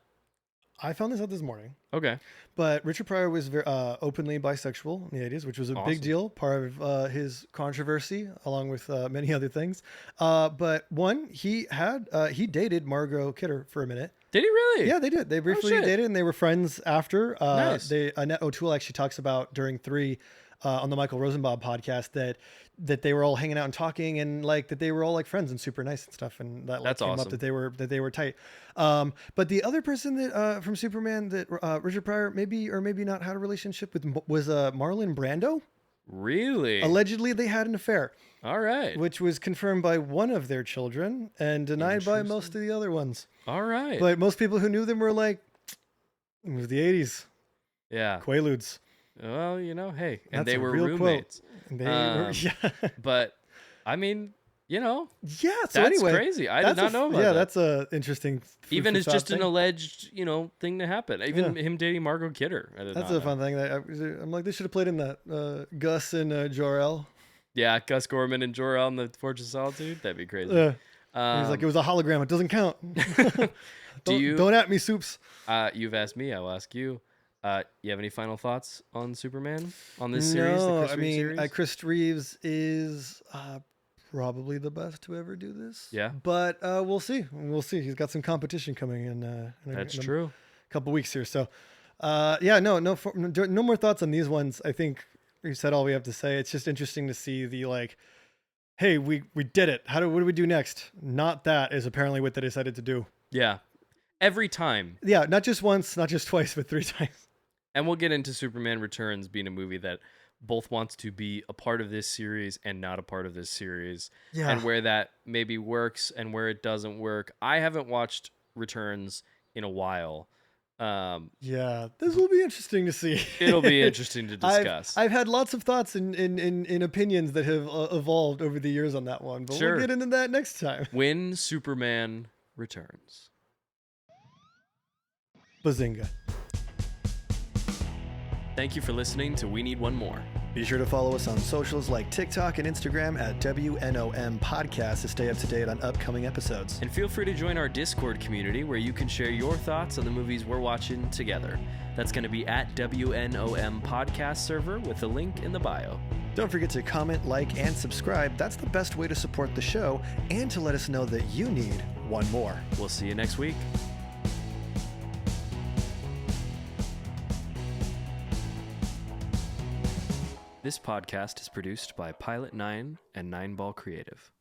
I found this out this morning. Okay. But Richard Pryor was very openly bisexual in the 80s, which was a big deal, part of his controversy, along with many other things. But one, he dated Margot Kidder for a minute. Did he really? Yeah, they did. They briefly dated, and they were friends after. Nice. Annette O'Toole actually talks about during 3 on the Michael Rosenbaum podcast that they were all hanging out and talking, and like that they were all like friends and super nice and stuff, and that that's came awesome. up that they were tight. But the other person that from Superman that Richard Pryor maybe or maybe not had a relationship with was Marlon Brando. Really? Allegedly, they had an affair. All right. Which was confirmed by one of their children and denied by most of the other ones. All right. But most people who knew them were like, it was the 80s. Yeah. Quaaludes. Well, hey, and That's they a were real roommates. Quote. They were, yeah. But I mean, yeah. So that's anyway, crazy. I did not know about that. Yeah, that's a interesting. Even it's just an alleged, thing to happen. Even him dating Margot Kidder. That's a fun thing. I'm like, they should have played in that Gus and Jor-El. Yeah, Gus Gorman and Jor-El in the Fortress of Solitude. That'd be crazy. He's like, it was a hologram. It doesn't count. Don't at me, Soups. You've asked me. I'll ask you. You have any final thoughts on Superman on this series? No, I mean, Chris Reeves is probably the best to ever do this. Yeah, but we'll see. We'll see. He's got some competition coming in. That's true. A couple weeks here. So, no more thoughts on these ones. I think we said all we have to say. It's just interesting to see the like, hey, we did it. What do we do next? Not that is apparently what they decided to do. Yeah, every time. Yeah, not just once, not just twice, but 3 times. And we'll get into Superman Returns being a movie that both wants to be a part of this series and not a part of this series. Yeah. And where that maybe works and where it doesn't work. I haven't watched Returns in a while. Yeah, this will be interesting to see. It'll be interesting to discuss. I've had lots of thoughts and opinions that have evolved over the years on that one, but we'll get into that next time. When Superman Returns. Bazinga. Thank you for listening to We Need One More. Be sure to follow us on socials like TikTok and Instagram at WNOM Podcast to stay up to date on upcoming episodes. And feel free to join our Discord community where you can share your thoughts on the movies we're watching together. That's going to be at WNOM Podcast server with the link in the bio. Don't forget to comment, like, and subscribe. That's the best way to support the show and to let us know that you need one more. We'll see you next week. This podcast is produced by Pilot 9 and 9 Ball Creative.